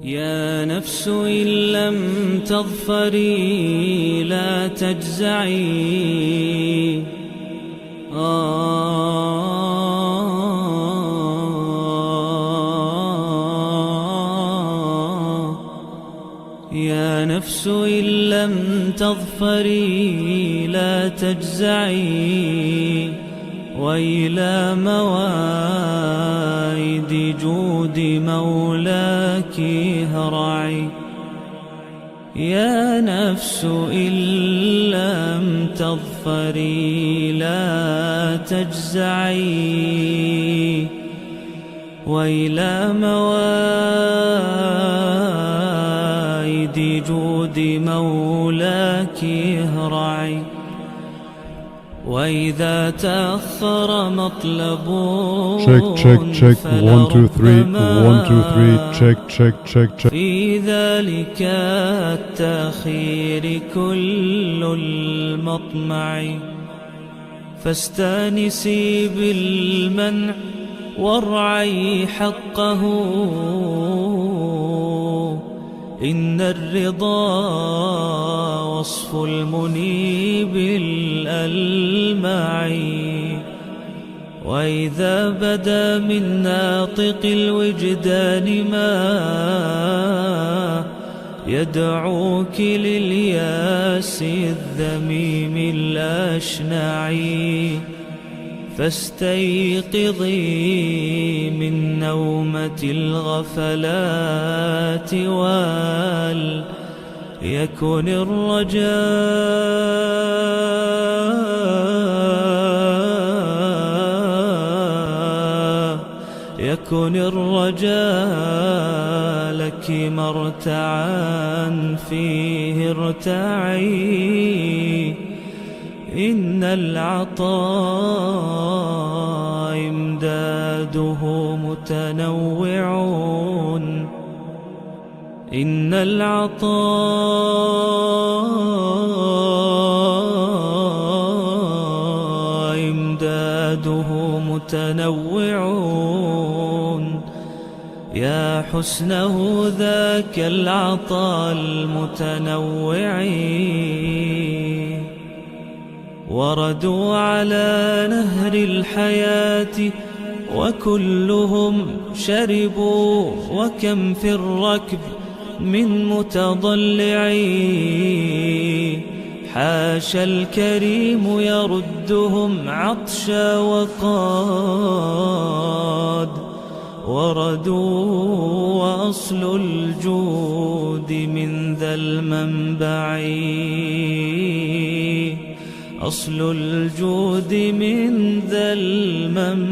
يا نفس إن لم تظفري لا تجزعي. يا نفس إن لم تظفري لا تجزعي، وإلى موائد جود مولاك هرعي. يا نفس إن لم تظفري لا تجزعي، وإلى موائد جود مولاك هرعي. وإذا تأخر مطلب check 1 2 3 1 2 3 check في ذلك التأخير كل المطمع. فاستانسي بالمنع وارعي حقه، إن الرضا وصف المنيب الألمع. وإذا بدا من ناطق الوجدان ما يدعوك للياس الذميم الأشنع، فاستيقظي من نومة الغفلات وليكن الرجاء لك مرتعا فيه ارتعي. إن العطاء إمداده متنوع، إن العطاء إمداده متنوع. يا حسنه ذاك العطاء المتنوع. وردوا على نهر الحياة وكلهم شربوا، وكم في الركب من متضلع. حاشا الكريم يردهم عطشا وقاد وردوا. وأصل الجود من ذا المنبع، أصل الجود من ذا المنبع.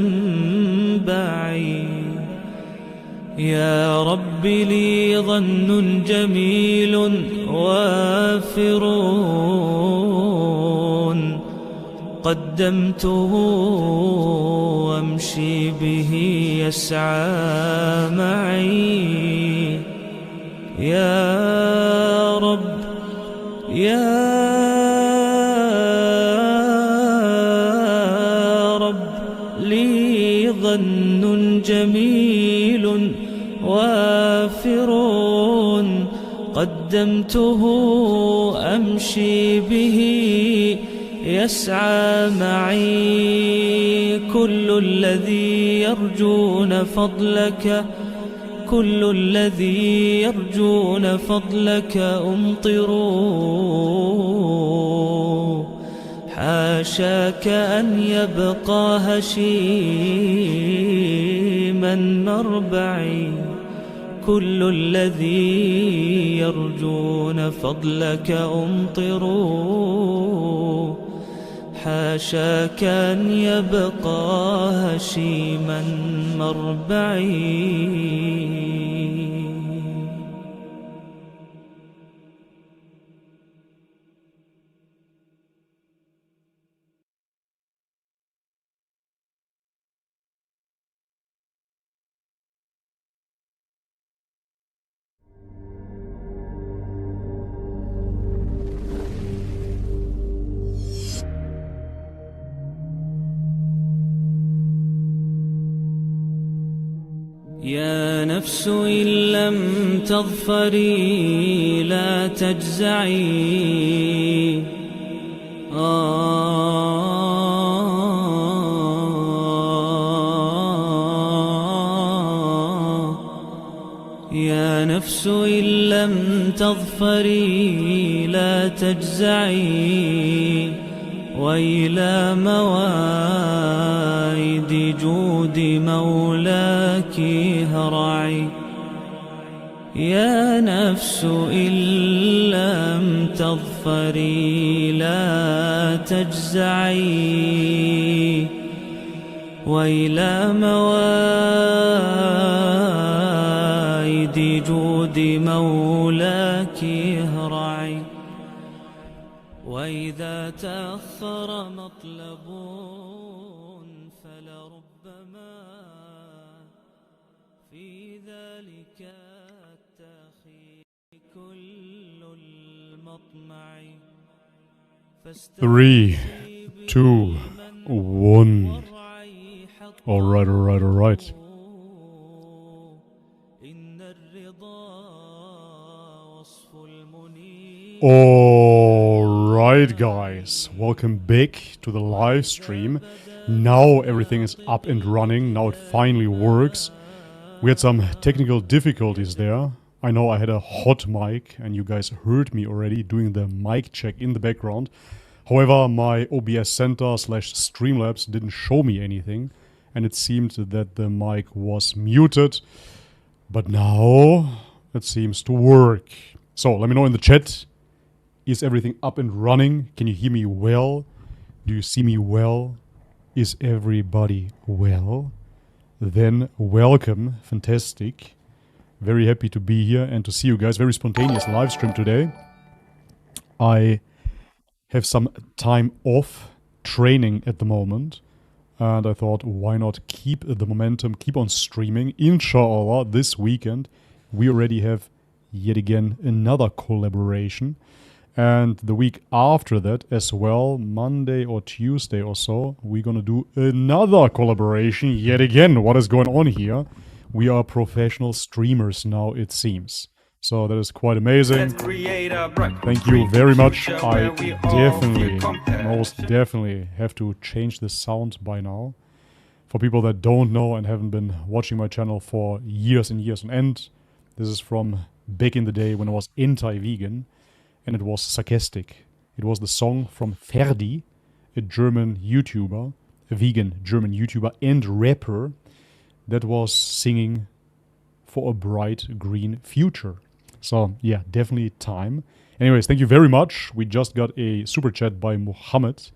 يا رب لي ظن جميل وافر، قدمته وامشي به يسعى معي. يا رب يا لي ظن جميل وافر، قدمته أمشي به يسعى معي. كل الذي يرجون فضلك، كل الذي يرجون فضلك أمطروا. حاشاك أن يبقى هشيما مربعي. كل الذي يرجون فضلك أمطروا. حاشاك أن يبقى هشيما مربعي. يا نفس إن لم تظفري لا تجزعي يا نفس إن لم تظفري لا تجزعي وإلى موائد جود مولاك هرعي يا نفس إن لم تظفري لا تجزعي وإلى موائد جود مولاك هرعي وإذا تأخر مطلب فلربما في ذلك التأخير كل المطمع 3, 2, 1. Alright. Alright guys, welcome back to the live stream. Now everything is up and running, now it finally works. We had some technical difficulties there. I know I had a hot mic and you guys heard me already doing the mic check in the background. However, my OBS Center / Streamlabs didn't show me anything and it seemed that the mic was muted. But now it seems to work. So let me know in the chat. Is everything up and running? Can you hear me well? Do you see me well? Is everybody well? Then welcome. Fantastic. Very happy to be here and to see you guys. Very spontaneous live stream today. I have some time off training at the moment. And I thought, why not keep the momentum, keep on streaming. Inshallah, this weekend we already have yet again another collaboration. And the week after that as well, Monday or Tuesday or so, we're gonna do another collaboration yet again. What is going on here? We are professional streamers now, it seems. So that is quite amazing. Thank you very much. I definitely, most definitely have to change the sound by now. For people that don't know and haven't been watching my channel for years and years on end, this is from back in the day when I was anti-vegan. And it was sarcastic. It was the song from Ferdi, a German YouTuber, a vegan German YouTuber and rapper that was singing for a bright green future. So yeah, definitely time. Anyways, thank you very much. We just got a super chat by Mohammed.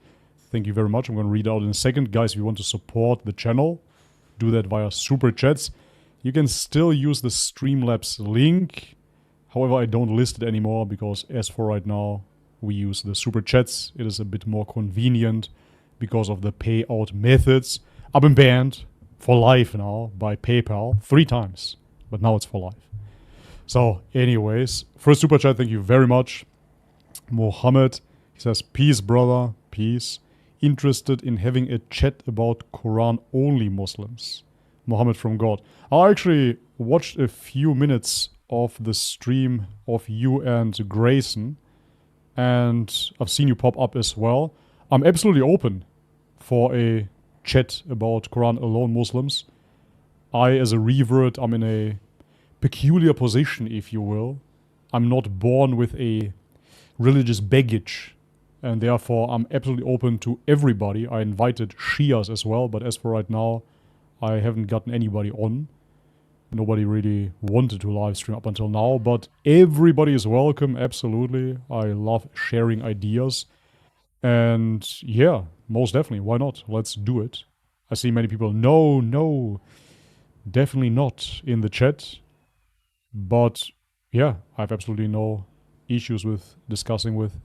Thank you very much. I'm going to read it out in a second. Guys, if you want to support the channel, do that via super chats. You can still use the Streamlabs link. However, I don't list it anymore because as for right now, we use the super chats. It is a bit more convenient because of the payout methods. I've been banned for life now by PayPal 3 times, but now it's for life. So anyways, first super chat, thank you very much. Mohammed, he says, peace brother, peace. Interested in having a chat about Quran-only Muslims. Mohammed from God. I actually watched a few minutes of the stream of you and Grayson, and I've seen you pop up as well. I'm absolutely open for a chat about Quran alone Muslims. I, as a revert, I'm in a peculiar position, if you will. I'm not born with a religious baggage, and therefore I'm absolutely open to everybody. I invited Shias as well, but as for right now, I haven't gotten anybody on. Nobody really wanted to live stream up until now, but everybody is welcome, absolutely. I love sharing ideas. And yeah, most definitely, why not? Let's do it. I see many people, no, definitely not in the chat. But yeah, I have absolutely no issues with discussing with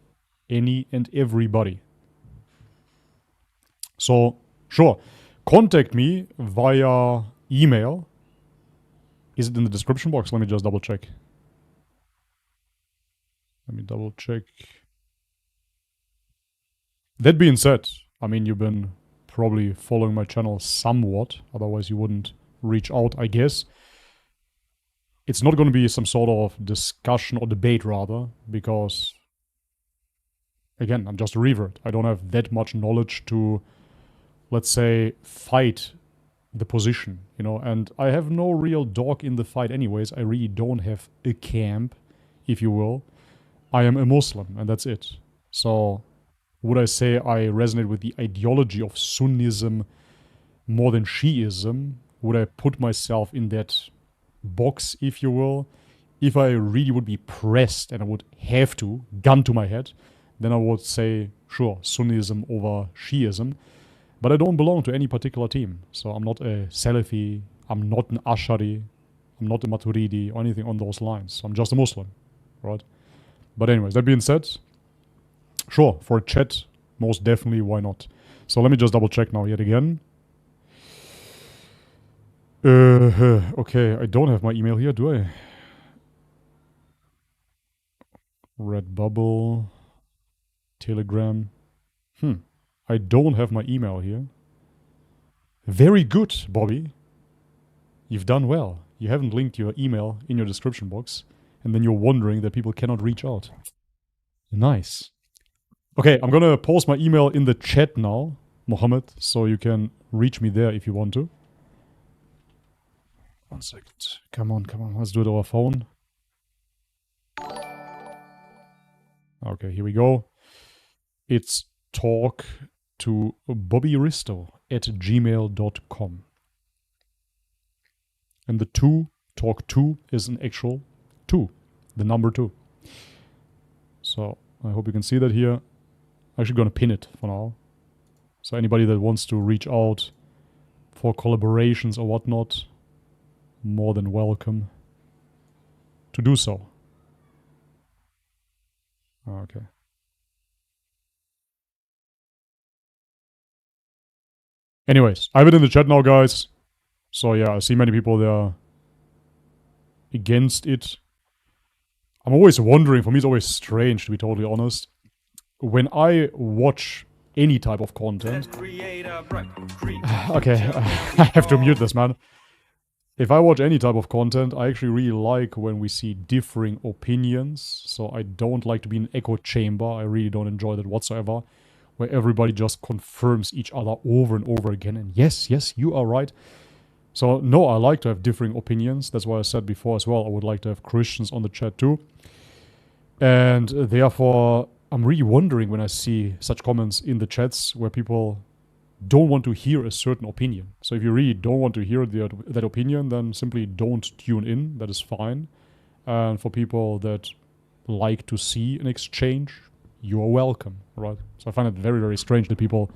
any and everybody. So, sure, contact me via email. Is it in the description box? Let me just double check. That being said, I mean, you've been probably following my channel somewhat, otherwise you wouldn't reach out, I guess. it's not going to be some sort of discussion or debate, rather, because, again, I'm just a revert. I don't have that much knowledge to, let's say, fight the position, you know, and I have no real dog in the fight anyways. I really don't have a camp, if you will. I am a Muslim, and that's it. So, would I say I resonate with the ideology of Sunnism more than Shiism? Would I put myself in that box, if you will? If I really would be pressed and I would have to, gun to my head, then I would say, sure, Sunnism over Shiism. But I don't belong to any particular team. So I'm not a Salafi, I'm not an Ash'ari, I'm not a Maturidi, or anything on those lines. I'm just a Muslim, right? But anyways, that being said, sure, for a chat, most definitely, why not? So let me just double check now yet again. Okay, I don't have my email here, do I? Redbubble, Telegram. I don't have my email here. Very good, Bobby. You've done well. You haven't linked your email in your description box, and then you're wondering that people cannot reach out. Nice. Okay, I'm gonna post my email in the chat now, Mohammed, so you can reach me there if you want to. 1 second. Come on, let's do it over phone. Okay, here we go. It's talk to bobbyristo@gmail.com. And the talk to, is an actual 2, the number 2. So, I hope you can see that here. I'm actually going to pin it for now. So anybody that wants to reach out for collaborations or whatnot, more than welcome to do so. Okay. Anyways, I have it in the chat now, guys. So yeah, I see many people there against it. I'm always wondering, for me it's always strange, to be totally honest. When I watch any type of content... Okay, I have to mute this, man. If I watch any type of content, I actually really like when we see differing opinions. So I don't like to be in an echo chamber. I really don't enjoy that whatsoever. Where everybody just confirms each other over and over again. And yes, you are right. So no, I like to have differing opinions. That's why I said before as well, I would like to have Christians on the chat too. And therefore, I'm really wondering when I see such comments in the chats where people don't want to hear a certain opinion. So if you really don't want to hear that opinion, then simply don't tune in. That is fine. And for people that like to see an exchange, you are welcome, right? So I find it very, very strange that people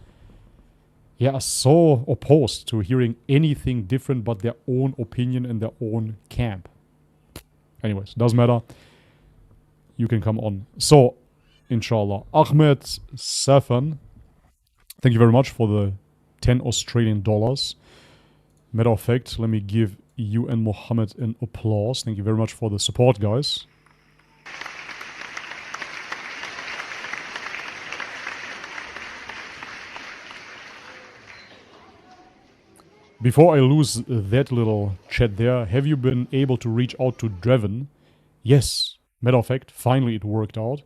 are so opposed to hearing anything different but their own opinion and their own camp. Anyways, doesn't matter. You can come on. So, inshallah. Ahmed Safan, thank you very much for the 10 Australian dollars. Matter of fact, let me give you and Mohammed an applause. Thank you very much for the support, guys. Before I lose that little chat there, have you been able to reach out to Draven? Yes. Matter of fact, finally it worked out.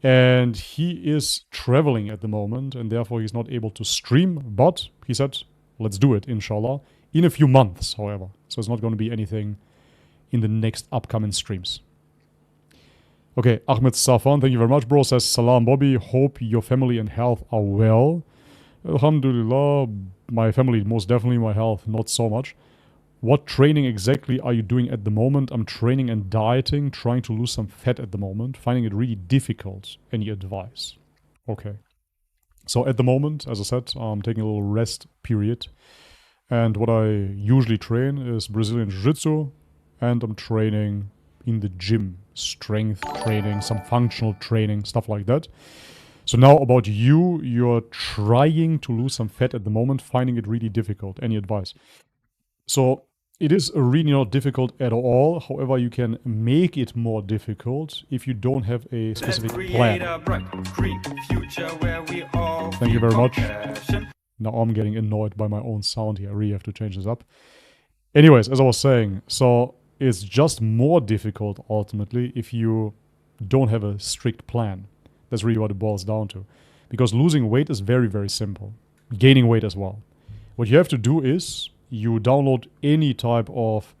And he is traveling at the moment, and therefore he's not able to stream. But he said, let's do it, inshallah. In a few months, however. So it's not going to be anything in the next upcoming streams. Okay, Ahmed Safan, thank you very much, bro. Says, Salam, Bobby. Hope your family and health are well. Alhamdulillah, my family most definitely, my health not so much. What training exactly are you doing at the moment? I'm training and dieting, trying to lose some fat at the moment, finding it really difficult. Any advice? Okay. So at the moment, as I said, I'm taking a little rest period. And what I usually train is Brazilian Jiu-Jitsu, and I'm training in the gym, strength training, some functional training, stuff like that. So now about you, you're trying to lose some fat at the moment, finding it really difficult. Any advice? So it is really not difficult at all. However, you can make it more difficult if you don't have a specific plan. Thank you very much. Now I'm getting annoyed by my own sound here. I really have to change this up. Anyways, as I was saying, so It's just more difficult ultimately if you don't have a strict plan. That's really what it boils down to. Because losing weight is very, very simple. Gaining weight as well. What you have to do is you download any type of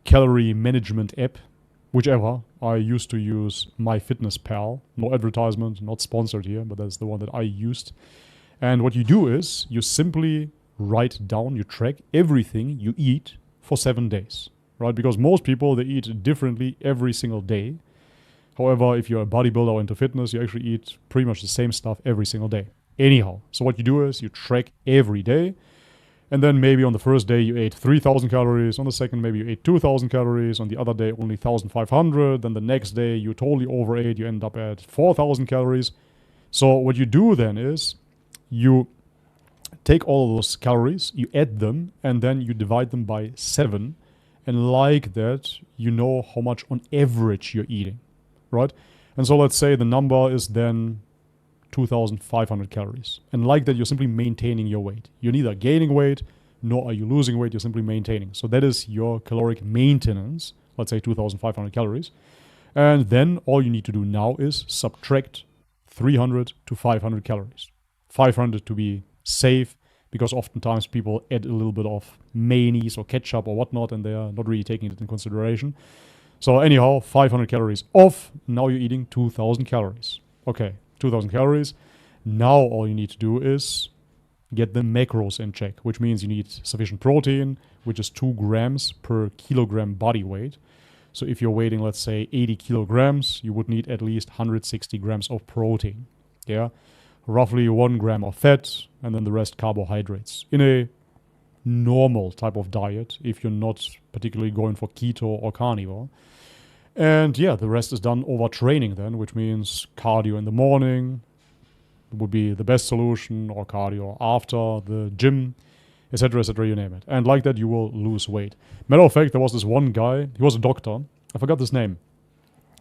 calorie management app, whichever. I used to use MyFitnessPal. No advertisement, not sponsored here, but that's the one that I used. And what you do is you simply write down, you track everything you eat for 7 days, right? Because most people, they eat differently every single day. However, if you're a bodybuilder or into fitness, you actually eat pretty much the same stuff every single day. Anyhow, so what you do is you track every day. And then maybe on the first day you ate 3,000 calories. On the second, maybe you ate 2,000 calories. On the other day, only 1,500. Then the next day, you totally overate. You end up at 4,000 calories. So what you do then is you take all of those calories, you add them, and then you divide them by 7. And like that, you know how much on average you're eating, right? And so let's say the number is then 2,500 calories. And like that, you're simply maintaining your weight. You're neither gaining weight, nor are you losing weight. You're simply maintaining. So that is your caloric maintenance, let's say 2,500 calories. And then all you need to do now is subtract 300 to 500 calories. 500 to be safe, because oftentimes people add a little bit of mayonnaise or ketchup or whatnot, and they are not really taking it in consideration. So anyhow, 500 calories off. Now you're eating 2,000 calories. Okay, 2,000 calories. Now all you need to do is get the macros in check, which means you need sufficient protein, which is 2 grams per kilogram body weight. So if you're weighing, let's say, 80 kilograms, you would need at least 160 grams of protein. Yeah, roughly 1 gram of fat, and then the rest carbohydrates. In a normal type of diet, if you're not particularly going for keto or carnivore. And yeah, the rest is done over training then, which means cardio in the morning would be the best solution, or cardio after the gym, etc., etc., you name it. And like that, you will lose weight. Matter of fact, there was this one guy, he was a doctor, I forgot his name,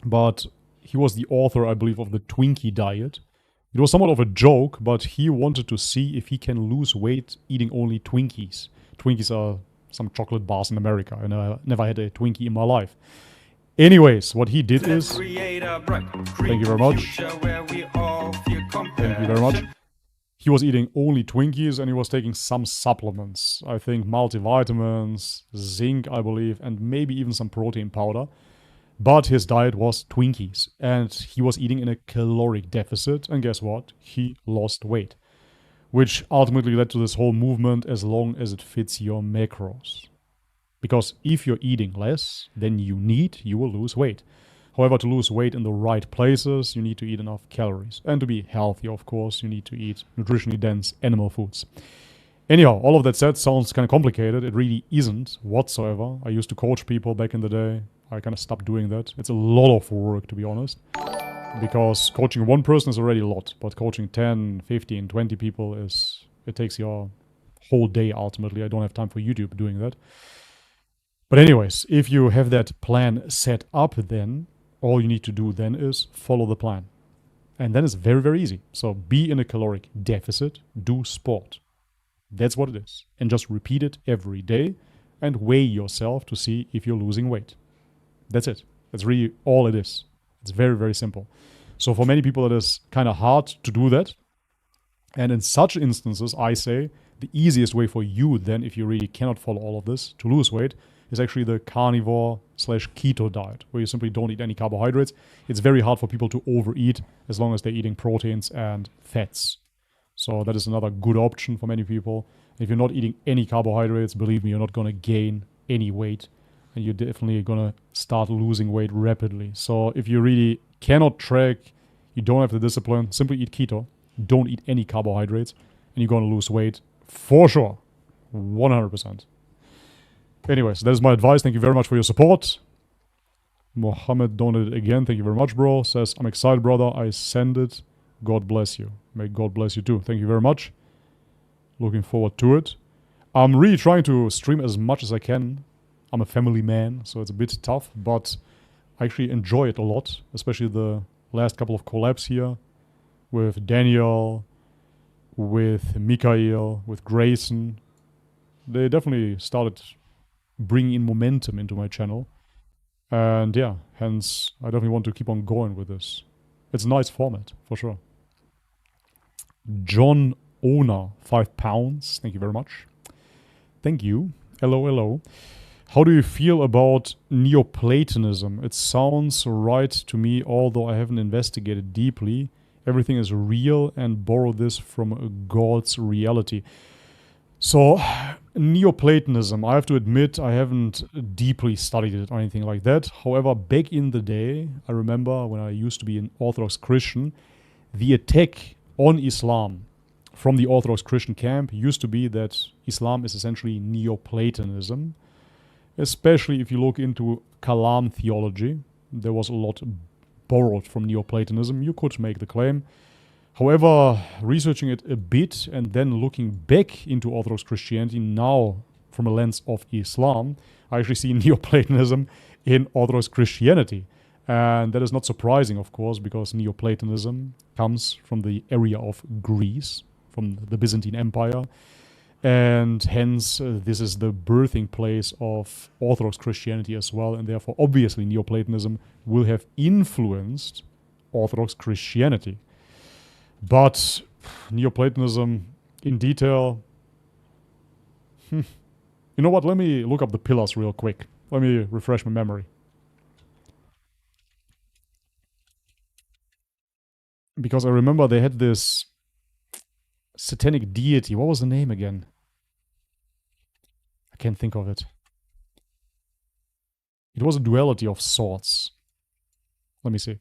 but he was the author, I believe, of the Twinkie diet. It was somewhat of a joke, but he wanted to see if he can lose weight eating only Twinkies. Twinkies are some chocolate bars in America, and I never had a Twinkie in my life. Anyways, what he did is... Thank you very much. Thank you very much. He was eating only Twinkies, and he was taking some supplements. I think multivitamins, zinc, I believe, and maybe even some protein powder. But his diet was Twinkies, and he was eating in a caloric deficit, and guess what? He lost weight. Which ultimately led to this whole movement, as long as it fits your macros. Because if you're eating less than you need, you will lose weight. However, to lose weight in the right places, you need to eat enough calories. And to be healthy, of course, you need to eat nutritionally dense animal foods. Anyhow, all of that said, sounds kind of complicated. It really isn't whatsoever. I used to coach people back in the day. I kind of stopped doing that. It's a lot of work, to be honest. Because coaching one person is already a lot. But coaching 10, 15, 20 people it takes your whole day ultimately. I don't have time for YouTube doing that. But anyways, if you have that plan set up, then all you need to do then is follow the plan. And then it's very, very easy. So be in a caloric deficit, do sport. That's what it is. And just repeat it every day and weigh yourself to see if you're losing weight. That's it. That's really all it is. It's very, very simple. So for many people, it is kind of hard to do that. And in such instances, I say the easiest way for you then, if you really cannot follow all of this, to lose weight, is actually the carnivore/keto diet, where you simply don't eat any carbohydrates. It's very hard for people to overeat as long as they're eating proteins and fats. So that is another good option for many people. If you're not eating any carbohydrates, believe me, you're not going to gain any weight. And you're definitely going to start losing weight rapidly. So if you really cannot track, you don't have the discipline, simply eat keto. Don't eat any carbohydrates. And you're going to lose weight for sure. 100%. Anyways, that is my advice. Thank you very much for your support. Mohammed donated again. Thank you very much, bro. Says, I'm excited, brother. I send it. God bless you. May God bless you too. Thank you very much. Looking forward to it. I'm really trying to stream as much as I can. I'm a family man, so it's a bit tough, but I actually enjoy it a lot, especially the last couple of collabs here with Daniel, with Mikhail, with Grayson. They definitely started bringing in momentum into my channel, And yeah, hence I definitely want to keep on going with this. It's a nice format, for sure. John Owner, £5. Thank you very much. Thank you. Hello, hello. How do you feel about Neoplatonism? It sounds right to me, although I haven't investigated deeply. Everything is real and borrow this from God's reality. So, Neoplatonism, I have to admit, I haven't deeply studied it or anything like that. However, back in the day, I remember when I used to be an Orthodox Christian, the attack on Islam from the Orthodox Christian camp used to be that Islam is essentially Neoplatonism. Especially if you look into Kalam theology, there was a lot borrowed from Neoplatonism. You could make the claim. However, researching it a bit and then looking back into Orthodox Christianity now from a lens of Islam, I actually see Neoplatonism in Orthodox Christianity. And that is not surprising, of course, because Neoplatonism comes from the area of Greece, from the Byzantine Empire. And hence, this is the birthing place of Orthodox Christianity as well. And therefore, obviously, Neoplatonism will have influenced Orthodox Christianity. But Neoplatonism in detail, you know what, let me look up the pillars real quick. Let me refresh my memory. Because I remember they had this satanic deity. What was the name again? I can't think of it. It was a duality of sorts. Let me see.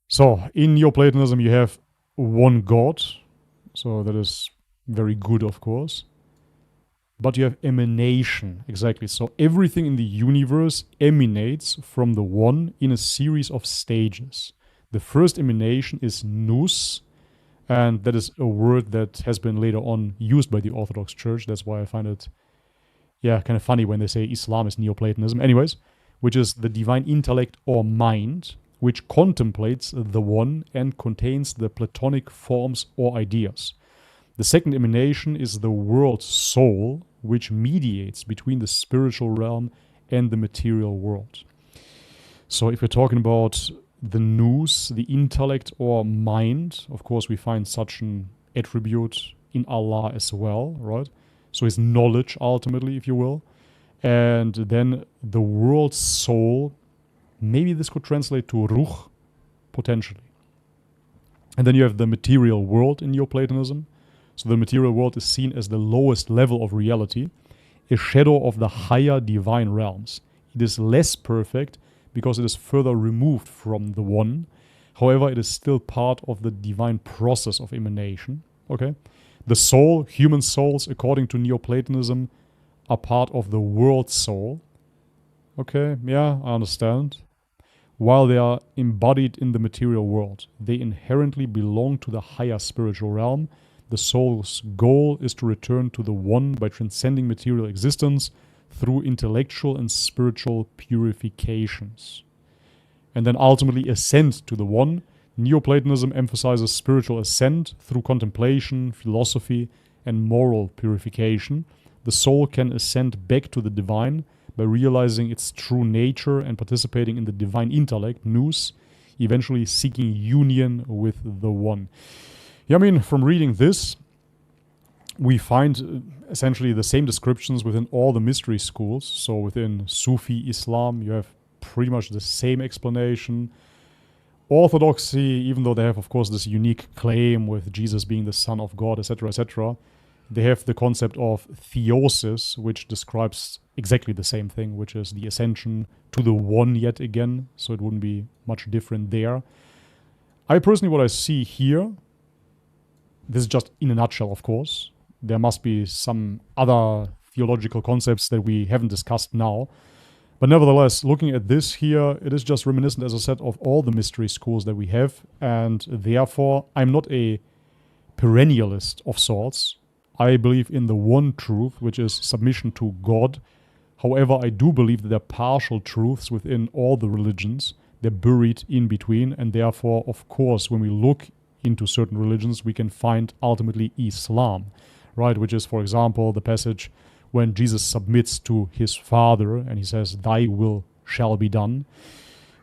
So, in Neoplatonism, you have one god. So, that is very good, of course. But you have emanation, exactly. So, everything in the universe emanates from the one in a series of stages. The first emanation is nous, and that is a word that has been later on used by the Orthodox Church. That's why I find it, kind of funny when they say Islam is Neoplatonism. Anyways, which is the divine intellect or mind, which contemplates the one and contains the Platonic forms or ideas. The second emanation is the world soul, which mediates between the spiritual realm and the material world. So if we're talking about the nous, the intellect or mind, of course we find such an attribute in Allah as well, right? So his knowledge ultimately, if you will. And then the world soul, maybe this could translate to ruh, potentially. And then you have the material world in Neoplatonism. So the material world is seen as the lowest level of reality, a shadow of the higher divine realms. It is less perfect because it is further removed from the one. However, it is still part of the divine process of emanation. Okay? The soul, human souls, according to Neoplatonism, are part of the world soul. Okay, yeah, I understand. While they are embodied in the material world, they inherently belong to the higher spiritual realm. The soul's goal is to return to the one by transcending material existence through intellectual and spiritual purifications. And then ultimately ascend to the one. Neoplatonism emphasizes spiritual ascent through contemplation, philosophy, and moral purification. The soul can ascend back to the divine by realizing its true nature and participating in the divine intellect, nous, eventually seeking union with the one. Yeah, I mean, from reading this, we find essentially the same descriptions within all the mystery schools. So within Sufi Islam, you have pretty much the same explanation. Orthodoxy, even though they have, of course, this unique claim with Jesus being the Son of God, etc., they have the concept of theosis, which describes exactly the same thing, which is the ascension to the one yet again. So it wouldn't be much different there. I personally, what I see here, this is just in a nutshell, of course. There must be some other theological concepts that we haven't discussed now. But nevertheless, looking at this here, it is just reminiscent, as I said, of all the mystery schools that we have. And therefore, I'm not a perennialist of sorts. I believe in the one truth, which is submission to God. However, I do believe that there are partial truths within all the religions. They're buried in between. And therefore, of course, when we look into certain religions, we can find ultimately Islam, right? Which is, for example, the passage when Jesus submits to his Father and he says, "Thy will shall be done.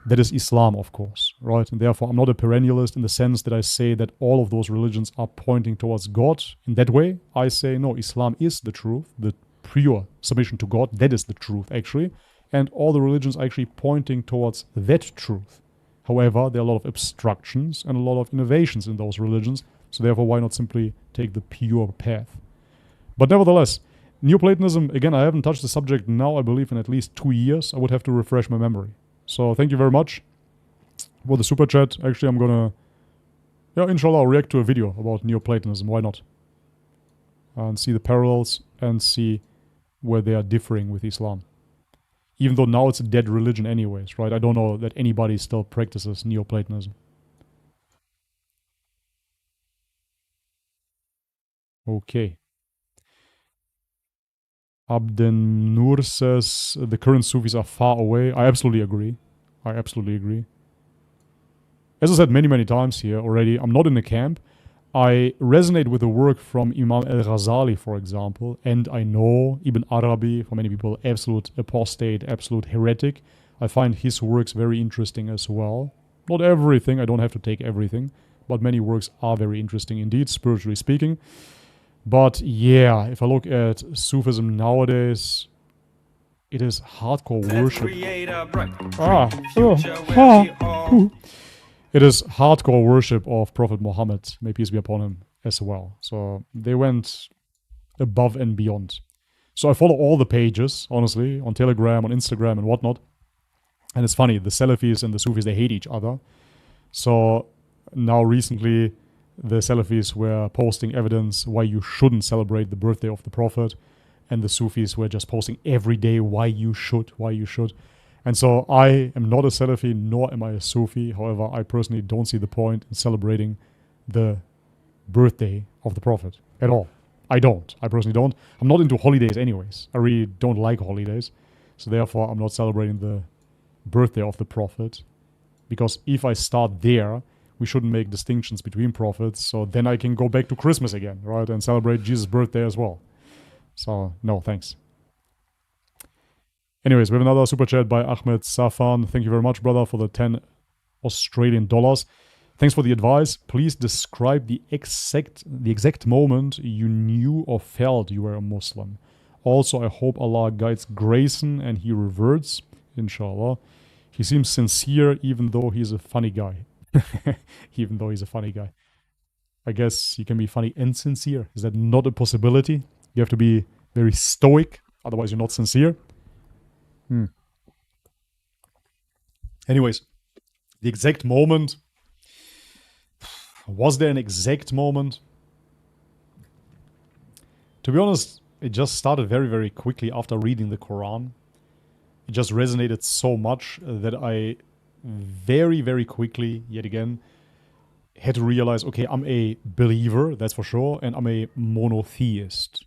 That is Islam, of course, right? And therefore, I'm not a perennialist in the sense that I say that all of those religions are pointing towards God. In that way, I say, no, Islam is the truth, the pure submission to God. That is the truth, actually. And all the religions are actually pointing towards that truth. However, there are a lot of obstructions and a lot of innovations in those religions. So therefore, why not simply take the pure path? But nevertheless, Neoplatonism, again, I haven't touched the subject now, I believe, in at least 2 years. I would have to refresh my memory. So thank you very much for the super chat. Actually, I'm gonna, inshallah, react to a video about Neoplatonism. Why not? And see the parallels and see where they are differing with Islam. Even though now it's a dead religion anyways, right? I don't know that anybody still practices Neoplatonism. Okay. Abden Nur says, the current Sufis are far away. I absolutely agree. As I said many times here already, I'm not in the camp. I resonate with the work from Imam al-Ghazali, for example, and I know Ibn Arabi, for many people, absolute apostate, absolute heretic. I find his works very interesting as well. Not everything, I don't have to take everything, but many works are very interesting indeed, spiritually speaking. But yeah, if I look at Sufism nowadays, it is hardcore worship. It is hardcore worship of Prophet Muhammad, may peace be upon him, as well. So they went above and beyond. So I follow all the pages, honestly, on Telegram, on Instagram, and whatnot. And it's funny, the Salafis and the Sufis, they hate each other. So now recently, the Salafis were posting evidence why you shouldn't celebrate the birthday of the Prophet. And the Sufis were just posting every day why you should. And so I am not a Salafi, nor am I a Sufi. However, I personally don't see the point in celebrating the birthday of the Prophet at all. I personally don't. I'm not into holidays anyways. I really don't like holidays. So therefore, I'm not celebrating the birthday of the Prophet. Because if I start there, we shouldn't make distinctions between prophets. So then I can go back to Christmas again, right? And celebrate Jesus' birthday as well. So, no, thanks. Anyways, we have another super chat by Ahmed Safan. Thank you very much, brother, for the 10 Australian dollars. Thanks for the advice. Please describe the exact moment you knew or felt you were a Muslim. Also, I hope Allah guides Grayson and he reverts, inshallah. He seems sincere even though he's a funny guy. I guess he can be funny and sincere. Is that not a possibility? You have to be very stoic, otherwise you're not sincere. Anyways, the exact moment. Was there an exact moment? To be honest, it just started very quickly after reading the Quran. It just resonated so much that I very quickly, yet again, had to realize, okay, I'm a believer, that's for sure, and I'm a monotheist.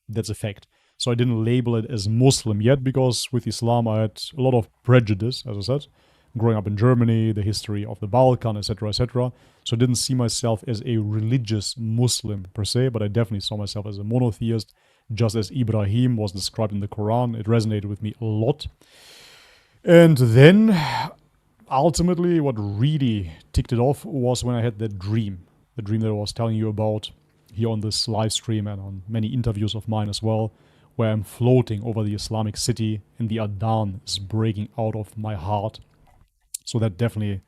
That's a fact. So I didn't label it as Muslim yet, because with Islam I had a lot of prejudice, as I said. Growing up in Germany, the history of the Balkan, etc., etc. So I didn't see myself as a religious Muslim per se, but I definitely saw myself as a monotheist, just as Ibrahim was described in the Quran. It resonated with me a lot. And then, ultimately, what really ticked it off was when I had that dream. The dream that I was telling you about here on this live stream and on many interviews of mine as well, where I'm floating over the Islamic city and the Adhan is breaking out of my heart. So that definitely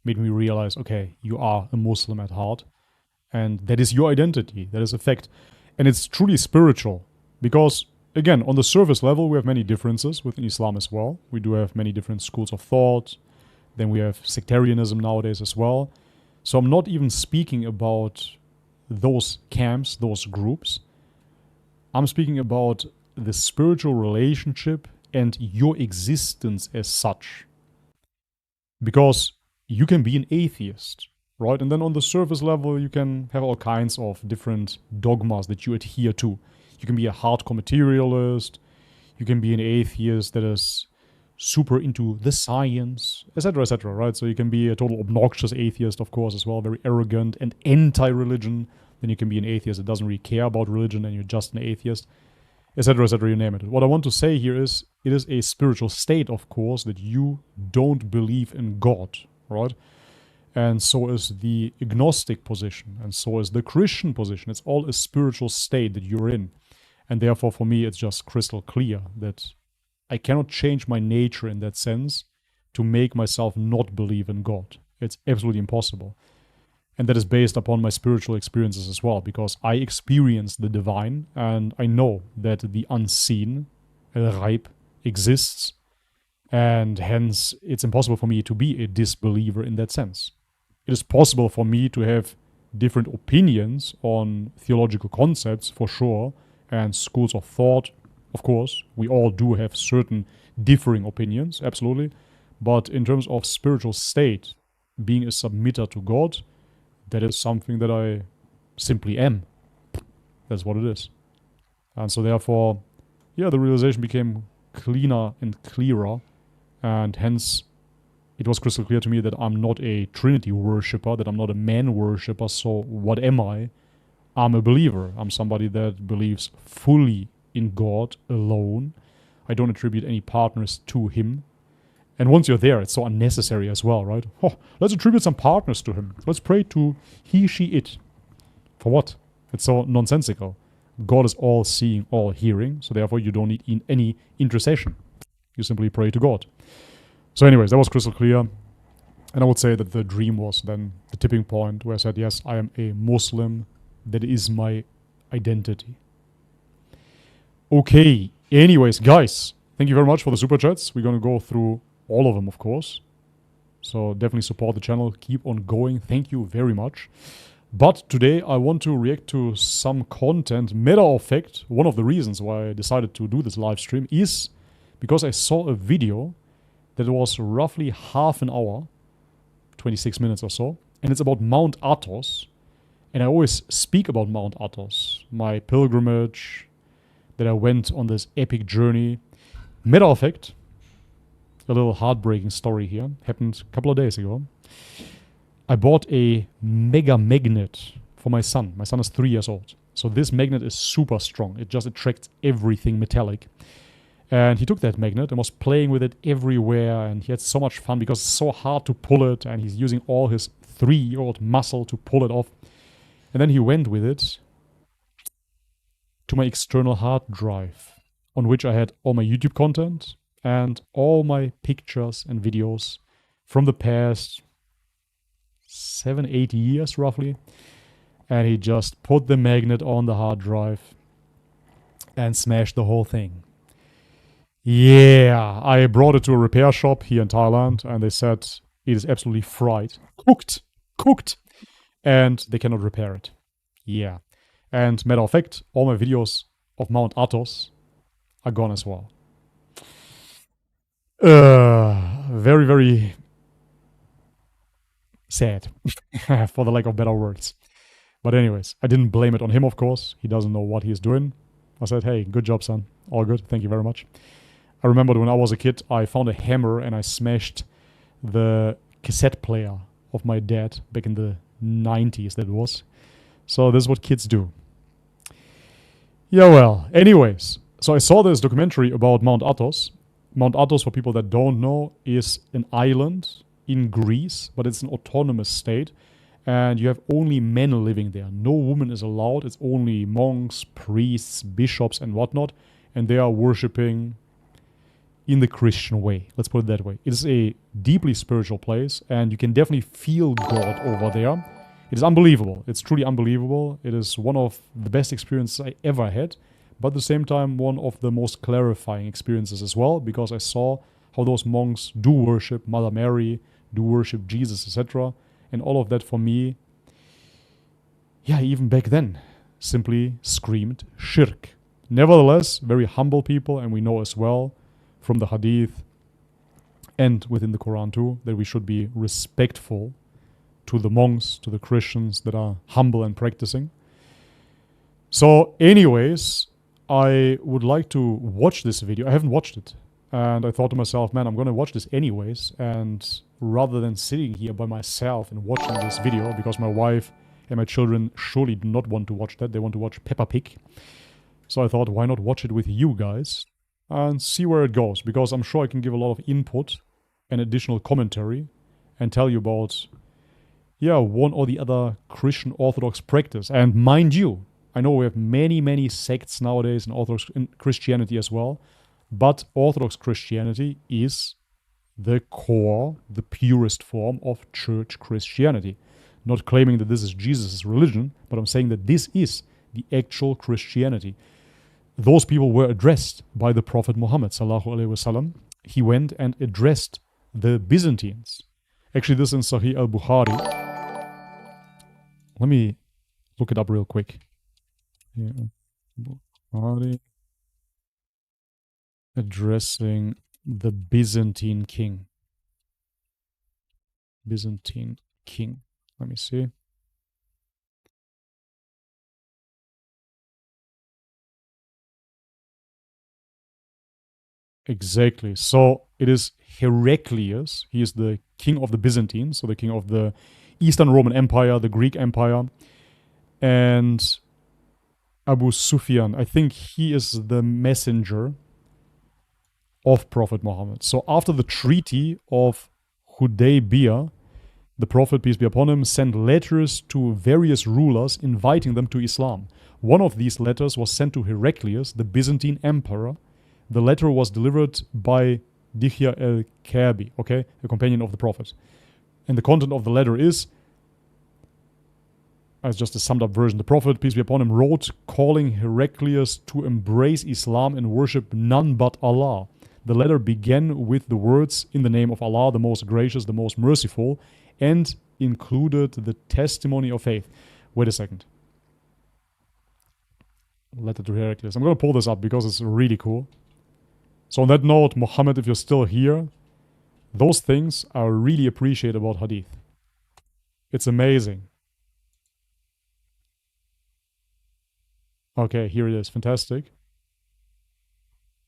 made me realize, okay, you are a Muslim at heart. And that is your identity. That is a fact. And it's truly spiritual. Because, again, on the surface level, we have many differences within Islam as well. We do have many different schools of thought. Then we have sectarianism nowadays as well. So I'm not even speaking about those camps, those groups. I'm speaking about the spiritual relationship and your existence as such. Because you can be an atheist, right? And then on the surface level, you can have all kinds of different dogmas that you adhere to. You can be a hardcore materialist. You can be an atheist that is super into the science, etc., right? So you can be a total obnoxious atheist, of course, as well, very arrogant and anti-religion. Then you can be an atheist that doesn't really care about religion and you're just an atheist. etc., etc., you name it. What I want to say here is, it is a spiritual state, of course, that you don't believe in God, right? And so is the agnostic position, and so is the Christian position. It's all a spiritual state that you're in. And therefore, for me, it's just crystal clear that I cannot change my nature in that sense to make myself not believe in God. It's absolutely impossible. And that is based upon my spiritual experiences as well, because I experience the divine, and I know that the unseen, Reib, exists, and hence it's impossible for me to be a disbeliever in that sense. It is possible for me to have different opinions on theological concepts, for sure, and schools of thought. Of course, we all do have certain differing opinions, absolutely. But in terms of spiritual state, being a submitter to God, that is something that I simply am. That's what it is. And so therefore, yeah, the realization became cleaner and clearer, and hence it was crystal clear to me that I'm not a Trinity worshipper, that I'm not a man worshipper. So what am I? I'm a believer. I'm somebody that believes fully in God alone. I don't attribute any partners to him. And once you're there, it's so unnecessary as well, right? Oh, let's attribute some partners to him. Let's pray to he, she, it. For what? It's so nonsensical. God is all seeing, all hearing, so therefore you don't need any intercession. You simply pray to God. So anyways, that was crystal clear. And I would say that the dream was then the tipping point where I said, yes, I am a Muslim. That is my identity. Okay, anyways, guys, thank you very much for the super chats. We're going to go through all of them, of course. So definitely support the channel. Keep on going. Thank you very much. But today I want to react to some content. Matter of fact, one of the reasons why I decided to do this live stream is because I saw a video that was roughly half an hour, 26 minutes or so, and it's about Mount Athos. And I always speak about Mount Athos, my pilgrimage, that I went on this epic journey. Matter of fact, a little heartbreaking story here, happened a couple of days ago. I bought a mega magnet for my son. My son is 3 years old. So this magnet is super strong. It just attracts everything metallic. And he took that magnet and was playing with it everywhere. And he had so much fun because it's so hard to pull it. And he's using all his 3-year-old muscle to pull it off. And then he went with it to my external hard drive, on which I had all my YouTube content and all my pictures and videos from the past 7-8 years roughly. And he just put the magnet on the hard drive and smashed the whole thing. Yeah, I brought it to a repair shop here in Thailand, and they said it is absolutely fried. Cooked. And they cannot repair it. Yeah. And matter of fact, all my videos of Mount Athos are gone as well. Very, very sad, for the lack of better words. But anyways, I didn't blame it on him, of course. He doesn't know what he's doing. I said, hey, good job, son. All good. Thank you very much. I remembered when I was a kid, I found a hammer and I smashed the cassette player of my dad back in the 90s, that was. So this is what kids do. Yeah, well, anyways. So I saw this documentary about Mount Athos. Mount Athos, for people that don't know, is an island in Greece, but it's an autonomous state. And you have only men living there. No woman is allowed. It's only monks, priests, bishops, and whatnot. And they are worshipping in the Christian way. Let's put it that way. It is a deeply spiritual place, and you can definitely feel God over there. It is unbelievable. It's truly unbelievable. It is one of the best experiences I ever had, but at the same time, one of the most clarifying experiences as well, because I saw how those monks do worship Mother Mary, do worship Jesus, etc. And all of that for me, yeah, even back then, simply screamed shirk. Nevertheless, very humble people, and we know as well from the hadith and within the Quran too, that we should be respectful to the monks, to the Christians that are humble and practicing. So anyways, I would like to watch this video. I haven't watched it. And I thought to myself, man, I'm going to watch this anyways. And rather than sitting here by myself and watching this video, because my wife and my children surely do not want to watch that. They want to watch Peppa Pig. So I thought, why not watch it with you guys and see where it goes? Because I'm sure I can give a lot of input and additional commentary and tell you about, one or the other Christian Orthodox practice. And mind you, I know we have many, many sects nowadays in Orthodox Christianity as well, but Orthodox Christianity is the core, the purest form of church Christianity. Not claiming that this is Jesus' religion, but I'm saying that this is the actual Christianity. Those people were addressed by the Prophet Muhammad sallallahu alaihi wasallam. He went and addressed the Byzantines. Actually, this is in Sahih al-Bukhari. Let me look it up real quick. Yeah. Bukhari addressing the Byzantine king. Byzantine king. Let me see. Exactly. So it is Heraclius. He is the king of the Byzantines, so the king of the Eastern Roman Empire, the Greek Empire. And Abu Sufyan, I think he is the messenger of Prophet Muhammad. So after the treaty of Hudaybiyah, the Prophet, peace be upon him, sent letters to various rulers inviting them to Islam. One of these letters was sent to Heraclius, the Byzantine emperor. The letter was delivered by Dihya al-Kabi, okay, a companion of the Prophet. And the content of the letter is, as just a summed up version, the Prophet, peace be upon him, wrote calling Heraclius to embrace Islam and worship none but Allah. The letter began with the words, "In the name of Allah, the most gracious, the most merciful," and included the testimony of faith. Wait a second. Letter to Heraclius. I'm going to pull this up because it's really cool. So on that note, Muhammad, if you're still here, those things I really appreciate about hadith. It's amazing. Okay, here it is. Fantastic.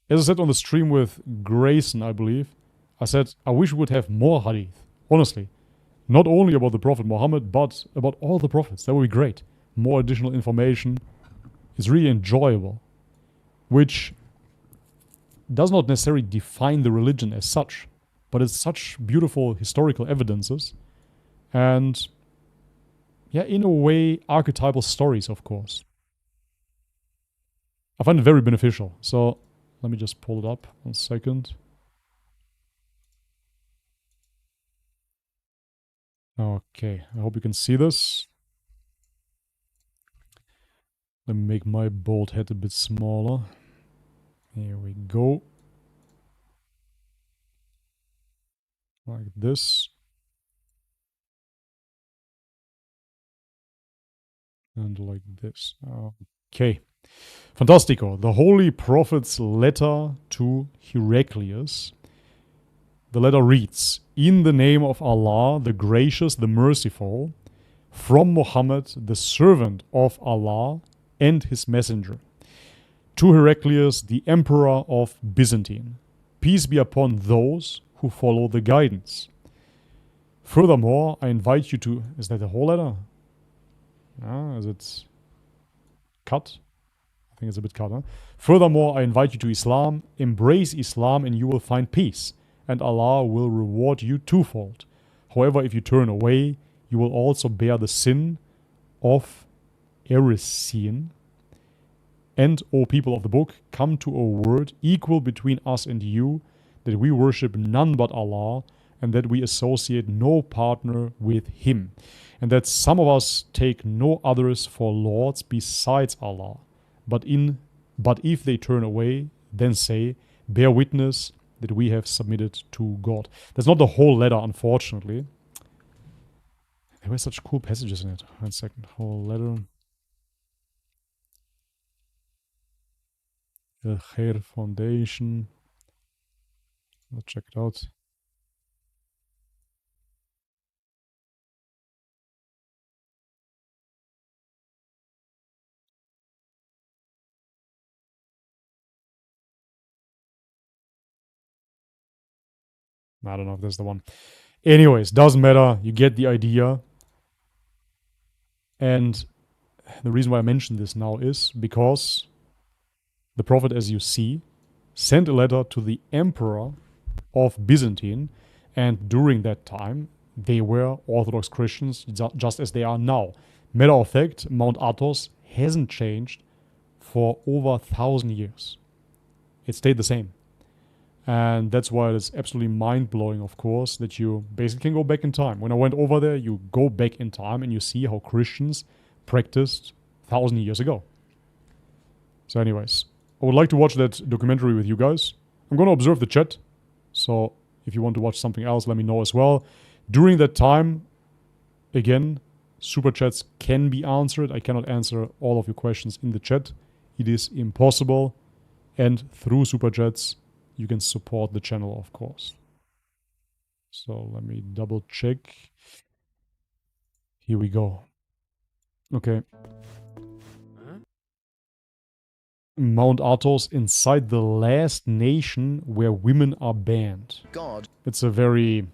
As I said on the stream with Grayson, I believe, I said, I wish we would have more hadith. Honestly. Not only about the Prophet Muhammad, but about all the prophets. That would be great. More additional information. It's really enjoyable. Which does not necessarily define the religion as such, but it's such beautiful historical evidences. And, in a way, archetypal stories, of course. I find it very beneficial. So, let me just pull it up 1 second. Okay, I hope you can see this. Let me make my bold head a bit smaller. Here we go. Like this. And like this. Okay. Fantastico. The Holy Prophet's letter to Heraclius. The letter reads, "In the name of Allah, the gracious, the merciful, from Muhammad, the servant of Allah and his messenger, to Heraclius, the emperor of Byzantine. Peace be upon those who follow the guidance. Furthermore, I invite you to..." Is that the whole letter? Is it cut? I think it's a bit cut, huh? "Furthermore, I invite you to Islam. Embrace Islam and you will find peace, and Allah will reward you twofold. However, if you turn away, you will also bear the sin of heresy. And, O people of the book, come to a word equal between us and you, that we worship none but Allah, and that we associate no partner with him, and that some of us take no others for lords besides Allah. But if they turn away, then say, bear witness that we have submitted to God." That's not the whole letter, unfortunately. There were such cool passages in it. 1 second. Whole letter. The Khair Foundation. Let's check it out. I don't know if that's the one. Anyways, doesn't matter. You get the idea. And the reason why I mention this now is because the prophet, as you see, sent a letter to the emperor of Byzantine, and during that time, they were Orthodox Christians just as they are now. Matter of fact, Mount Athos hasn't changed for over 1,000 years. It stayed the same. And that's why it is absolutely mind-blowing, of course, that you basically can go back in time. When I went over there, you go back in time and you see how Christians practiced 1,000 years ago. So anyways, I would like to watch that documentary with you guys. I'm going to observe the chat. So if you want to watch something else, let me know as well. During that time, again, super chats can be answered. I cannot answer all of your questions in the chat. It is impossible. And through super chats, you can support the channel, of course. So let me double check. Here we go. Okay. Mount Athos inside the last nation where women are banned. God. It's a very,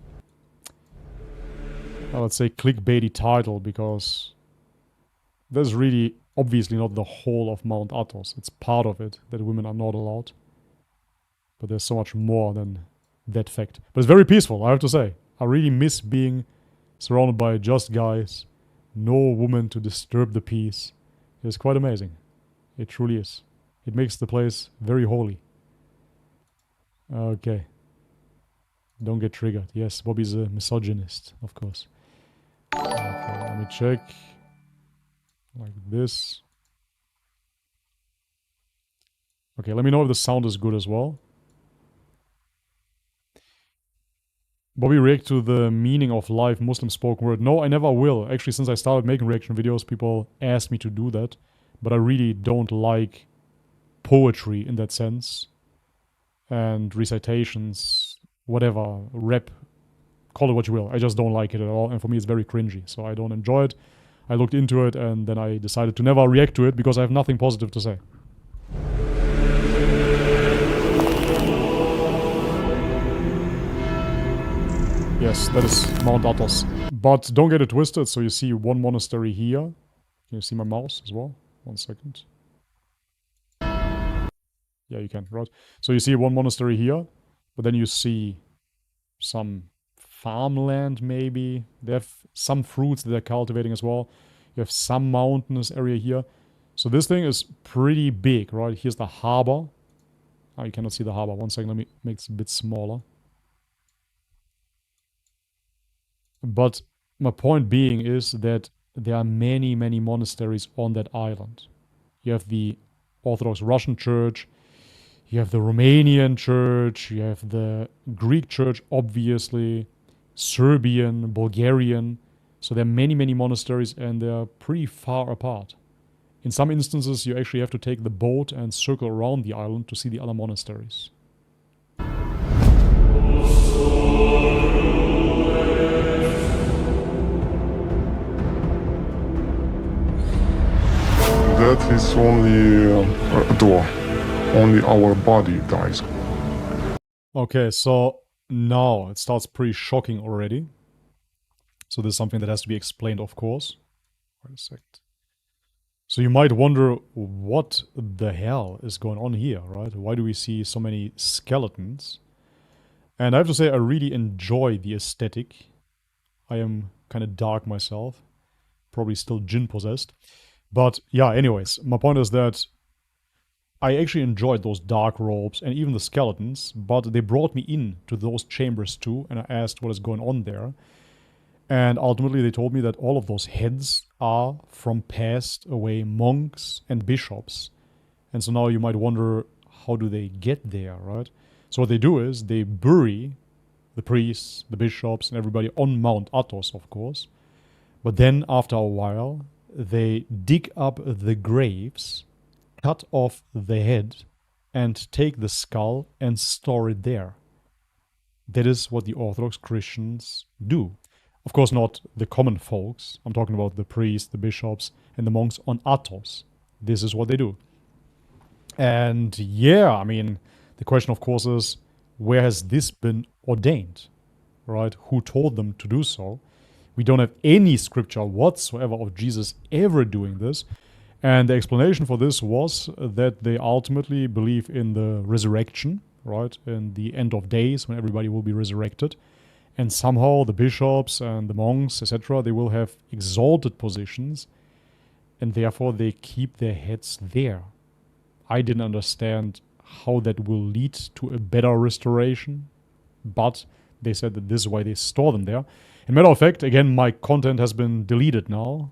let's say, clickbaity title, because that's really obviously not the whole of Mount Athos. It's part of it that women are not allowed. But there's so much more than that fact. But it's very peaceful, I have to say. I really miss being surrounded by just guys. No woman to disturb the peace. It's quite amazing. It truly is. It makes the place very holy. Okay. Don't get triggered. Yes, Bobby's a misogynist, of course. Okay, let me check. Like this. Okay, let me know if the sound is good as well. Bobby, react to the meaning of live Muslim spoken word. No, I never will. Actually, since I started making reaction videos, people ask me to do that. But I really don't like poetry in that sense. And recitations, whatever, rap, call it what you will. I just don't like it at all. And for me, it's very cringy. So I don't enjoy it. I looked into it and then I decided to never react to it because I have nothing positive to say. Yes, that is Mount Athos. But don't get it twisted. So you see one monastery here. Can you see my mouse as well? 1 second. Yeah, you can, right? So you see one monastery here, but then you see some farmland maybe. They have some fruits that they're cultivating as well. You have some mountainous area here. So this thing is pretty big, right? Here's the harbor. Oh, you cannot see the harbor. 1 second, let me make this a bit smaller. But my point being is that there are many, many monasteries on that island. You have the Orthodox Russian Church, you have the Romanian Church, you have the Greek Church, obviously, Serbian, Bulgarian. So there are many, many monasteries and they're pretty far apart. In some instances, you actually have to take the boat and circle around the island to see the other monasteries. That is only a door. Only our body dies. Okay, so now it starts pretty shocking already. So this is something that has to be explained, of course. Wait a second. So you might wonder what the hell is going on here, right? Why do we see so many skeletons? And I have to say, I really enjoy the aesthetic. I am kind of dark myself. Probably still jinn possessed. But yeah, anyways, my point is that I actually enjoyed those dark robes and even the skeletons, but they brought me in to those chambers too, and I asked what is going on there. And ultimately they told me that all of those heads are from passed away monks and bishops. And so now you might wonder, how do they get there, right? So what they do is they bury the priests, the bishops, and everybody on Mount Athos, of course. But then after a while, they dig up the graves, cut off the head, and take the skull and store it there. That is what the Orthodox Christians do. Of course, not the common folks. I'm talking about the priests, the bishops, and the monks on Athos. This is what they do. And yeah, I mean, the question, of course, is where has this been ordained, right? Who told them to do so? We don't have any scripture whatsoever of Jesus ever doing this. And the explanation for this was that they ultimately believe in the resurrection, right? In the end of days when everybody will be resurrected. And somehow the bishops and the monks, etc., they will have exalted positions, and therefore they keep their heads there. I didn't understand how that will lead to a better restoration, but they said that this is why they store them there. And matter of fact, again, my content has been deleted now,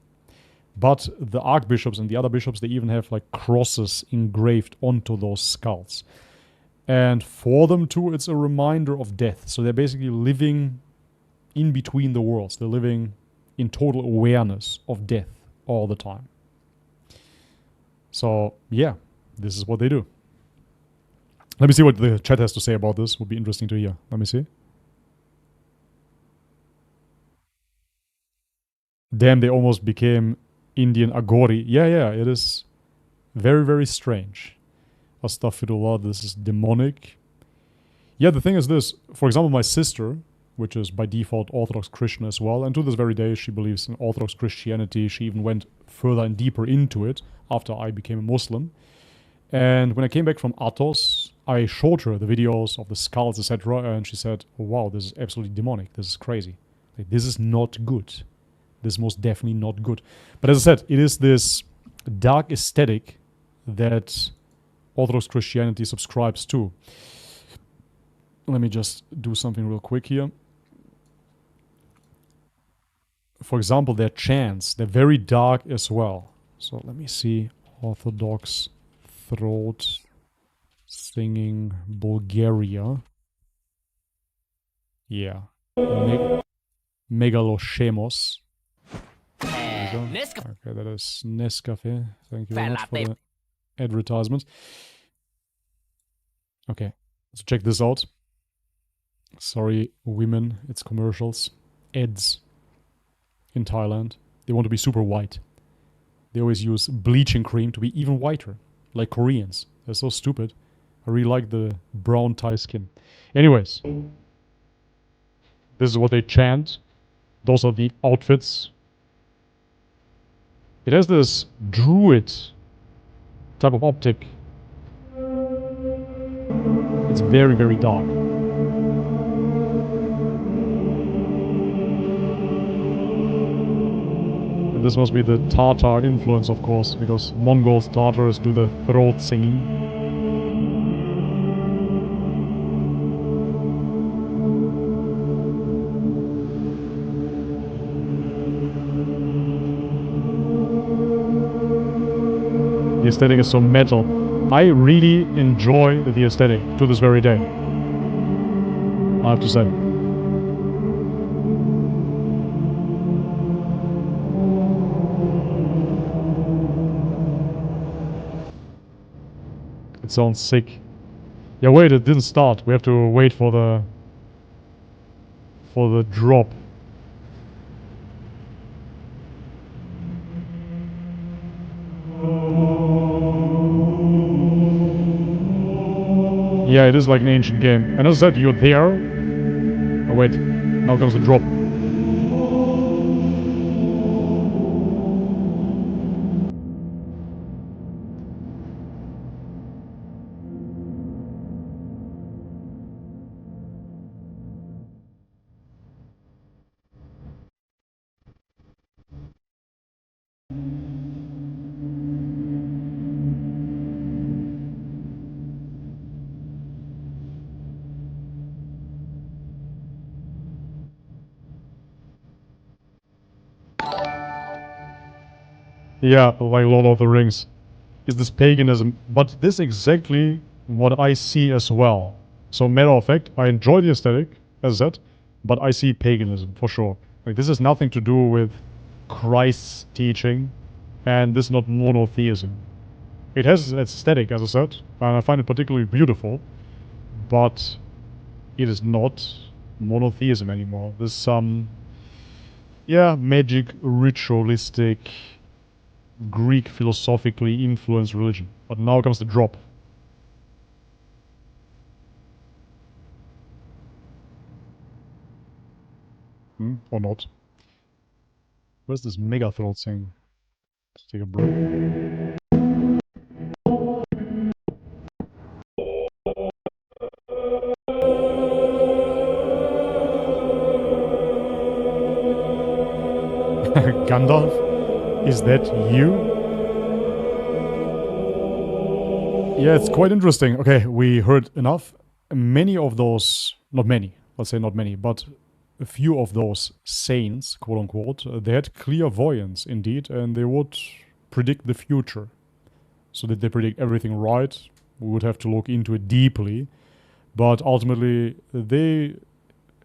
but the archbishops and the other bishops, they even have like crosses engraved onto those skulls. And for them too, it's a reminder of death. So they're basically living in between the worlds. They're living in total awareness of death all the time. So yeah, this is what they do. Let me see what the chat has to say about this. Would be interesting to hear. Let me see. Damn, they almost became Indian Agori. Yeah, it is very, very strange. Astaghfirullah, this is demonic. Yeah, the thing is this. For example, my sister, which is by default Orthodox Christian as well, and to this very day she believes in Orthodox Christianity. She even went further and deeper into it after I became a Muslim. And when I came back from Athos, I showed her the videos of the skulls, etc., and she said, oh, wow, this is absolutely demonic. This is crazy. Like, this is not good. This is most definitely not good. But as I said, it is this dark aesthetic that Orthodox Christianity subscribes to. Let me just do something real quick here. For example, their chants, they're very dark as well. So let me see. Orthodox throat singing Bulgaria. Yeah. Megaloshemos. Okay, that is Nescafe. Thank you very much for the advertisement. Okay, so check this out. Sorry, women, it's commercials. Ads in Thailand. They want to be super white. They always use bleaching cream to be even whiter, like Koreans. They're so stupid. I really like the brown Thai skin. Anyways, this is what they chant. Those are the outfits. It has this druid type of optic. It's very, very dark. And this must be the Tatar influence, of course, because Mongols, Tatars do the throat singing. The aesthetic is so metal. I really enjoy the aesthetic to this very day, I have to say. It sounds sick. Yeah, wait, it didn't start. We have to wait for the drop. Yeah, it is like an ancient game. And as I said, you're there. Oh wait, now comes the drop. Yeah, like Lord of the Rings. Is this paganism? But this exactly what I see as well. So matter of fact, I enjoy the aesthetic, as I said, but I see paganism for sure. Like, this has nothing to do with Christ's teaching, and this is not monotheism. It has its aesthetic, as I said, and I find it particularly beautiful, but it is not monotheism anymore. There's some, yeah, magic, ritualistic, Greek philosophically influenced religion. But now comes the drop. Or not. Where's this mega throat thing? Let's take a break. Gandalf, is that you? Yeah, it's quite interesting. Okay, we heard enough. Many of those, not many, let's say not many, but a few of those saints, quote unquote, they had clairvoyance indeed, and they would predict the future. So did they predict everything right? We would have to look into it deeply. But ultimately, they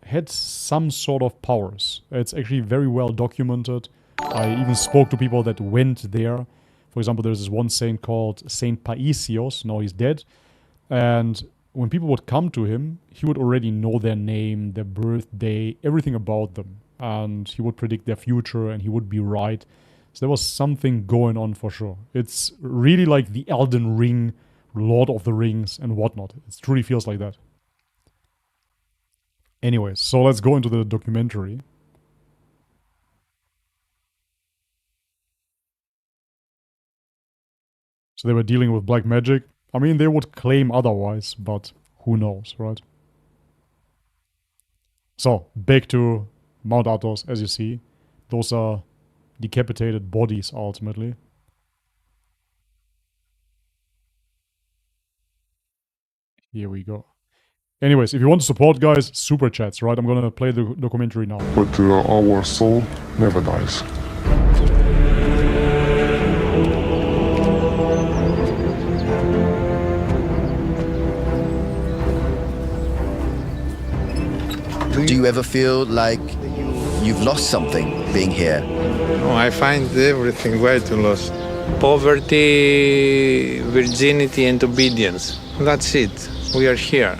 had some sort of powers. It's actually very well documented. I even spoke to people that went there. For example, there's this one saint called Saint Paisios. Now he's dead. And when people would come to him, he would already know their name, their birthday, everything about them. And he would predict their future and he would be right. So there was something going on for sure. It's really like the Elden Ring, Lord of the Rings and whatnot. It truly feels like that. Anyways, so let's go into the documentary. So they were dealing with black magic. I mean, they would claim otherwise, but who knows, right? So, back to Mount Athos, as you see. Those are decapitated bodies, ultimately. Here we go. Anyways, if you want to support, guys, super chats, right? I'm gonna play the documentary now. But our soul never dies. Do you ever feel like you've lost something being here? No, I find everything way too lost. Poverty, virginity, and obedience. That's it. We are here.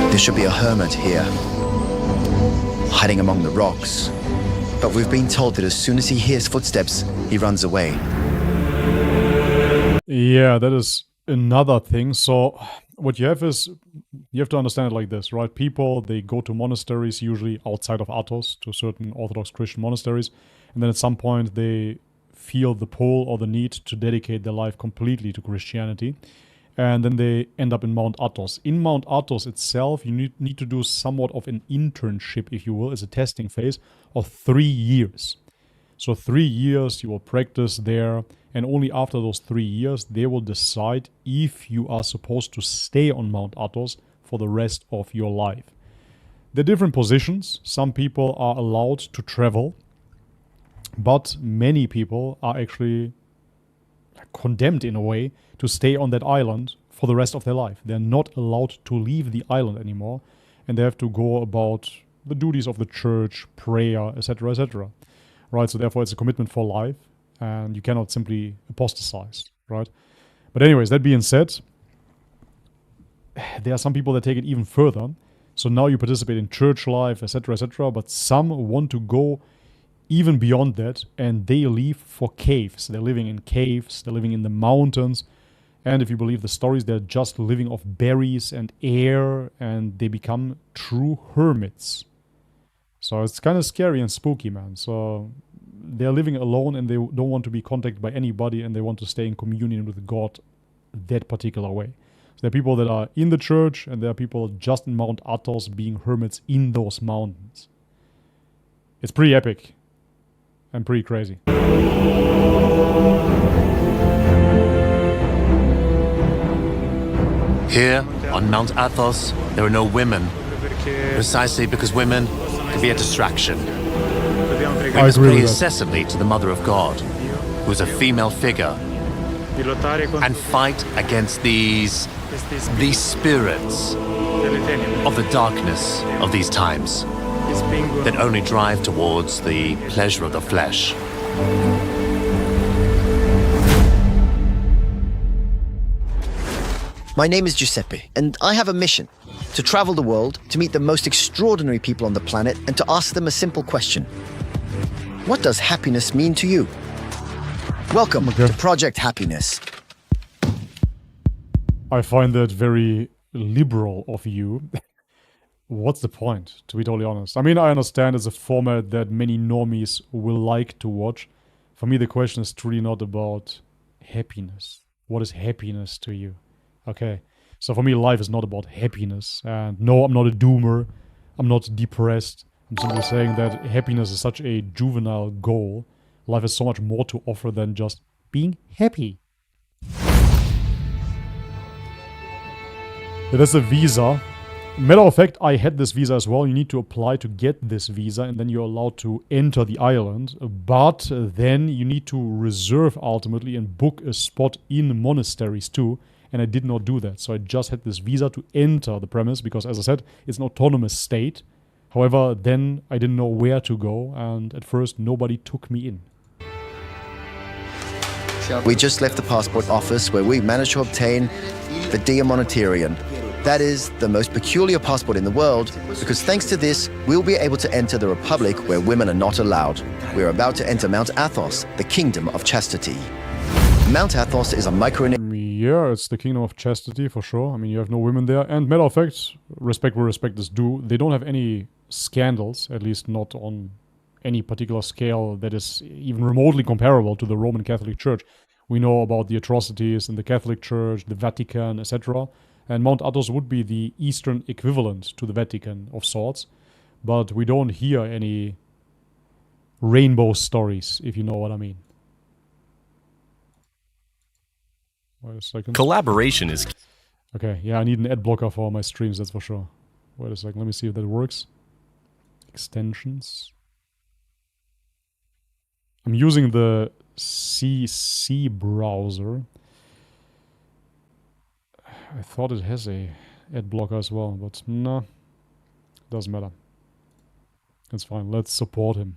There should be a hermit here, hiding among the rocks. But we've been told that as soon as he hears footsteps, he runs away. Yeah, that is another thing. So what you have is, you have to understand it like this, right? People, they go to monasteries, usually outside of Athos, to certain Orthodox Christian monasteries. And then at some point they feel the pull or the need to dedicate their life completely to Christianity. And then they end up in Mount Athos. In Mount Athos itself, you need to do somewhat of an internship, if you will, as a testing phase of 3 years. So 3 years you will practice there, and only after those 3 years they will decide if you are supposed to stay on Mount Athos for the rest of your life. There are different positions. Some people are allowed to travel, but many people are actually condemned in a way to stay on that island for the rest of their life. They're not allowed to leave the island anymore, and they have to go about the duties of the church, prayer, etc., etc. Right, so therefore it's a commitment for life, and you cannot simply apostatize, right? But anyways, that being said, there are some people that take it even further. So now you participate in church life, etc., etc., but some want to go even beyond that, and they leave for caves. They're living in caves, they're living in the mountains, and if you believe the stories, they're just living off berries and air, and they become true hermits. So it's kind of scary and spooky, man. So they're living alone, and they don't want to be contacted by anybody, and they want to stay in communion with God that particular way. So there are people that are in the church, and there are people just in Mount Athos being hermits in those mountains. It's pretty epic. And pretty crazy. Here, on Mount Athos, there are no women, precisely because women can be a distraction. We must pray incessantly to the Mother of God, who is a female figure, and fight against these spirits of the darkness of these times that only drive towards the pleasure of the flesh. My name is Giuseppe, and I have a mission: to travel the world, to meet the most extraordinary people on the planet, and to ask them a simple question. What does happiness mean to you? Welcome to Project Happiness. I find that very liberal of you. what's the point, to be totally honest? I mean, I understand it's a format that many normies will like to watch. For me, the question is truly not about happiness. What is happiness to you? Okay, so for me, life is not about happiness. And no, I'm not a doomer. I'm not depressed. I'm simply saying that happiness is such a juvenile goal. Life has so much more to offer than just being happy. Yeah, that's a visa. Matter of fact, I had this visa as well. You need to apply to get this visa, and then you're allowed to enter the island. But then you need to reserve ultimately and book a spot in monasteries too. And I did not do that. So I just had this visa to enter the premise because, as I said, it's an autonomous state. However, then I didn't know where to go, and at first nobody took me in. We just left the passport office where we managed to obtain the Diamonetarian. That is the most peculiar passport in the world, because thanks to this, we'll be able to enter the Republic where women are not allowed. We're about to enter Mount Athos, the kingdom of chastity. Mount Athos is a Yeah, it's the kingdom of chastity for sure. I mean, you have no women there. And matter of fact, respect where respect is due, they don't have any scandals, at least not on any particular scale that is even remotely comparable to the Roman Catholic Church. We know about the atrocities in the Catholic Church, the Vatican, etc. And Mount Athos would be the Eastern equivalent to the Vatican of sorts. But we don't hear any rainbow stories, if you know what I mean. Wait a second. Collaboration is... Okay, yeah, I need an ad blocker for my streams, that's for sure. Wait a second, let me see if that works. Extensions. I'm using the CC browser. I thought it has a ad blocker as well, but no, doesn't matter. It's fine, let's support him.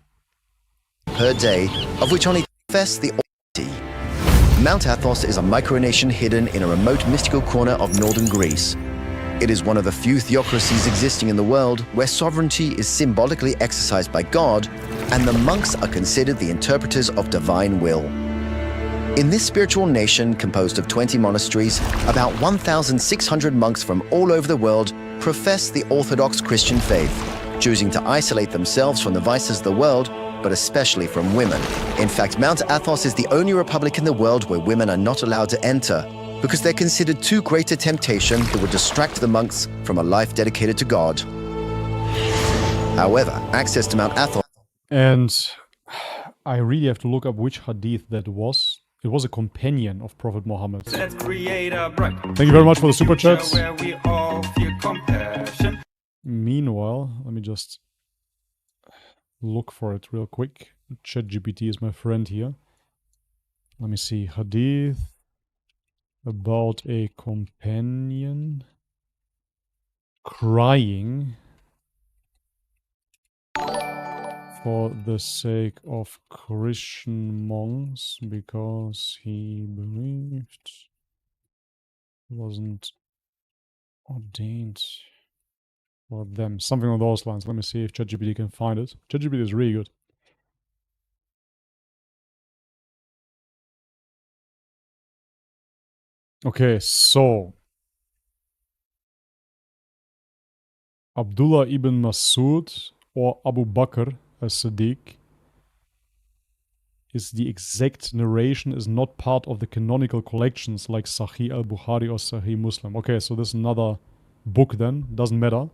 per day, of which only confess the Almighty. Mount Athos is a micronation hidden in a remote mystical corner of northern Greece. It is one of the few theocracies existing in the world where sovereignty is symbolically exercised by God, and the monks are considered the interpreters of divine will. In this spiritual nation composed of 20 monasteries, about 1,600 monks from all over the world profess the Orthodox Christian faith, choosing to isolate themselves from the vices of the world, but especially from women. In fact, Mount Athos is the only republic in the world where women are not allowed to enter, because they're considered too great a temptation that would distract the monks from a life dedicated to God. However, access to Mount Athos... And I really have to look up which hadith that was. It was a companion of Prophet Muhammad. Thank you very much for the super chats. Meanwhile, let me just look for it real quick. ChatGPT is my friend here. Let me see. Hadith about a companion crying for the sake of Christian monks because he believed he wasn't ordained for them. Something along those lines. Let me see if ChatGPT can find it. ChatGPT is really good. Okay, so Abdullah ibn Masud or Abu Bakr as-Siddiq is the exact narration, is not part of the canonical collections like Sahih al-Bukhari or Sahih Muslim. Okay, so this is another book then, doesn't matter.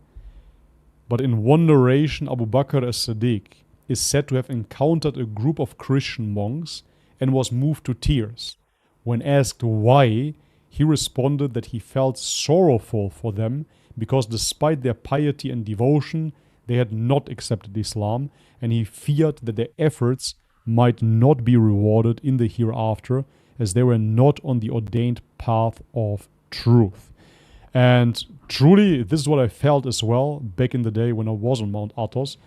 But in one narration, Abu Bakr as-Siddiq is said to have encountered a group of Christian monks and was moved to tears. When asked why, he responded that he felt sorrowful for them because despite their piety and devotion, they had not accepted Islam, and he feared that their efforts might not be rewarded in the hereafter as they were not on the ordained path of truth. And truly, this is what I felt as well back in the day when I was on Mount Athos.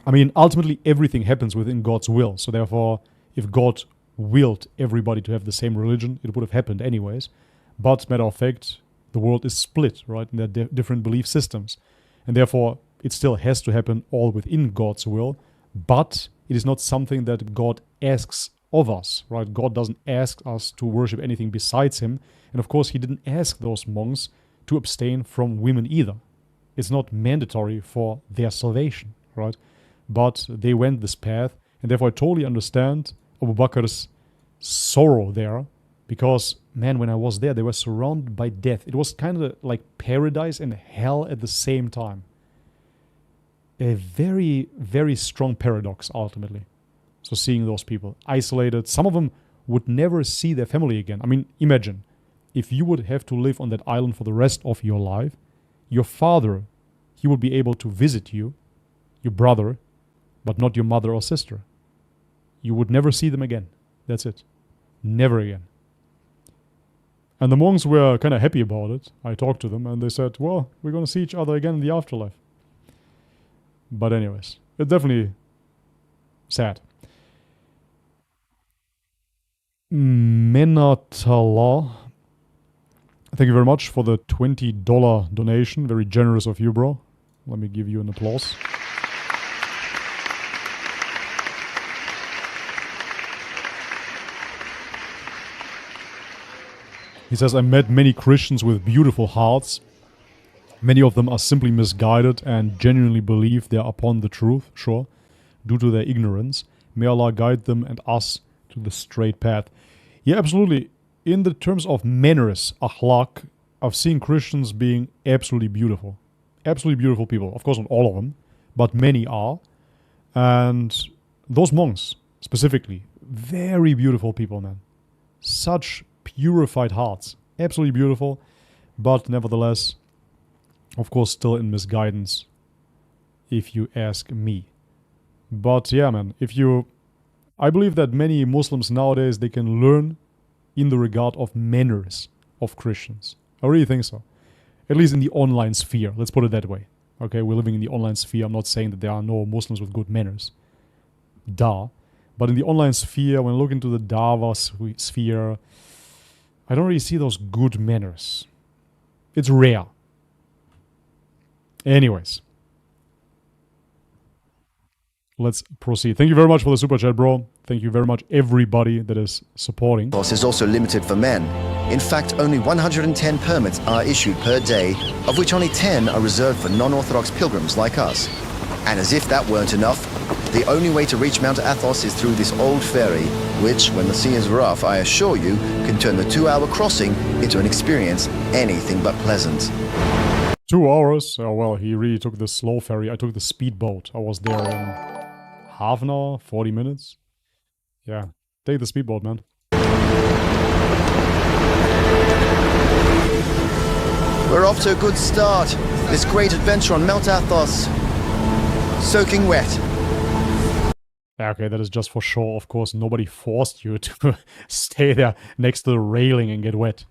I mean, ultimately everything happens within God's will. So therefore, if God willed everybody to have the same religion, it would have happened anyways. But, matter of fact, the world is split, right, in their different belief systems. And therefore, it still has to happen all within God's will. But it is not something that God asks of us, right? God doesn't ask us to worship anything besides him. And of course, he didn't ask those monks to abstain from women either. it's not mandatory for their salvation, right? But they went this path, and therefore I totally understand Abu Bakr's sorrow there, because, man, when I was there, they were surrounded by death. It was kind of like paradise and hell at the same time. A very, very strong paradox, ultimately. So seeing those people isolated, some of them would never see their family again. I mean, imagine, if you would have to live on that island for the rest of your life, your father, he would be able to visit you, your brother, but not your mother or sister. You would never see them again. That's it. Never again. And the monks were kind of happy about it. I talked to them and they said, well, we're going to see each other again in the afterlife. But anyways, it's definitely sad. Menatala, thank you very much for the $20 donation. Very generous of you, bro. Let me give you an applause. He says, I met many Christians with beautiful hearts. Many of them are simply misguided and genuinely believe they are upon the truth, sure, due to their ignorance. May Allah guide them and us to the straight path. Yeah, absolutely. In the terms of manners, akhlaq, I've seen Christians being absolutely beautiful. Absolutely beautiful people. Of course, not all of them, but many are. And those monks, specifically, very beautiful people, man. Such purified hearts. Absolutely beautiful, but nevertheless, of course, still in misguidance, if you ask me. But yeah, man, I believe that many Muslims nowadays, they can learn in the regard of manners of Christians. I really think so. At least in the online sphere, let's put it that way. Okay, we're living in the online sphere. I'm not saying that there are no Muslims with good manners. Duh. But in the online sphere, when I look into the Dawah sphere, I don't really see those good manners. It's rare. Anyways. Let's proceed. Thank you very much for the super chat, bro. Thank you very much, everybody that is supporting. Athos is also limited for men. In fact, only 110 permits are issued per day, of which only 10 are reserved for non-Orthodox pilgrims like us. And as if that weren't enough, the only way to reach Mount Athos is through this old ferry, which, when the sea is rough, I assure you, can turn the 2-hour crossing into an experience anything but pleasant. 2 hours? Oh, well, he really took the slow ferry. I took the speedboat. I was there in half an hour, 40 minutes. Yeah, take the speedboat, man. We're off to a good start. This great adventure on Mount Athos. Soaking wet. Okay, that is just for show. Of course, nobody forced you to stay there next to the railing and get wet.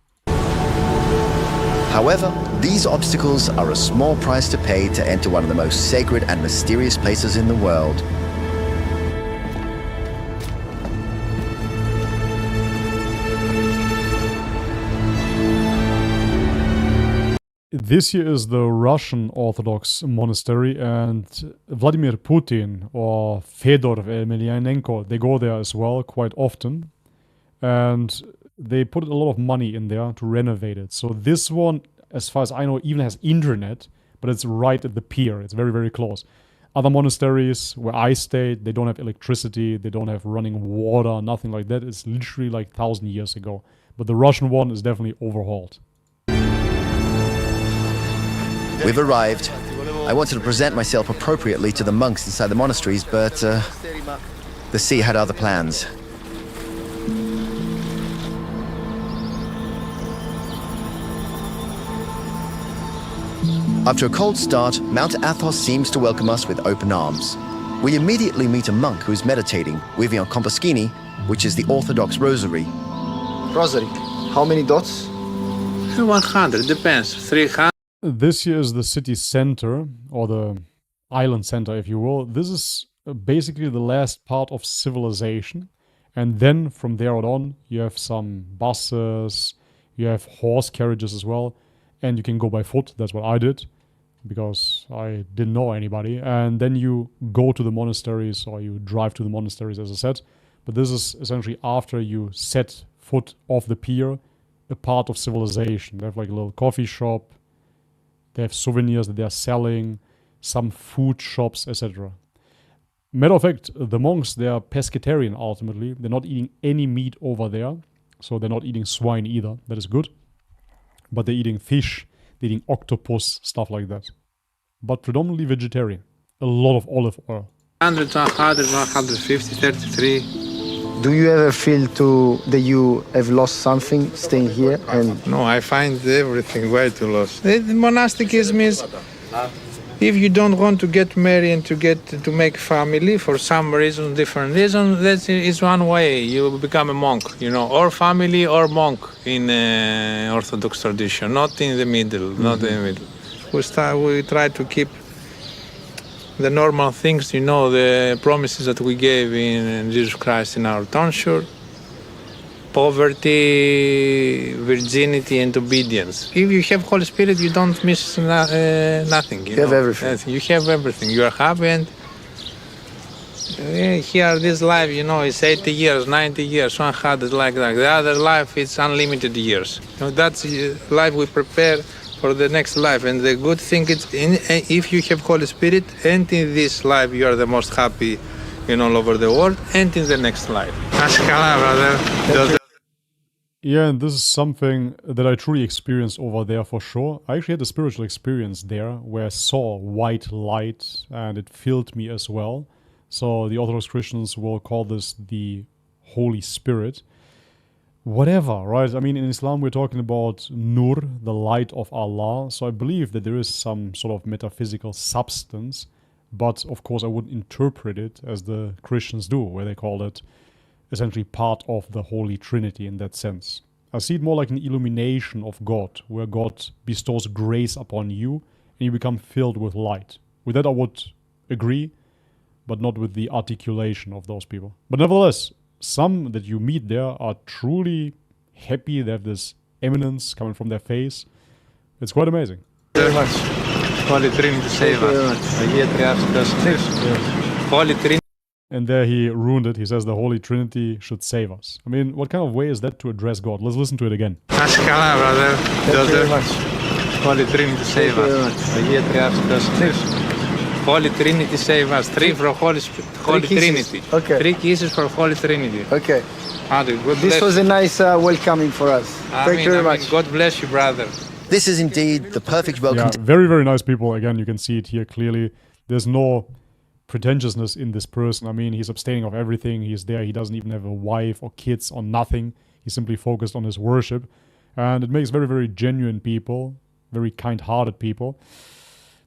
However, these obstacles are a small price to pay to enter one of the most sacred and mysterious places in the world. This here is the Russian Orthodox monastery, and Vladimir Putin or Fedor Emelianenko, they go there as well quite often. And they put a lot of money in there to renovate it. So this one, as far as I know, even has internet, but it's right at the pier. It's very, very close. Other monasteries where I stayed, they don't have electricity, they don't have running water, nothing like that. It's literally like 1,000 years ago. But the Russian one is definitely overhauled. We've arrived. I wanted to present myself appropriately to the monks inside the monasteries, but the sea had other plans. After a cold start, Mount Athos seems to welcome us with open arms. We immediately meet a monk who's meditating, Vivian Compaschini, which is the Orthodox rosary. Rosary. How many dots? 100, depends. 300. This here is the city center, or the island center, if you will. This is basically the last part of civilization. And then from there on, you have some buses, you have horse carriages as well. And you can go by foot. That's what I did, because I didn't know anybody. And then you go to the monasteries, or you drive to the monasteries, as I said. But this is essentially after you set foot off the pier, a part of civilization. They have like a little coffee shop. They have souvenirs that they are selling, some food shops, etc. Matter of fact, the monks, they are pescatarian ultimately. They're not eating any meat over there. So they're not eating swine either. That is good. But they're eating fish, they're eating octopus, stuff like that. But predominantly vegetarian. A lot of olive oil. 100, 100, 150, 33. Do you ever feel that you have lost something staying here? And No, I find everything way too lost. The monasticism is, if you don't want to get married and to make family for some reason, different reason, that is one way. You become a monk, or family or monk in Orthodox tradition, not in the middle, not in the middle. We try to keep the normal things, the promises that we gave in Jesus Christ in our tonsure. Poverty, virginity, and obedience. If you have Holy Spirit, you don't miss nothing. You have everything. You have everything. You are happy, and here this life, it's 80 years, 90 years. One had it like that. The other life, it's unlimited years. That's life we prepare for the next life. And the good thing is, if you have Holy Spirit, and in this life you are the most happy, all over the world, and in the next life. Ashkala, brother. Yeah, and this is something that I truly experienced over there for sure. I actually had a spiritual experience there where I saw white light and it filled me as well. So the Orthodox Christians will call this the Holy Spirit. Whatever, right? I mean, in Islam we're talking about Nur, the light of Allah. So I believe that there is some sort of metaphysical substance. But of course I wouldn't interpret it as the Christians do, where they call it essentially part of the Holy Trinity in that sense. I see it more like an illumination of God, where God bestows grace upon you and you become filled with light. With that I would agree, but not with the articulation of those people. But nevertheless, some that you meet there are truly happy. They have this eminence coming from their face. It's quite amazing. Very much. Holy Trinity save us. Holy Trinity. And there he ruined it. He says the Holy Trinity should save us. I mean, what kind of way is that to address God? Let's listen to it again. Ashkala, brother. Thank you very much. Holy Trinity save us. Holy Trinity save us. Three for Holy Trinity. Okay. 3 kisses for Holy Trinity. okay, God this was a nice welcoming for us. Thank you very much. God bless you, brother. This is indeed the perfect welcome. Yeah, very, very nice people. Again, you can see it here clearly. There's no pretentiousness in this person. I mean, he's abstaining of everything. He's there. He doesn't even have a wife or kids or nothing. He's simply focused on his worship. And it makes very, very genuine people, very kind-hearted people.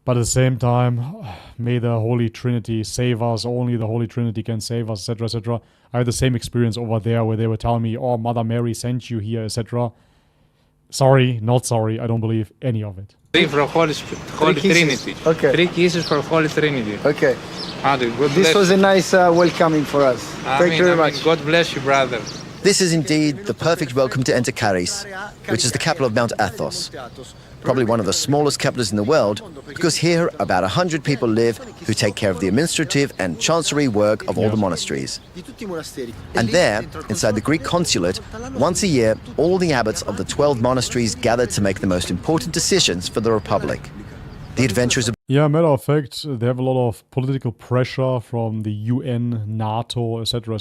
But at the same time, may the Holy Trinity save us. Only the Holy Trinity can save us, etc., etc. I had the same experience over there where they were telling me, oh, Mother Mary sent you here, etc. Sorry, not sorry. I don't believe any of it. 3 for Holy Trinity. Okay. 3 kisses for Holy Trinity. Okay, God this bless was a nice welcoming for us. Thank you very much. God bless you, brother. This is indeed the perfect welcome to enter Charis, which is the capital of Mount Athos. Probably one of the smallest capitals in the world, because here about 100 people live who take care of the administrative and chancery work of all the monasteries. And there, inside the Greek consulate, once a year, all the abbots of the 12 monasteries gathered to make the most important decisions for the Republic. The adventurers... Yeah, matter of fact, they have a lot of political pressure from the UN, NATO, etc.,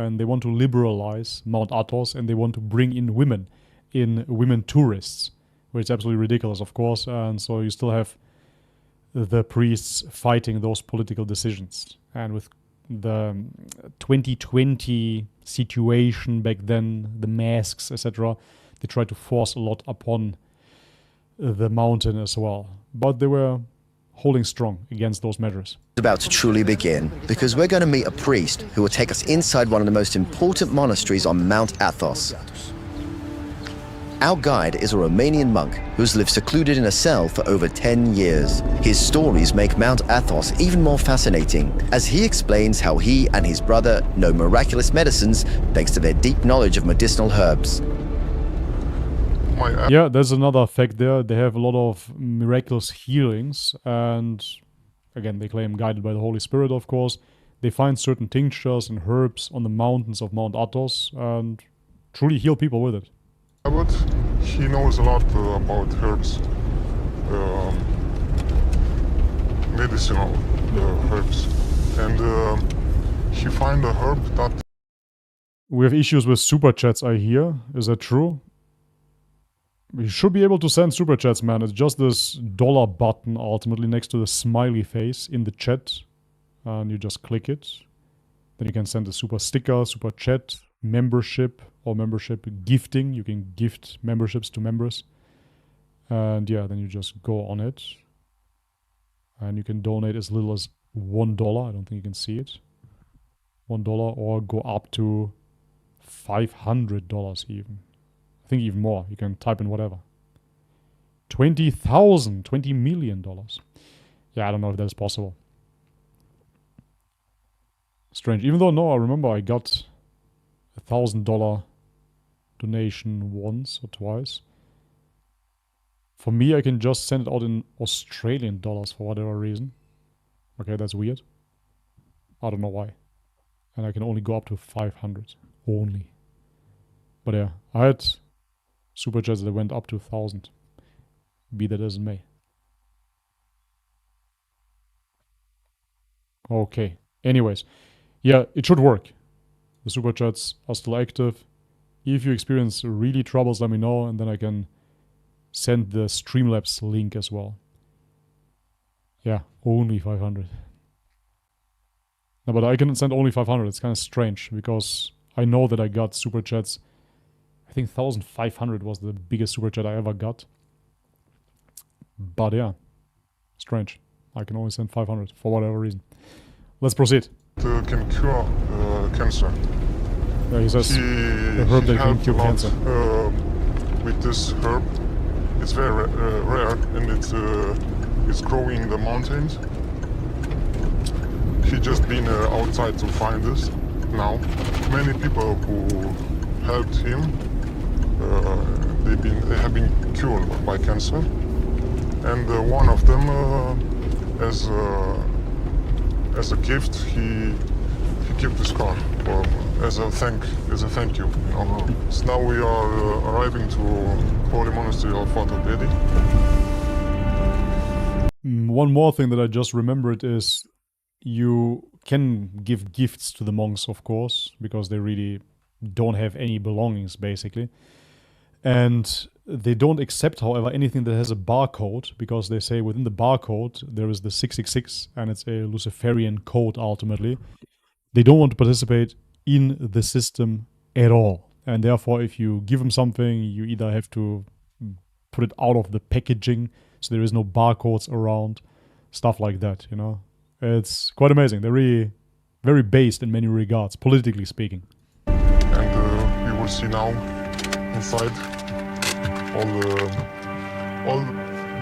and they want to liberalize Mount Athos, and they want to bring in women tourists, which is absolutely ridiculous, of course. And so you still have the priests fighting those political decisions. And with the 2020 situation back then, the masks, etc., they tried to force a lot upon the mountain as well. But they were holding strong against those measures. About to truly begin, because we're going to meet a priest who will take us inside one of the most important monasteries on Mount Athos. Our guide is a Romanian monk who's lived secluded in a cell for over 10 years. His stories make Mount Athos even more fascinating, as he explains how he and his brother know miraculous medicines thanks to their deep knowledge of medicinal herbs. Yeah, there's another fact there. They have a lot of miraculous healings, and again, they claim guided by the Holy Spirit, of course. They find certain tinctures and herbs on the mountains of Mount Athos and truly heal people with it. But he knows a lot about herbs. medicinal herbs. And he find a herb that... We have issues with super chats, I hear. Is that true? We should be able to send super chats, man. It's just this dollar button ultimately next to the smiley face in the chat. And you just click it. Then you can send a super sticker, super chat, membership, or membership gifting. You can gift memberships to members. And yeah, then you just go on it. And you can donate as little as $1. I don't think you can see it. $1 or go up to $500 even. I think even more. You can type in whatever. $20 million. Yeah, I don't know if that is possible. Strange. Even though, no, I remember I got $1,000 donation once or twice. For me, I can just send it out in Australian dollars for whatever reason. Okay, that's weird. I don't know why. And I can only go up to 500. Only. But yeah, I had super chats that went up to 1,000. Be that as it may. Okay. Anyways. Yeah, it should work. The super chats are still active. If you experience really troubles, let me know. And then I can send the Streamlabs link as well. Yeah, only 500. No, but I can send only 500. It's kind of strange because I know that I got super chats. I think 1,500 was the biggest super chat I ever got. But yeah, strange. I can only send 500 for whatever reason. Let's proceed. Can cure cancer. Yeah, he says the herb that can cure cancer. With this herb, it's very rare and it's growing in the mountains. He just been outside to find this now. Many people who helped him, they have been cured by cancer, and one of them, as a gift, he gave this car as a thank you. You know? So now we are arriving to Holy Monastery of Orthopedic. One more thing that I just remembered is you can give gifts to the monks, of course, because they really don't have any belongings, basically. And they don't accept, however, anything that has a barcode, because they say within the barcode there is the 666, and it's a Luciferian code, ultimately. They don't want to participate in the system at all. And therefore, if you give them something, you either have to put it out of the packaging, so there is no barcodes around, stuff like that, you know. It's quite amazing. They're really very based in many regards, politically speaking. And you will see now inside all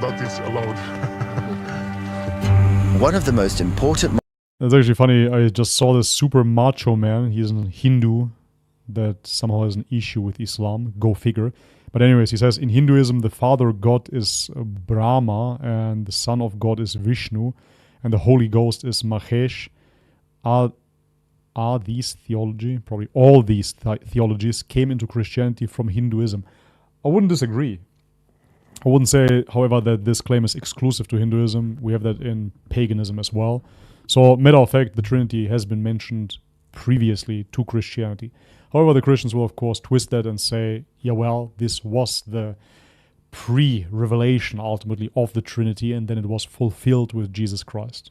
that is allowed. One of the most important... That's actually funny. I just saw this super macho man. He's a Hindu that somehow has an issue with Islam. Go figure. But anyways, he says, in Hinduism, the father god is Brahma and the son of God is Vishnu. And the Holy Ghost is Mahesh. Are these theology? Probably all these theologies came into Christianity from Hinduism. I wouldn't disagree. I wouldn't say, however, that this claim is exclusive to Hinduism. We have that in paganism as well. So, matter of fact, the Trinity has been mentioned previously to Christianity. However, the Christians will, of course, twist that and say, yeah, well, this was the pre-revelation, ultimately, of the Trinity, and then it was fulfilled with Jesus Christ.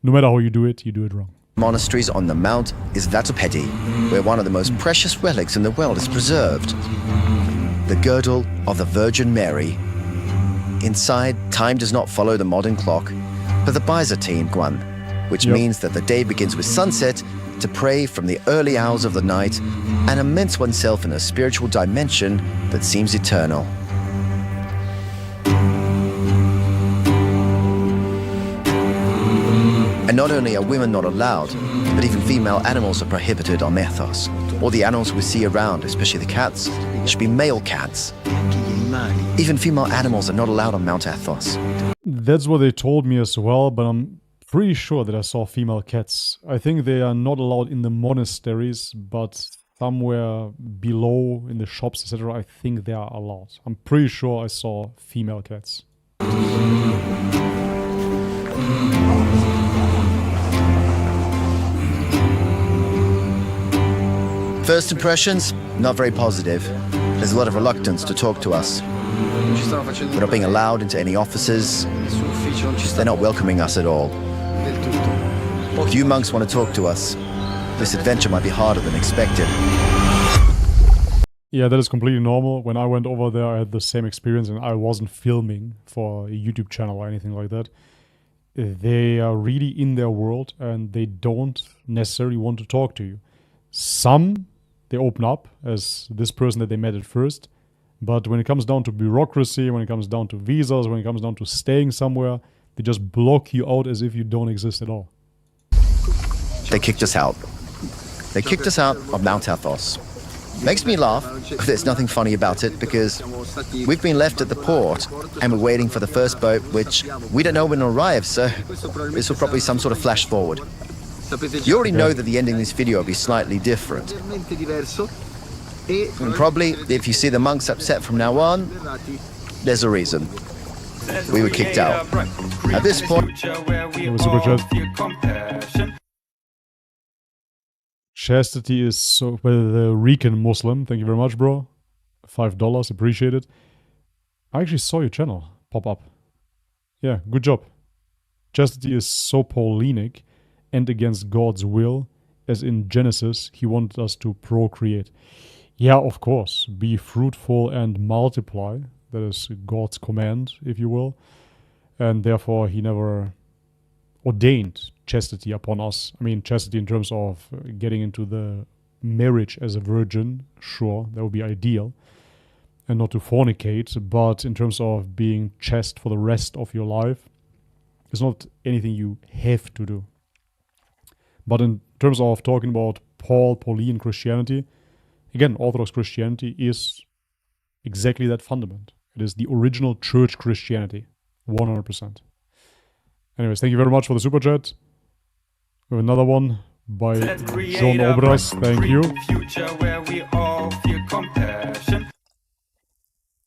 No matter how you do it wrong. Monasteries on the Mount is Vatopedi, where one of the most precious relics in the world is preserved. The girdle of the Virgin Mary. Inside, time does not follow the modern clock, but the Byzantine one, which means that the day begins with sunset to pray from the early hours of the night and immerse oneself in a spiritual dimension that seems eternal. And not only are women not allowed, but even female animals are prohibited on Athos. All the animals we see around, especially the cats, should be male cats. Even female animals are not allowed on Mount Athos. That's what they told me as well, but I'm pretty sure that I saw female cats. I think they are not allowed in the monasteries, but somewhere below in the shops, etc., I think they are allowed. I'm pretty sure I saw female cats. First impressions, not very positive. There's a lot of reluctance to talk to us. We're not being allowed into any offices. They're not welcoming us at all. If you monks want to talk to us, this adventure might be harder than expected. Yeah, that is completely normal. When I went over there, I had the same experience, and I wasn't filming for a YouTube channel or anything like that. They are really in their world, and they don't necessarily want to talk to you. Some, they open up, as this person that they met at first. But when it comes down to bureaucracy, when it comes down to visas, when it comes down to staying somewhere, they just block you out as if you don't exist at all. They kicked us out. They kicked us out of Mount Athos. Makes me laugh, but there's nothing funny about it because we've been left at the port and we're waiting for the first boat, which we don't know when it'll arrive, so this will probably be some sort of flash forward. You already know that the ending of this video will be slightly different. And probably, if you see the monks upset from now on, there's a reason. We were kicked out. At this point... Chastity is so... Well, the Rican Muslim, thank you very much, bro. $5, appreciate it. I actually saw your channel pop up. Yeah, good job. Chastity is so Paulinic and against God's will, as in Genesis, he wanted us to procreate. Yeah, of course. Be fruitful and multiply. That is God's command, if you will. And therefore, he never ordained chastity upon us. I mean, chastity in terms of getting into the marriage as a virgin, sure, that would be ideal. And not to fornicate, but in terms of being chaste for the rest of your life, it's not anything you have to do. But in terms of talking about Pauline Christianity, again, Orthodox Christianity is exactly that fundament. It is the original church Christianity, 100%. Anyways, thank you very much for the super chat. We have another one by John Obras. Thank you.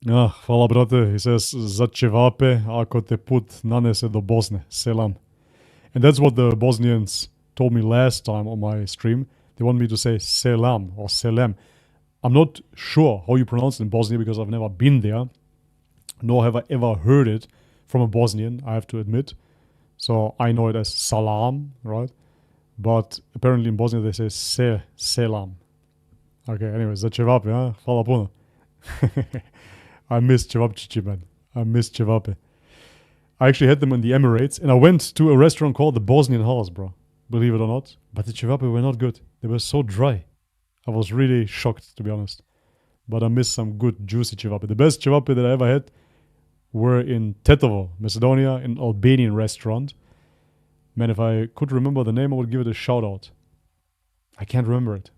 Hvala brate. He says, za čevape ako te put nanese do Bosne. Selam. And that's what the Bosnians told me last time on my stream. They want me to say selam or selem. I'm not sure how you pronounce it in Bosnia because I've never been there, nor have I ever heard it from a Bosnian, I have to admit. So I know it as salam, right? But apparently in Bosnia they say selam. Okay, anyways, za čevape, huh? Hvala puno. I miss cevapčići, man. I miss cevape. I actually had them in the Emirates, and I went to a restaurant called the Bosnian House, bro. Believe it or not. But the cevape were not good. They were so dry. I was really shocked, to be honest. But I miss some good, juicy cevape. The best cevape that I ever had were in Tetovo, Macedonia, in an Albanian restaurant. Man, if I could remember the name, I would give it a shout out. I can't remember it.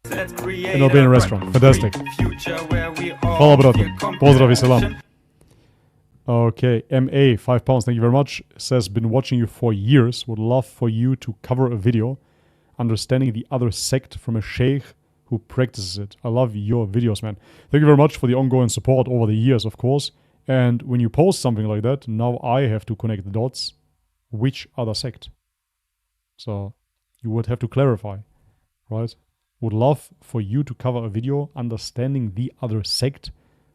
An Albanian restaurant. Fantastic. Hvala brate. Pozdrav I salam. Okay, MA, £5, thank you very much. Says, been watching you for years. Would love for you to cover a video understanding the other sect from a sheikh who practices it. I love your videos, man. Thank you very much for the ongoing support over the years, of course. And when you post something like that, now I have to connect the dots. Which other sect? So you would have to clarify, right? Would love for you to cover a video understanding the other sect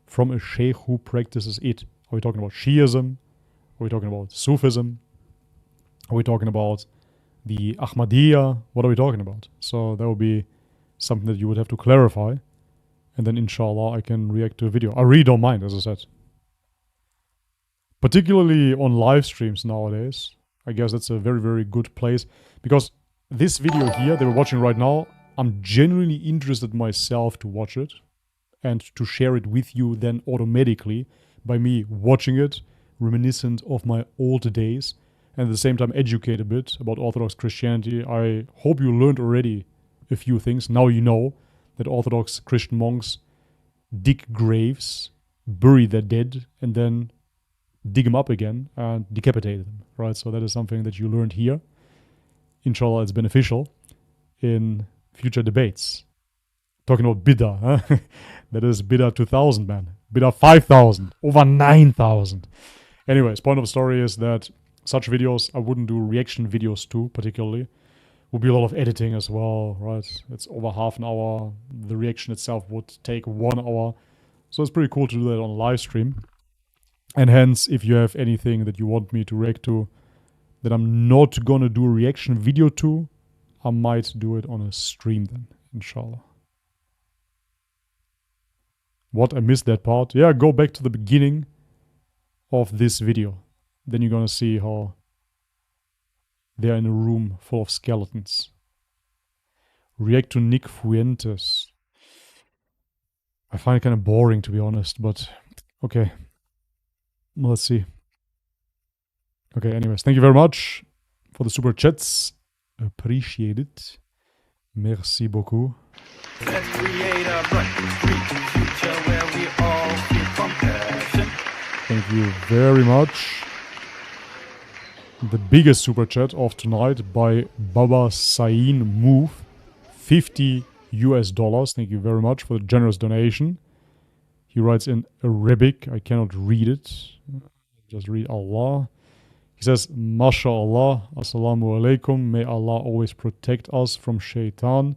from a sheikh who practices it. Are we talking about Shiism? Are we talking about Sufism? Are we talking about the Ahmadiyya? What are we talking about? So that would be something that you would have to clarify. And then inshallah I can react to a video. I really don't mind, as I said. Particularly on live streams nowadays. I guess that's a very, very good place. Because this video here that we're watching right now, I'm genuinely interested myself to watch it and to share it with you then automatically by me watching it, reminiscent of my old days, and at the same time educate a bit about Orthodox Christianity. I hope you learned already a few things. Now you know that Orthodox Christian monks dig graves, bury their dead, and then dig them up again and decapitate them, right? So that is something that you learned here. Inshallah, it's beneficial in future debates. Talking about Bid'ah, huh? That is Bid'ah 2000, man. Bid'ah 5000, over 9000. Anyways, point of the story is that such videos I wouldn't do reaction videos to, particularly. Would be a lot of editing as well, right? It's over half an hour. The reaction itself would take 1 hour. So it's pretty cool to do that on a live stream. And hence, if you have anything that you want me to react to that I'm not gonna do a reaction video to, I might do it on a stream then, inshallah. What? I missed that part? Yeah, go back to the beginning of this video. Then you're gonna see how they're in a room full of skeletons. React to Nick Fuentes. I find it kind of boring, to be honest, but okay. Well, let's see. Okay, anyways, thank you very much for the super chats. Appreciate it. Merci beaucoup. Let's create a bright, free future where we all feel compassion. Thank you very much. The biggest super chat of tonight by Baba Sain Move. $50. Thank you very much for the generous donation. He writes in Arabic. I cannot read it. Just read Allah. He says, MashaAllah, Assalamu alaikum. May Allah always protect us from shayateen,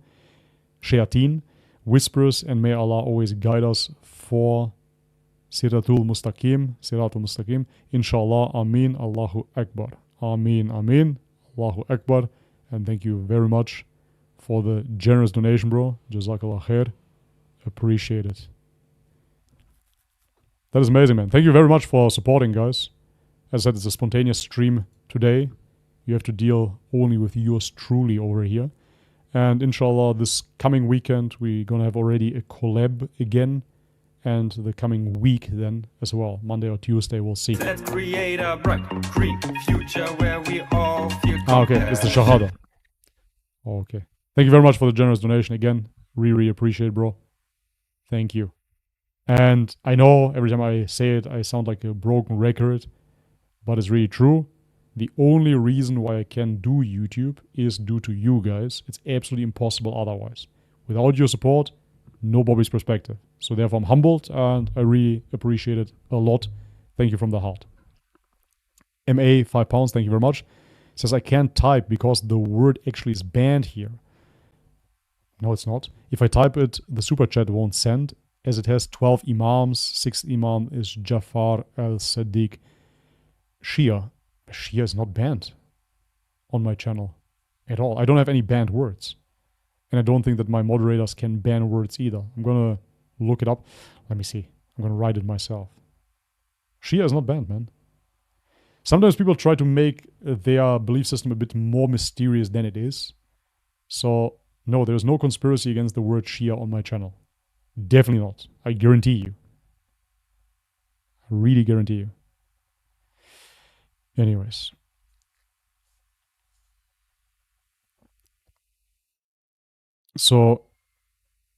whispers, and may Allah always guide us for Siratul Mustaqim. Inshallah, Ameen, Allahu Akbar. Ameen, Ameen, Allahu Akbar. And thank you very much for the generous donation, bro. Jazakallah khair. Appreciate it. That is amazing, man. Thank you very much for supporting, guys. As I said, it's a spontaneous stream today. You have to deal only with yours truly over here. And inshallah, this coming weekend, we're going to have already a collab again. And the coming week then as well. Monday or Tuesday, we'll see. Let's create a bright, green future where we all feel okay. It's the Shahada. Okay. Thank you very much for the generous donation again. Really appreciate it, bro. Thank you. And I know every time I say it, I sound like a broken record. But it's really true. The only reason why I can do YouTube is due to you guys. It's absolutely impossible otherwise. Without your support, no Bobby's perspective. So therefore I'm humbled and I really appreciate it a lot. Thank you from the heart. MA, £5, thank you very much. Says I can't type because the word actually is banned here. No, it's not. If I type it, the super chat won't send, as it has 12 imams. 6th imam is Jafar al-Sadiq. Shia. Shia is not banned on my channel at all. I don't have any banned words. And I don't think that my moderators can ban words either. I'm going to look it up. Let me see. I'm going to write it myself. Shia is not banned, man. Sometimes people try to make their belief system a bit more mysterious than it is. So, no, there's no conspiracy against the word Shia on my channel. Definitely not. I guarantee you. I really guarantee you. Anyways. So,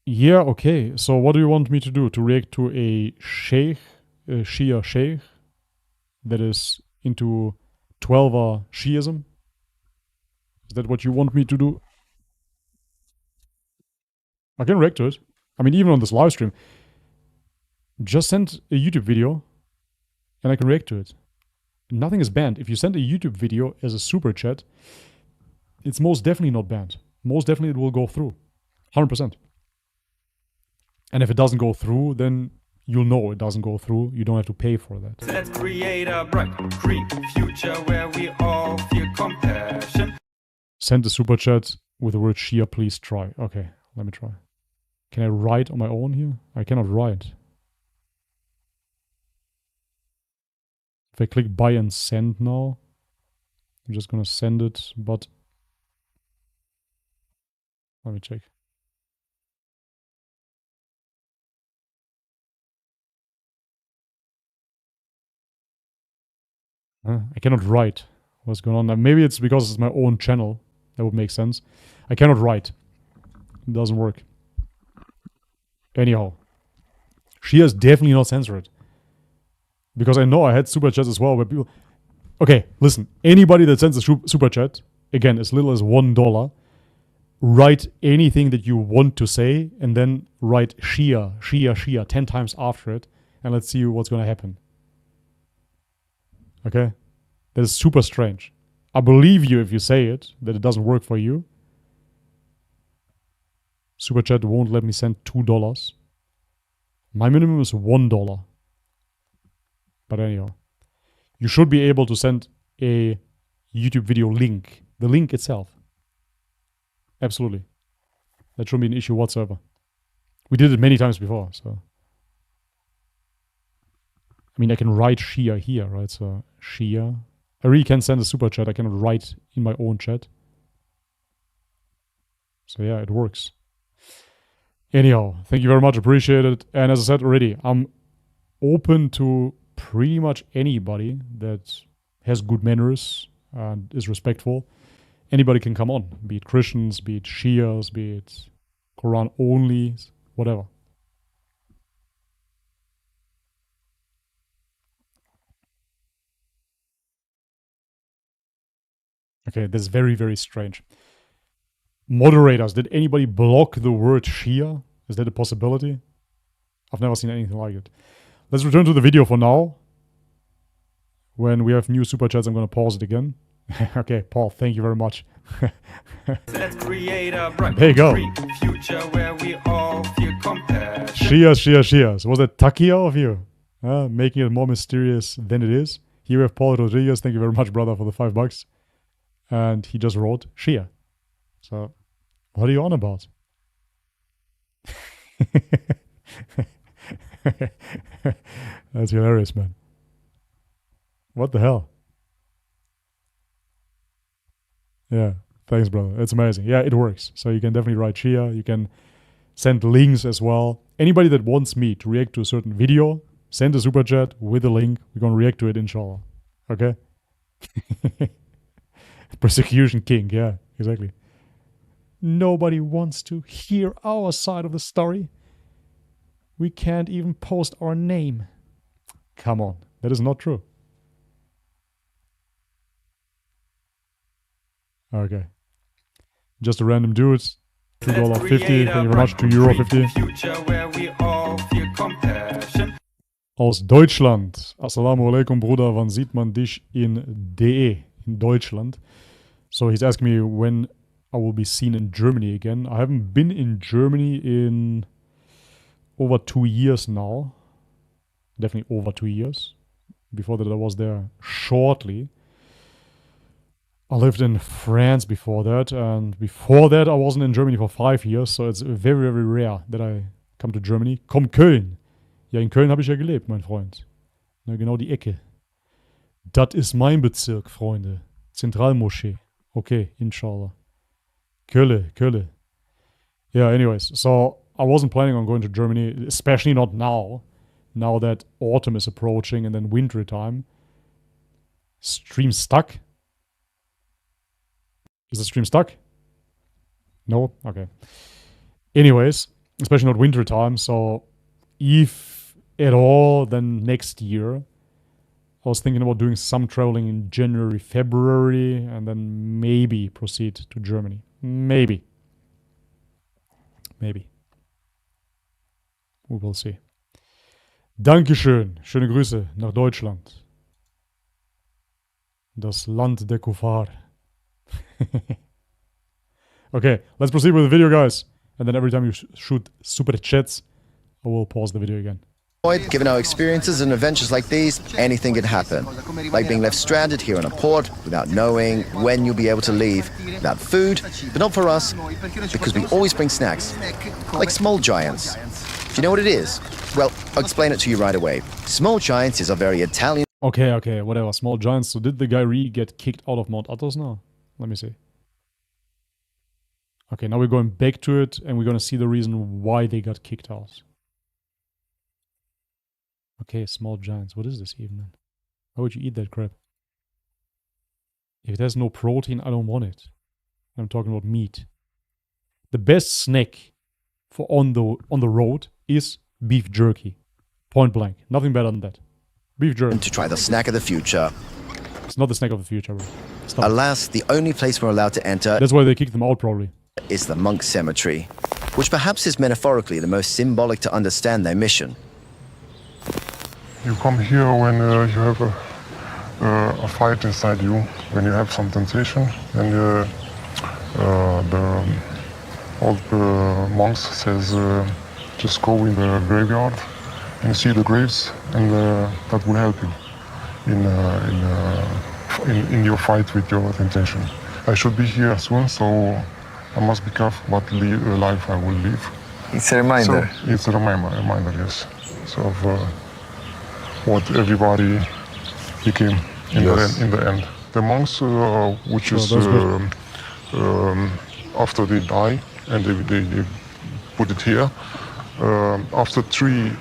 yeah, okay. So what do you want me to do? To react to a sheikh, a Shia sheikh, that is into 12er Shiism? Is that what you want me to do? I can react to it. I mean, even on this live stream. Just send a YouTube video and I can react to it. Nothing is banned. If you send a YouTube video as a super chat, it's most definitely not banned. Most definitely it will go through. 100%. And if it doesn't go through, then you'll know it doesn't go through. You don't have to pay for that. Let's create a bright, green future where we all feel compassion. Send a super chat with the word Shia, please try. Okay, let me try. Can I write on my own here? I cannot write. If I click buy and send now, I'm just gonna send it, but let me check. I cannot write. What's going on now? Maybe it's because it's my own channel. That would make sense. I cannot write. It doesn't work. Anyhow. Shia is definitely not censored. Because I know I had super chats as well where people... Okay, listen. Anybody that sends a super chat, again, as little as $1, write anything that you want to say and then write Shia, Shia, Shia 10 times after it and let's see what's going to happen. Okay? That is super strange. I believe you if you say it, that it doesn't work for you, Super Chat won't let me send $2. My minimum is $1. But anyhow, you should be able to send a YouTube video link. The link itself. Absolutely. That shouldn't be an issue whatsoever. We did it many times before, so. I mean, I can write Shia here, right? So, Shia. I really can send a super chat. I cannot write in my own chat. So, yeah, it works. Anyhow, thank you very much. Appreciate it. And as I said already, I'm open to pretty much anybody that has good manners and is respectful. Anybody can come on, be it Christians, be it Shias, be it Quran only, whatever. Okay, this is very, very strange. Moderators, did anybody block the word Shia? Is that a possibility? I've never seen anything like it. Let's return to the video for now. When we have new super chats, I'm going to pause it again. Okay, Paul, thank you very much. Let's create a bright There you go. future where we all feel compassion. Shia. So was that Takia of you? Making it more mysterious than it is. Here we have Paul Rodriguez. Thank you very much, brother, for the $5. And he just wrote Shia. So, what are you on about? That's hilarious, man. What the hell? Yeah, thanks, brother. It's amazing. Yeah, it works. So you can definitely write Shia. You can send links as well. Anybody that wants me to react to a certain video, send a super chat with a link. We're going to react to it, inshallah. Okay? Persecution king. Yeah, exactly. Nobody wants to hear our side of the story. We can't even post our name. Come on. That is not true. Okay. Just a random dude. $2.50. Thank you very much. €2.50. Aus Deutschland. Assalamu alaikum, Bruder. Wann sieht man dich in DE? In Deutschland. So he's asking me when I will be seen in Germany again. I haven't been in Germany in over 2 years now. Definitely over 2 years. Before that I was there shortly. I lived in France before that, and before that I wasn't in Germany for 5 years, so it's very, very rare that I come to Germany. Komm, Köln! Ja, in Köln habe ich ja gelebt, mein Freund. Na, genau die Ecke. Das ist mein Bezirk, Freunde. Zentralmoschee. Okay, inshallah. Kölle. Yeah, anyways, so I wasn't planning on going to Germany, especially not now. Now that autumn is approaching and then winter time. Stream stuck? Is the stream stuck? No? Okay. Anyways, especially not winter time, so if at all, then next year. I was thinking about doing some traveling in January, February, and then maybe proceed to Germany. Maybe. We will see. Dankeschön. Schöne Grüße nach Deutschland. Das Land der Kuffar. Okay, let's proceed with the video, guys. And then every time you shoot super chats, I will pause the video again. Given our experiences and adventures like these, anything could happen. Like being left stranded here in a port without knowing when you'll be able to leave, without food, but not for us, because we always bring snacks, like small giants. Do you know what it is? Well, I'll explain it to you right away. Small giants is a very Italian... Okay, whatever. Small giants. So did the guy really get kicked out of Mount Athos now? Let me see. Okay, now we're going back to it, and we're going to see the reason why they got kicked out. Okay, small giants. What is this even, man? Why would you eat that crap? If it has no protein, I don't want it. I'm talking about meat. The best snack for on the road is beef jerky. Point blank. Nothing better than that. Beef jerky. To try the snack of the future. It's not the snack of the future, bro. Stop. Alas, the only place we're allowed to enter... That's why they kicked them out, probably. ...is the monk cemetery, which perhaps is metaphorically the most symbolic to understand their mission. You come here when you have a fight inside you, when you have some temptation, and all the monks says just go in the graveyard and see the graves, and that will help you in your fight with your temptation. I should be here soon, so I must be careful what life I will live. It's a reminder. So it's a reminder, yes. So of what everybody became in the end. The monks, which is after they die and they put it here, after three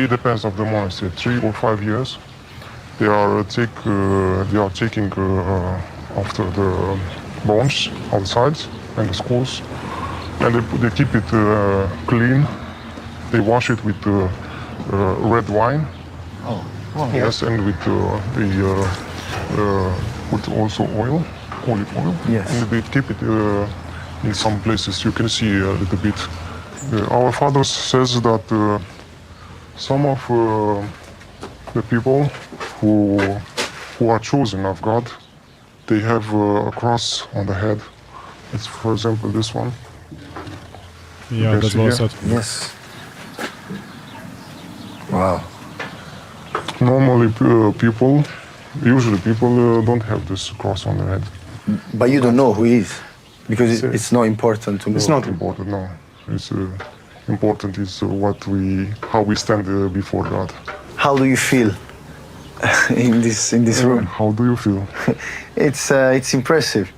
depends of the monastery, 3 or 5 years, they are taking after the bones outside and the skulls, and they keep it clean. They wash it with red wine. Oh, wow. Yes, and with with also olive oil. Yes. And they keep it in some places. You can see a little bit. Our father says that some of the people who are chosen of God, they have a cross on the head. It's, for example, this one. Yeah, that's what I said. Yes. Wow. Normally, usually people don't have this cross on their head. But you don't know who he is, because it's not important to know. It's not important, no. It's important is how we stand before God. How do you feel in this room? How do you feel? It's impressive.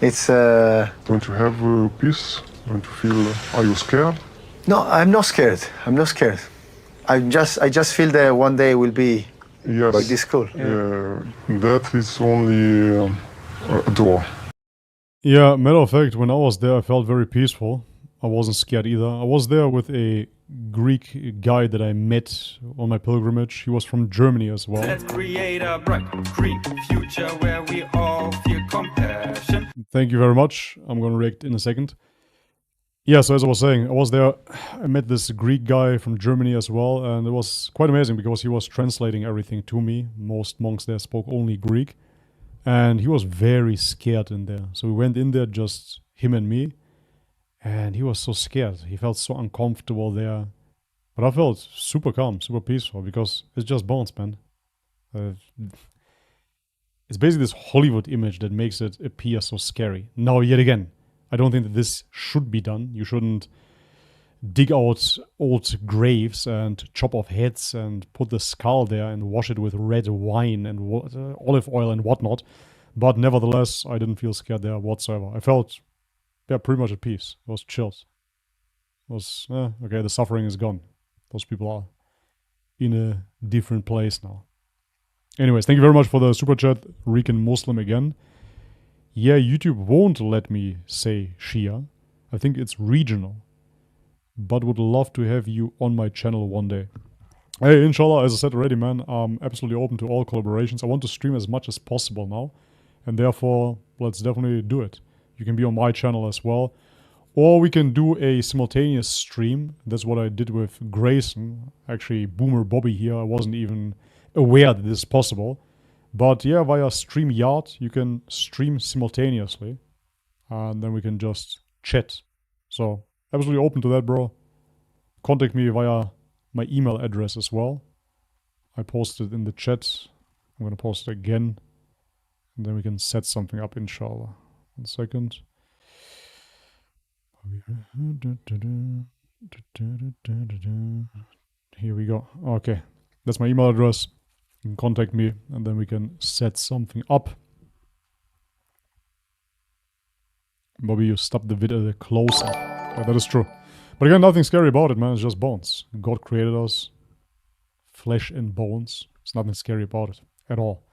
It's. Don't you have peace? Don't you feel? Are you scared? No, I'm not scared. I'm not scared. I just feel that one day will be Yes. like this cool. That is only a door. Yeah, matter of fact, when I was there, I felt very peaceful. I wasn't scared either. I was there with a Greek guy that I met on my pilgrimage. He was from Germany as well. Let's create a bright Greek future where we all feel compassion. Thank you very much. I'm going to react in a second. Yeah, so as I was saying, I was there. I met this Greek guy from Germany as well, and it was quite amazing because he was translating everything to me. Most monks there spoke only Greek, and he was very scared in there. So we went in there, just him and me, and he was so scared. He felt so uncomfortable there. But I felt super calm, super peaceful, because it's just bones, man. It's basically this Hollywood image that makes it appear so scary. Now, yet again, I don't think that this should be done. You shouldn't dig out old graves and chop off heads and put the skull there and wash it with red wine and olive oil and whatnot. But nevertheless, I didn't feel scared there whatsoever. I felt, pretty much at peace. I was chilled. It was, okay, the suffering is gone. Those people are in a different place now. Anyways, thank you very much for the super chat, Rican Muslim again. Yeah, YouTube won't let me say Shia. I think it's regional. But would love to have you on my channel one day. Hey, inshallah, as I said already, man, I'm absolutely open to all collaborations. I want to stream as much as possible now. And therefore, let's definitely do it. You can be on my channel as well. Or we can do a simultaneous stream. That's what I did with Grayson. Actually, Boomer Bobby here. I wasn't even aware that this is possible. But yeah, via StreamYard, you can stream simultaneously. And then we can just chat. So, absolutely open to that, bro. Contact me via my email address as well. I posted in the chat. I'm going to post it again. And then we can set something up, inshallah. 1 second. Here we go. Okay. That's my email address. You can contact me and then we can set something up. Bobby, you stopped the video at the close-up. Yeah, that is true. But again, nothing scary about it, man. It's just bones. God created us. Flesh and bones. There's nothing scary about it at all.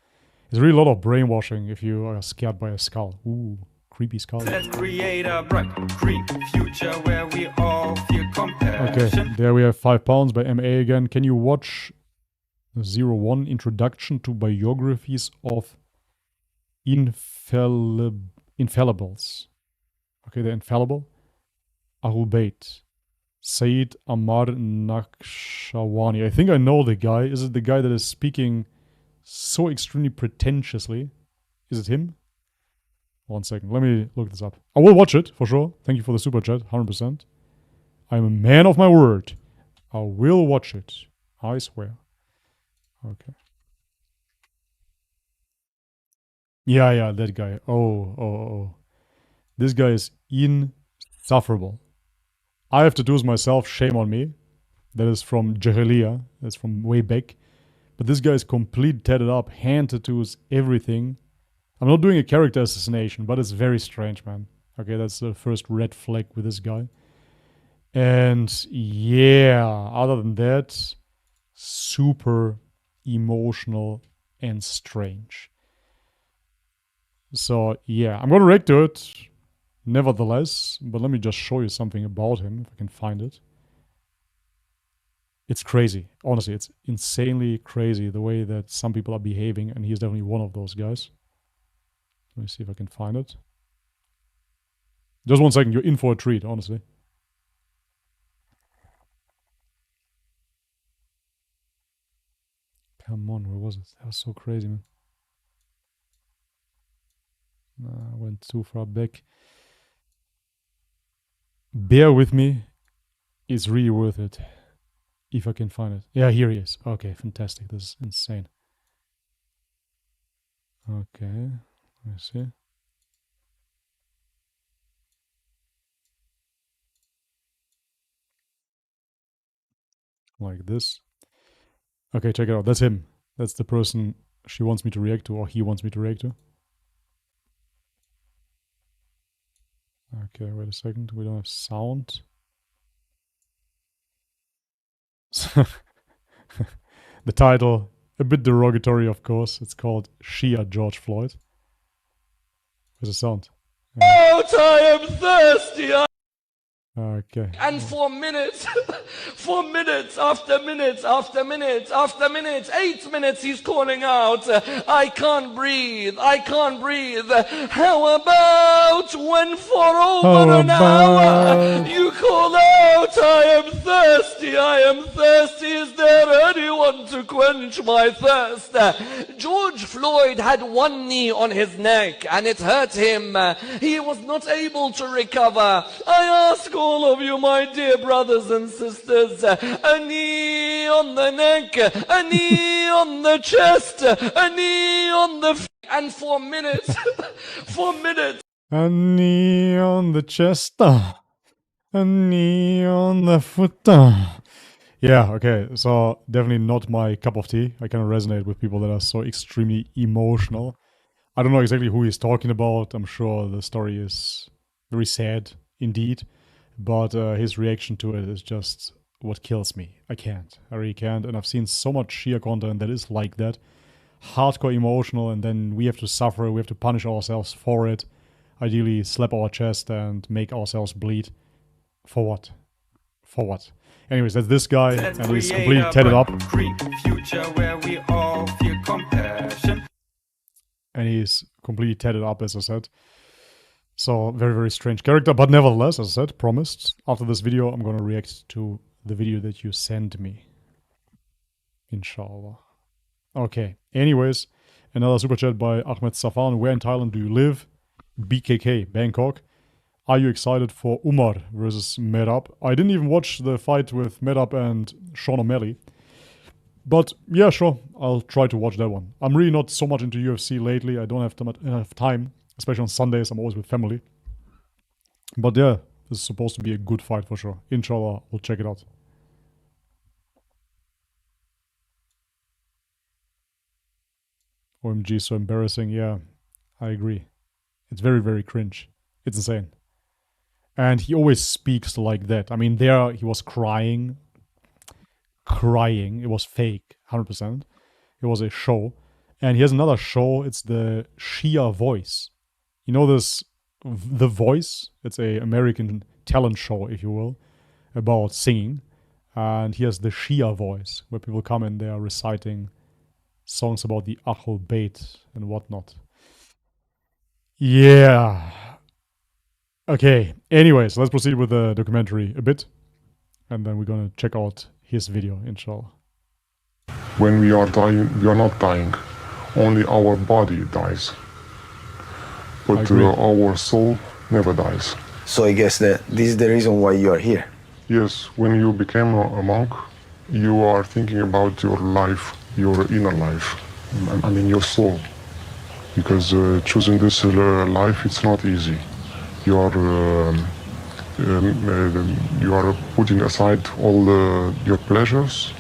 There's really a lot of brainwashing if you are scared by a skull. Ooh, creepy skull. Let's create a bright Greek future where we all feel compassion. Okay, there we have £5 by MA again. Can you watch 01 Introduction to Biographies of Infallibles? Okay, they're infallible. Ahlul-Bayt. Sayyid Ammar Naqshbandi. I think I know the guy. Is it the guy that is speaking so extremely pretentiously? Is it him? 1 second. Let me look this up. I will watch it, for sure. Thank you for the super chat, 100%. I'm a man of my word. I will watch it. I swear. Okay. Yeah, that guy. Oh. This guy is insufferable. I have tattoos myself, shame on me. That is from Jahiliyyah. That's from way back. But this guy is complete tatted up, hand tattoos, everything. I'm not doing a character assassination, but it's very strange, man. Okay, that's the first red flag with this guy. And yeah, other than that, super emotional and strange. So yeah, I'm gonna react to it nevertheless, but let me just show you something about him, if I can find it. It's crazy. Honestly, it's insanely crazy the way that some people are behaving, and he's definitely one of those guys. Let me see if I can find it. Just 1 second, you're in for a treat, honestly. Come on, where was it? That was so crazy, man. I went too far back. Bear with me. It's really worth it. If I can find it. Yeah, here he is. Okay, fantastic. This is insane. Okay, let me see. Like this. Okay, check it out. That's him. That's the person she wants me to react to, or he wants me to react to. Okay, wait a second. We don't have sound. The title, a bit derogatory, of course. It's called Shia George Floyd. Where's the sound? Out, I am thirsty. Okay. And for minutes, for minutes after minutes after minutes after minutes, 8 minutes he's calling out, I can't breathe, I can't breathe. How about when for over an hour you call out, I am thirsty, I am thirsty. Is there anyone to quench my thirst? George Floyd had one knee on his neck and it hurt him. He was not able to recover. I ask all of you, my dear brothers and sisters, a knee on the neck, a knee on the chest, a knee on the and for minutes, for minutes. A knee on the chest, a knee on the foot. Yeah, okay, so definitely not my cup of tea. I kind of resonate with people that are so extremely emotional. I don't know exactly who he's talking about. I'm sure the story is very sad indeed. But his reaction to it is just what kills me. I can't. I really can't. And I've seen so much Shia content that is like that. Hardcore emotional, and then we have to suffer. We have to punish ourselves for it. Ideally, slap our chest and make ourselves bleed. For what? For what? Anyways, that's this guy, and he's completely tatted up. Future where we all feel compassion. And he's completely tatted up, as I said. So, very, very strange character. But nevertheless, as I said, promised, after this video, I'm going to react to the video that you sent me. Inshallah. Okay. Anyways, another super chat by Ahmed Safan. Where in Thailand do you live? BKK, Bangkok. Are you excited for Umar versus Merab? I didn't even watch the fight with Merab and Sean O'Malley. But yeah, sure. I'll try to watch that one. I'm really not so much into UFC lately. I don't have enough time. Especially on Sundays, I'm always with family. But yeah, this is supposed to be a good fight for sure. Inshallah, we'll check it out. OMG, so embarrassing. Yeah, I agree. It's very, very cringe. It's insane. And he always speaks like that. I mean, there he was crying. It was fake, 100%. It was a show. And he has another show. It's the Shia Voice. You know this, The Voice? It's an American talent show, if you will, about singing. And he has the Shia Voice, where people come and they are reciting songs about the Ahlul Bayt and whatnot. Yeah. Okay, anyways, let's proceed with the documentary a bit. And then we're gonna check out his video, inshallah. When we are dying, we are not dying. Only our body dies. but our soul never dies. So I guess that this is the reason why you are here. Yes, when you became a monk, you are thinking about your life, your inner life, I mean your soul. Because choosing this life, it's not easy. You are putting aside all your pleasures,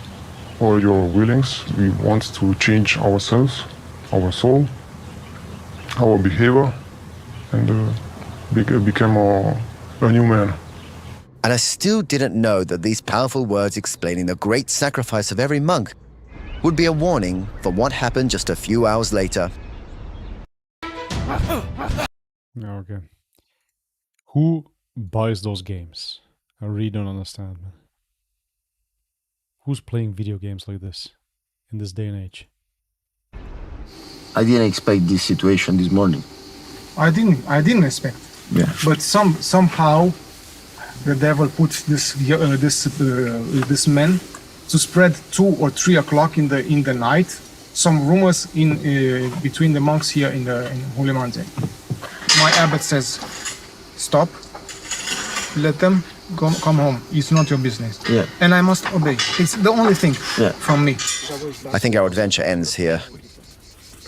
all your willings. We want to change ourselves, our soul, our behavior, and become a new man. And I still didn't know that these powerful words explaining the great sacrifice of every monk would be a warning for what happened just a few hours later. Okay. Who buys those games? I really don't understand, man. Who's playing video games like this in this day and age? I didn't expect this situation this morning. I didn't expect. Yeah. But somehow the devil puts this man to spread 2 or 3 o'clock in the night some rumors in between the monks here in Holy Mountain. My abbot says, stop, let them come home. It's not your business. Yeah. And I must obey. It's the only thing from me. I think our adventure ends here.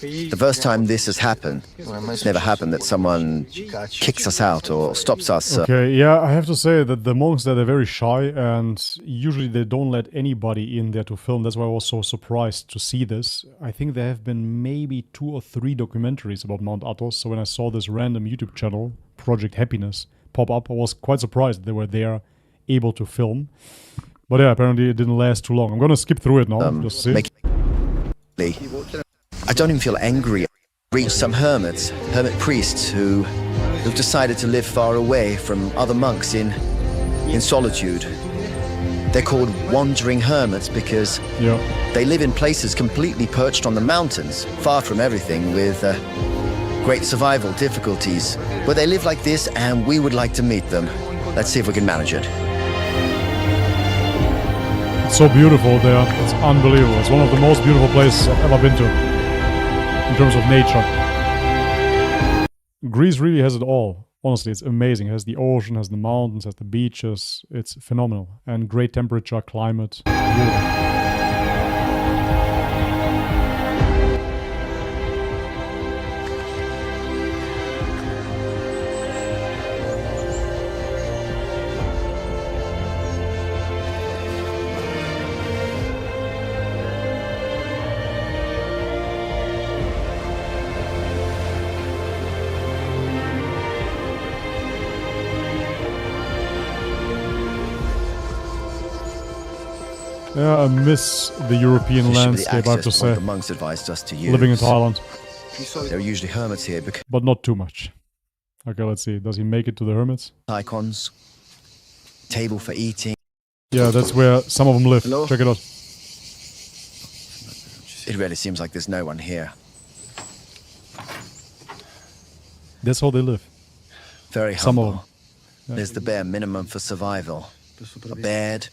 The first time this has happened, it's never happened that someone kicks us out or stops us. Okay, yeah, I have to say that the monks there, they're very shy, and usually they don't let anybody in there to film. That's why I was so surprised to see this. I think there have been maybe 2 or 3 documentaries about Mount Athos, so when I saw this random YouTube channel, Project Happiness, pop up, I was quite surprised they were there, able to film. But yeah, apparently it didn't last too long. I'm gonna skip through it now, just see. I don't even feel angry. Reached some hermit priests who've decided to live far away from other monks in solitude. They're called wandering hermits because they live in places completely perched on the mountains, far from everything, with great survival difficulties. But they live like this, and we would like to meet them. Let's see if we can manage it. It's so beautiful there. It's unbelievable. It's one of the most beautiful places I've ever been to in terms of nature. Greece really has it all. Honestly, it's amazing. It has the ocean, has the mountains, has the beaches. It's phenomenal. And great temperature, climate. Beautiful. Yeah, I miss the European landscape, I have to say. The monks advised us to use. Living in Thailand. There are usually hermits here because... But not too much. Okay, let's see. Does he make it to the hermits? Icons. Table for eating. Yeah, that's where some of them live. Hello? Check it out. It really seems like there's no one here. That's how they live. Very humble. Some of them. Yeah. There's the bare minimum for survival. A bed.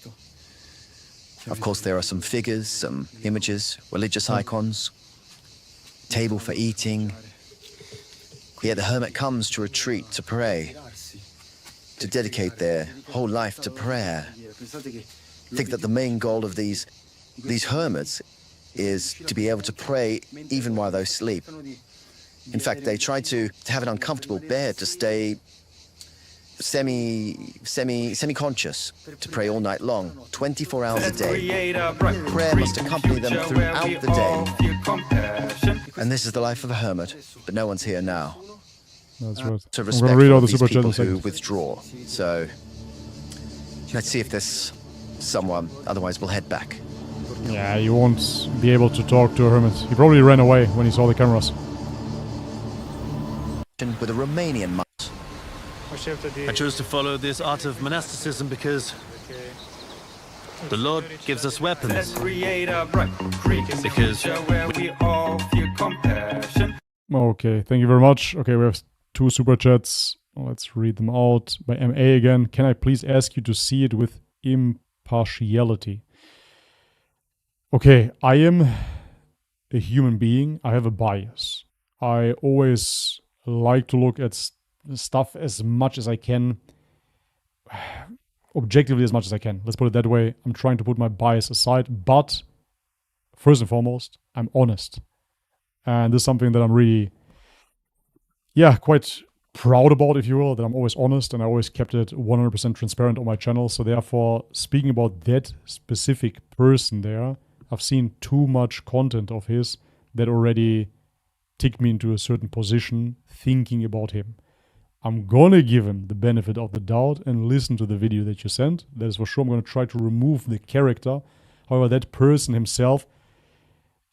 Of course, there are some figures, some images, religious icons. Table for eating. Here the hermit comes to retreat, to pray, to dedicate their whole life to prayer. Think that the main goal of these hermits is to be able to pray even while they sleep. In fact, they try to have an uncomfortable bed to stay semi-conscious, to pray all night long, 24 hours a day. Prayer must accompany them throughout the day. And this is the life of a hermit, but no one's here now. That's right. To I'm respect going to read all the these super people chats. who withdraw. So let's see if there's someone, otherwise we'll head back. Yeah, you won't be able to talk to a hermit. He probably ran away when he saw the cameras. With a Romanian monk. I chose to follow this art of monasticism because the Lord gives us weapons. Because Okay, thank you very much. Okay, we have 2 super chats. Let's read them out. By MA again. Can I please ask you to see it with impartiality? Okay, I am a human being. I have a bias. I always like to look at stuff as much as I can, objectively as much as I can. Let's put it that way. I'm trying to put my bias aside, but first and foremost, I'm honest. And this is something that I'm really, quite proud about, if you will, that I'm always honest, and I always kept it 100% transparent on my channel. So therefore, speaking about that specific person there, I've seen too much content of his that already ticked me into a certain position thinking about him. I'm gonna give him the benefit of the doubt and listen to the video that you sent. That is for sure. I'm gonna try to remove the character. However, that person himself,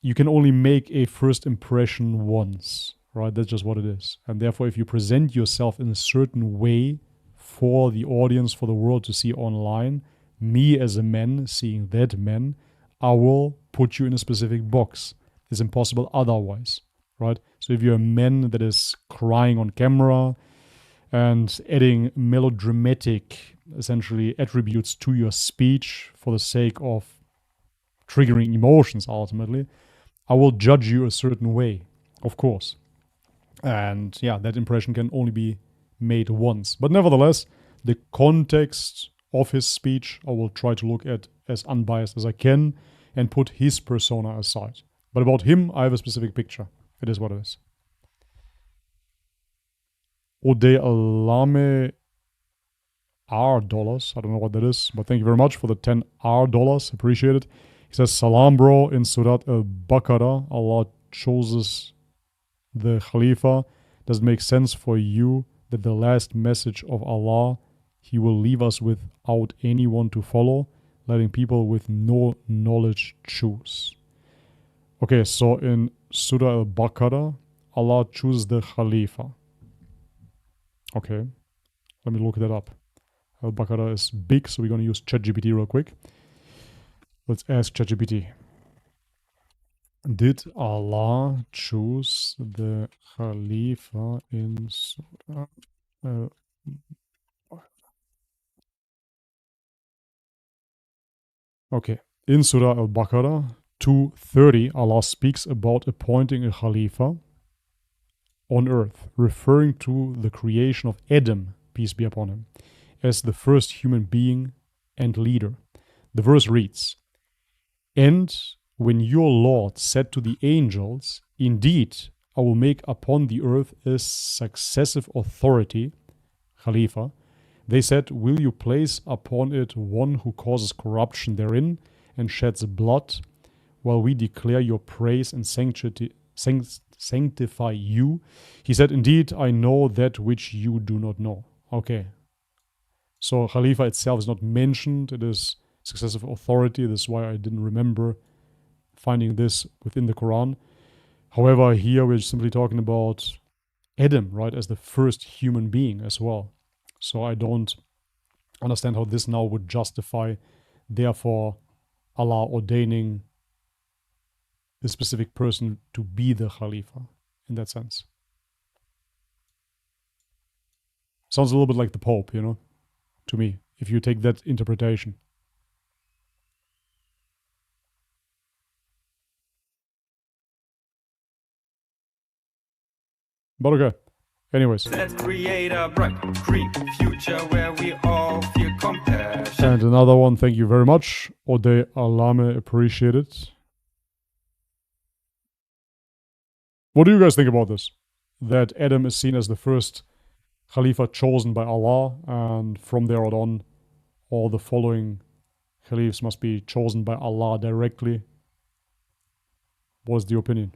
you can only make a first impression once, right? That's just what it is. And therefore, if you present yourself in a certain way for the audience, for the world to see online, me as a man seeing that man, I will put you in a specific box. It's impossible otherwise, right? So if you're a man that is crying on camera and adding melodramatic, essentially, attributes to your speech for the sake of triggering emotions, ultimately, I will judge you a certain way, of course. And that impression can only be made once. But nevertheless, the context of his speech, I will try to look at as unbiased as I can and put his persona aside. But about him, I have a specific picture. It is what it is. Ode Alame R dollars. I don't know what that is, but thank you very much for the 10 R dollars. Appreciate it. He says, Salam, bro. In Surat al-Baqarah, Allah chooses the Khalifa. Does it make sense for you that the last message of Allah, He will leave us without anyone to follow, letting people with no knowledge choose? Okay, so in Surah al-Baqarah, Allah chooses the Khalifa. Okay, let me look that up. Al-Baqarah is big, so we're going to use ChatGPT real quick. Let's ask ChatGPT. Did Allah choose the Khalifa in Surah? Okay, in Surah al-Baqarah 2:30, Allah speaks about appointing a Khalifa on earth, referring to the creation of Adam, peace be upon him, as the first human being and leader. The verse reads, "And when your Lord said to the angels, indeed, I will make upon the earth a successive authority, Khalifa, they said, will you place upon it one who causes corruption therein and sheds blood, while we declare your praise and sanctify you? He said, indeed, I know that which you do not know." Okay. So Khalifa itself is not mentioned. It is successive authority. This is why I didn't remember finding this within the Quran. However, here we're simply talking about Adam, right, as the first human being as well. So I don't understand how this now would justify, therefore, Allah ordaining a specific person to be the Khalifa in that sense. Sounds a little bit like the Pope, to me, if you take that interpretation. But okay. Anyways. Let's create a bright, green future where we all feel compassion. And another one, thank you very much. Ode Alame, appreciate it. What do you guys think about this? That Adam is seen as the first Khalifa chosen by Allah, and from there on, all the following Khalifs must be chosen by Allah directly. What's the opinion?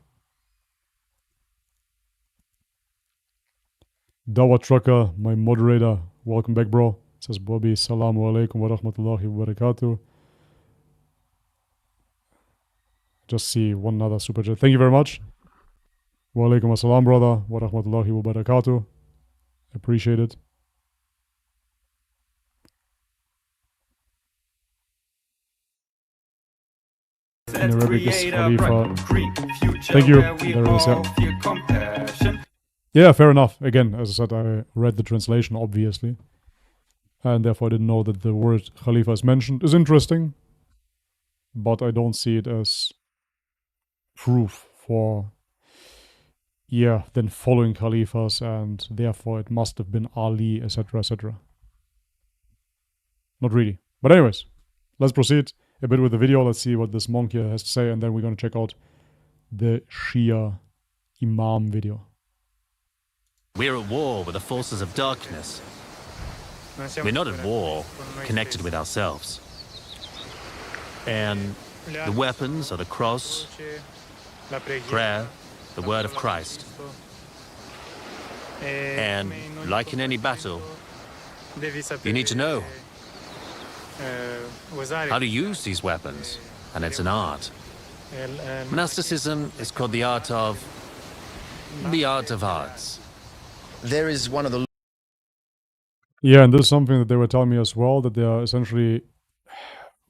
Dawa Trucker, my moderator, welcome back, bro. Says Bobby, Assalamu alaikum wa rahmatullahi wa barakatuh. Just see one other super chat. Thank you very much. Wa alaikum assalam, brother, wa rahmatullahi wa barakatuh. Appreciate it. In Arabic is Khalifa. Thank you. There is, yeah. Yeah, fair enough. Again, as I said, I read the translation, obviously. And therefore I didn't know that the word Khalifa is mentioned. Is interesting. But I don't see it as proof for then following Caliphs, and therefore it must have been Ali, etc., etc. Not really. But anyways, let's proceed a bit with the video. Let's see what this monk here has to say, and then we're going to check out the Shia Imam video. We're at war with the forces of darkness. We're not at war connected with ourselves. And the weapons are the cross, prayer, the word of Christ. And like in any battle, you need to know how to use these weapons, and it's an art. Monasticism is called the art of arts. There is one of the Yeah, and this is something that they were telling me as well, that they are essentially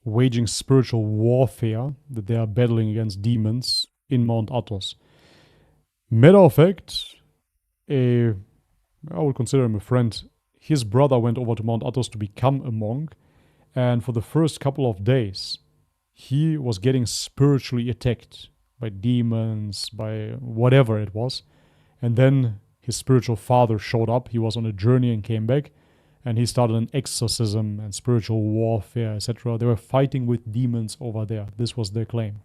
waging spiritual warfare, that they are battling against demons in Mount Athos. Matter of fact, I would consider him a friend. His brother went over to Mount Athos to become a monk, and for the first couple of days, he was getting spiritually attacked by demons, by whatever it was. And then his spiritual father showed up. He was on a journey and came back, and he started an exorcism and spiritual warfare, etc. They were fighting with demons over there. This was their claim.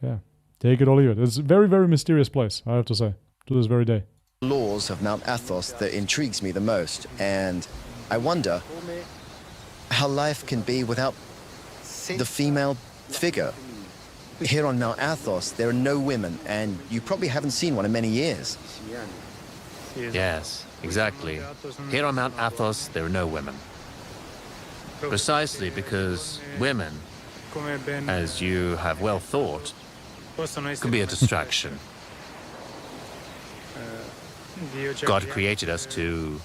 Yeah, take it or leave it. It's a very, very mysterious place, I have to say, to this very day. laws of Mount Athos that intrigues me the most, and I wonder how life can be without the female figure. Here on Mount Athos, there are no women, and you probably haven't seen one in many years. Yes, exactly. Here on Mount Athos, there are no women. Precisely because women, as you have well thought, can be a distraction. God created us to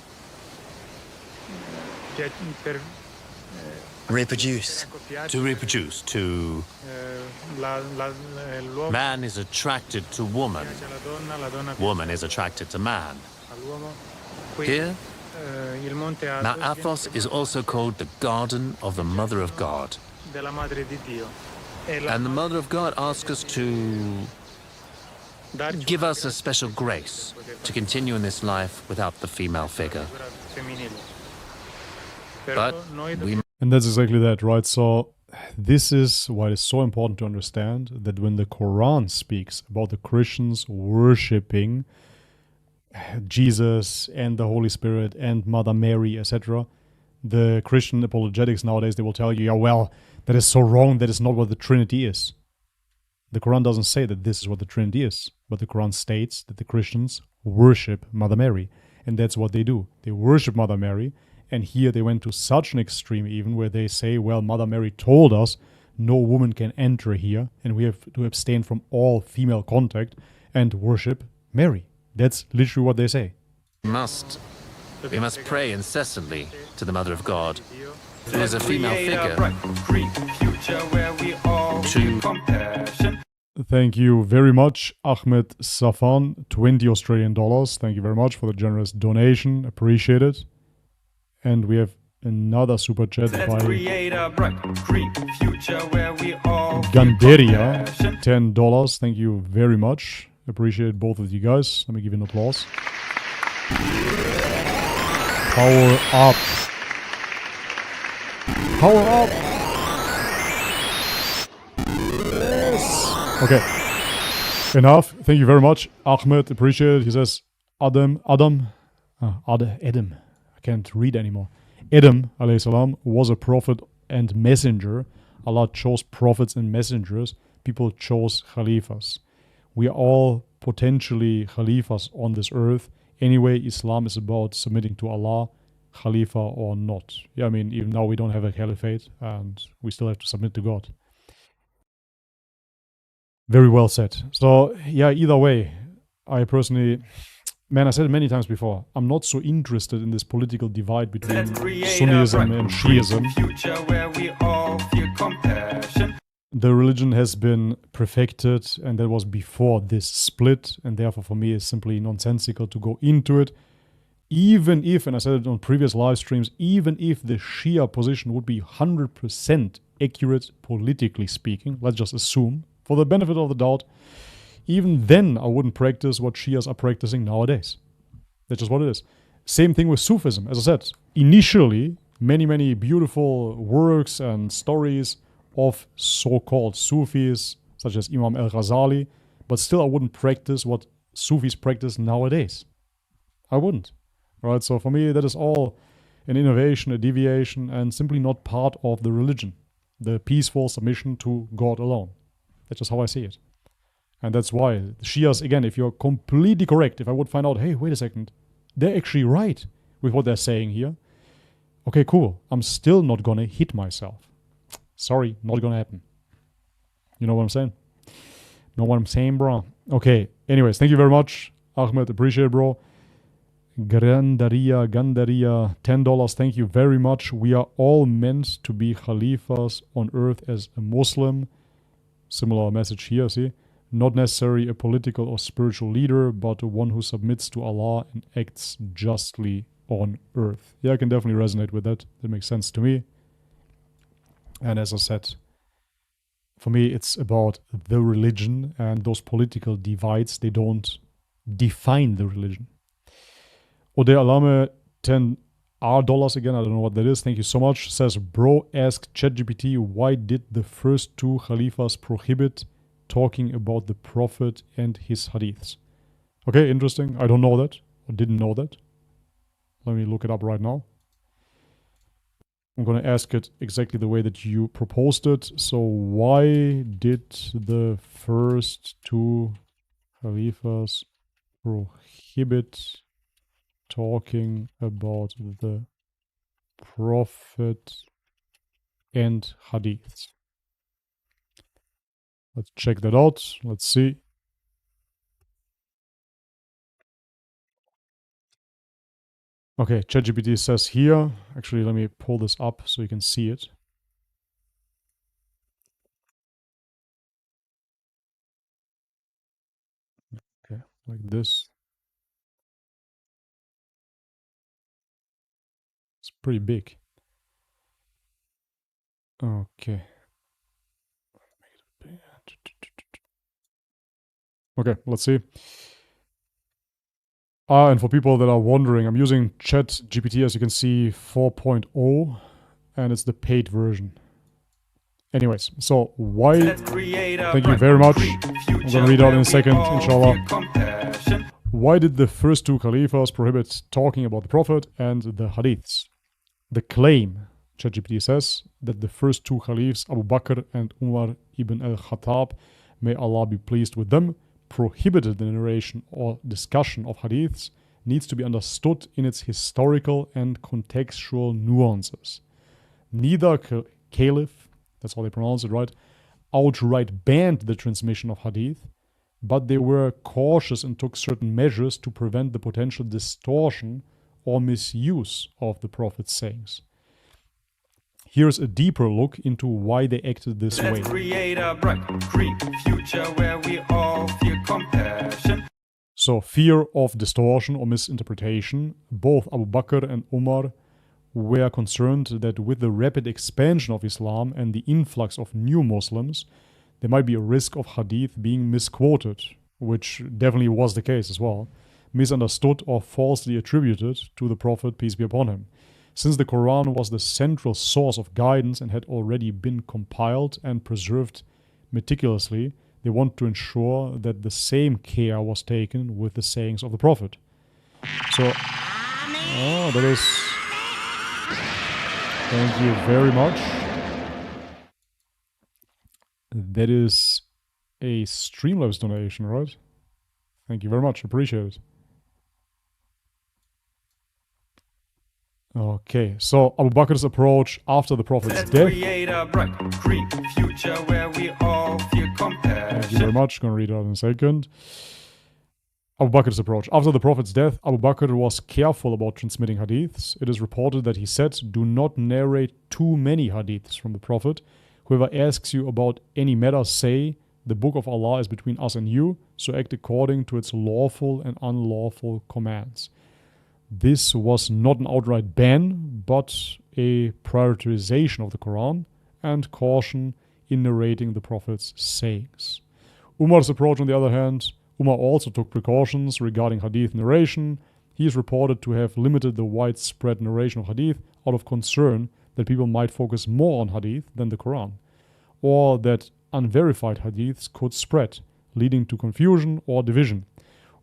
reproduce. Man is attracted to woman. Woman is attracted to man. Here, Mount Athos is also called the Garden of the Mother of God. And the Mother of God asks us to give us a special grace to continue in this life without the female figure. But we... And that's exactly that, right? So this is why it's so important to understand that when the Quran speaks about the Christians worshipping Jesus and the Holy Spirit and Mother Mary, etc., the Christian apologetics nowadays, they will tell you, yeah, well, that is so wrong, that is not what the Trinity is. The Quran doesn't say that this is what the Trinity is, but the Quran states that the Christians worship Mother Mary, and that's what they do. They worship Mother Mary, and here they went to such an extreme even where they say, well, Mother Mary told us no woman can enter here, and we have to abstain from all female contact and worship Mary. That's literally what they say. We must pray incessantly to the Mother of God, who is a female figure. Thank you very much, Ahmed Safan, 20 Australian dollars. Thank you very much for the generous donation. Appreciate it. And we have another super chat by Ganderia, $10. Thank you very much. Appreciate both of you guys. Let me give you an applause. Power up. Power up. Yes. Okay. Enough. Thank you very much, Ahmed. Appreciate it. He says, Adam. I can't read anymore. Adam, alayhi salam, was a prophet and messenger. Allah chose prophets and messengers. People chose Khalifas. We are all potentially Khalifas on this earth. Anyway, Islam is about submitting to Allah, Khalifa or not. Yeah, I mean, even now we don't have a Caliphate and we still have to submit to God. Very well said. So, yeah, either way, I personally... Man, I said it many times before, I'm not so interested in this political divide between Sunnism and Shiism. The religion has been perfected, and that was before this split, and therefore for me it's simply nonsensical to go into it. Even if, and I said it on previous live streams, even if the Shia position would be 100% accurate politically speaking, let's just assume, for the benefit of the doubt, even then I wouldn't practice what Shias are practicing nowadays. That's just what it is. Same thing with Sufism. As I said, initially, many beautiful works and stories of so-called Sufis, such as Imam al-Ghazali, but still I wouldn't practice what Sufis practice nowadays. I wouldn't. Right? So for me, that is all an innovation, a deviation, and simply not part of the religion. The peaceful submission to God alone. That's just how I see it. And that's why the Shias, again, if you're completely correct, if I would find out, hey, wait a second, they're actually right with what they're saying here. Okay, cool. I'm still not gonna hit myself. Sorry, not gonna happen. You know what I'm saying? Know what I'm saying, bro? Okay, anyways, thank you very much, Ahmed. Appreciate it, bro. Gandaria, $10. Thank you very much. We are all meant to be Khalifas on earth as a Muslim. Similar message here, see? Not necessarily a political or spiritual leader, but one who submits to Allah and acts justly on earth. Yeah, I can definitely resonate with that. That makes sense to me. And as I said, for me, it's about the religion, and those political divides, they don't define the religion. Ode Alame, $10 again, I don't know what that is. Thank you so much. Says, bro, ask ChatGPT, why did the first two Khalifas prohibit talking about the Prophet and his hadiths? Okay, interesting. I don't know that. I didn't know that. Let me look it up right now. I'm going to ask it exactly the way that you proposed it. So why did the first two Khalifas prohibit talking about the Prophet and hadiths? Let's check that out. Let's see. Okay, ChatGPT says here, actually let me pull this up so you can see it. Okay, like this. It's pretty big. Okay. Okay, let's see. And for people that are wondering, I'm using ChatGPT, as you can see, 4.0, and it's the paid version. Anyways, so why, thank you very much. I'm going to read out in a second, inshallah. Why did the first two Caliphs prohibit talking about the Prophet and the hadiths? The claim, ChatGPT says, that the first two Caliphs, Abu Bakr and Umar ibn al-Khattab, may Allah be pleased with them, prohibited the narration or discussion of hadiths needs to be understood in its historical and contextual nuances. Neither Caliph, that's how they pronounce it, right, outright banned the transmission of hadith, but they were cautious and took certain measures to prevent the potential distortion or misuse of the Prophet's sayings. Here's a deeper look into why they acted this way. Create a bright, green future where we all feel compassion. So, fear of distortion or misinterpretation. Both Abu Bakr and Umar were concerned that with the rapid expansion of Islam and the influx of new Muslims, there might be a risk of hadith being misquoted, which definitely was the case as well, misunderstood or falsely attributed to the Prophet, peace be upon him. Since the Quran was the central source of guidance and had already been compiled and preserved meticulously, they want to ensure that the same care was taken with the sayings of the Prophet. So, that is... Thank you very much. That is a Streamlabs donation, right? Thank you very much. Appreciate it. Okay, so Abu Bakr's approach after the Prophet's death. Create a bright, green future where we all feel compassion. Thank you very much. Going to read it out in a second. Abu Bakr's approach. After the Prophet's death, Abu Bakr was careful about transmitting hadiths. It is reported that he said, "Do not narrate too many hadiths from the Prophet. Whoever asks you about any matter, say, the book of Allah is between us and you, so act according to its lawful and unlawful commands." This was not an outright ban, but a prioritization of the Quran and caution in narrating the Prophet's sayings. Umar's approach, on the other hand, Umar also took precautions regarding hadith narration. He is reported to have limited the widespread narration of hadith out of concern that people might focus more on hadith than the Quran, or that unverified hadiths could spread, leading to confusion or division.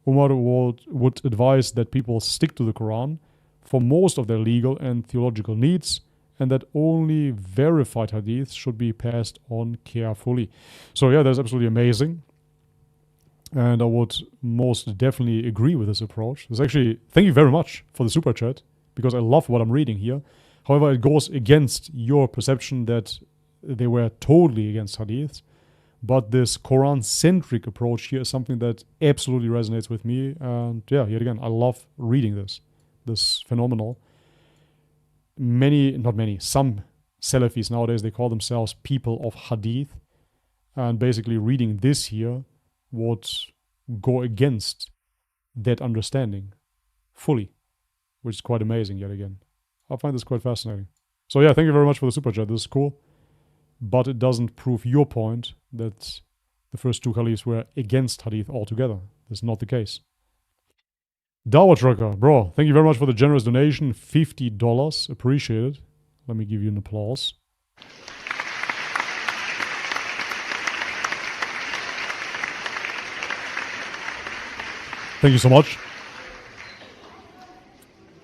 Umar would advise that people stick to the Quran for most of their legal and theological needs, and that only verified hadiths should be passed on carefully. So yeah, that's absolutely amazing. And I would most definitely agree with this approach. It's actually, thank you very much for the super chat, because I love what I'm reading here. However, it goes against your perception that they were totally against hadiths. But this Quran-centric approach here is something that absolutely resonates with me. And yeah, yet again, I love reading this. This phenomenal. Some Salafis nowadays, they call themselves people of hadith. And basically reading this here would go against that understanding fully, which is quite amazing yet again. I find this quite fascinating. So yeah, thank you very much for the super chat. This is cool. But it doesn't prove your point that the first two caliphs were against hadith altogether. That's not the case. Dawa Trucker, bro, thank you very much for the generous donation. $50. Appreciate it. Let me give you an applause. Thank you so much.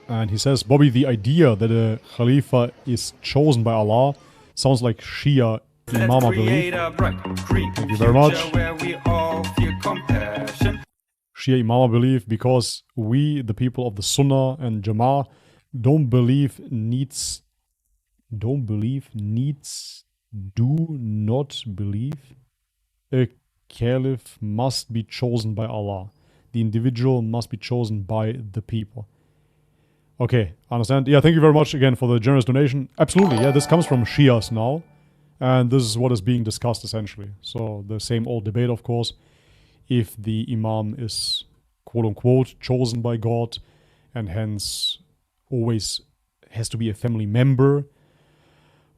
And he says, Bobby, the idea that a Khalifa is chosen by Allah sounds like Shia Imama belief. Thank you very much. Shia Imama belief, because we, the people of the Sunnah and Jama'ah, do not believe a caliph must be chosen by Allah. The individual must be chosen by the people. Okay, I understand. Yeah, thank you very much again for the generous donation. Absolutely, yeah, this comes from Shias now. And this is what is being discussed essentially. So the same old debate, of course. If the imam is quote-unquote chosen by God and hence always has to be a family member,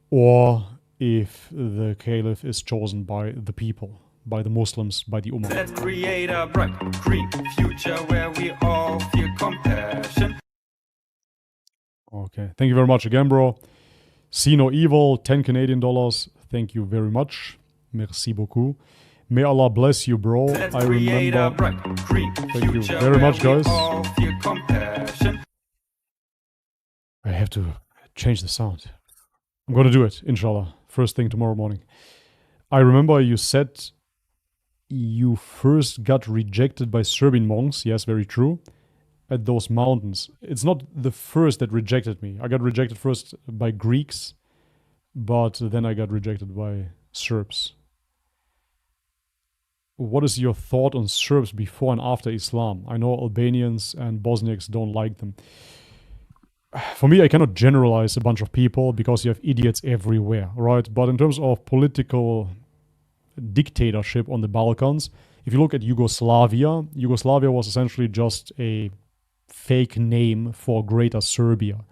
or if the caliph is chosen by the people, by the Muslims, by the Ummah. Let's create a bright green future where we all feel compassion. Okay, thank you very much again, bro. See no evil, 10 Canadian dollars. Thank you very much. Merci beaucoup. May Allah bless you, bro. Let's I remember. Thank you very much, guys. I have to change the sound. I'm going to do it, inshallah. First thing tomorrow morning. I remember you said you first got rejected by Serbian monks. Yes, very true. At those mountains. It's not the first that rejected me. I got rejected first by Greeks, but then I got rejected by Serbs. What is your thought on Serbs before and after Islam? I know Albanians and Bosniaks don't like them. For me, I cannot generalize a bunch of people because you have idiots everywhere, right? But in terms of political dictatorship on the Balkans, if you look at Yugoslavia, Yugoslavia was essentially just a fake name for Greater Serbia.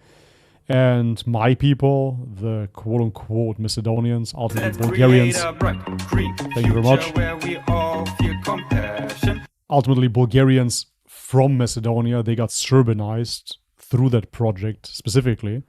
And my people, the quote-unquote Macedonians, ultimately Bulgarians, thank you very much. Ultimately Bulgarians from Macedonia, they got Serbanized through that project specifically.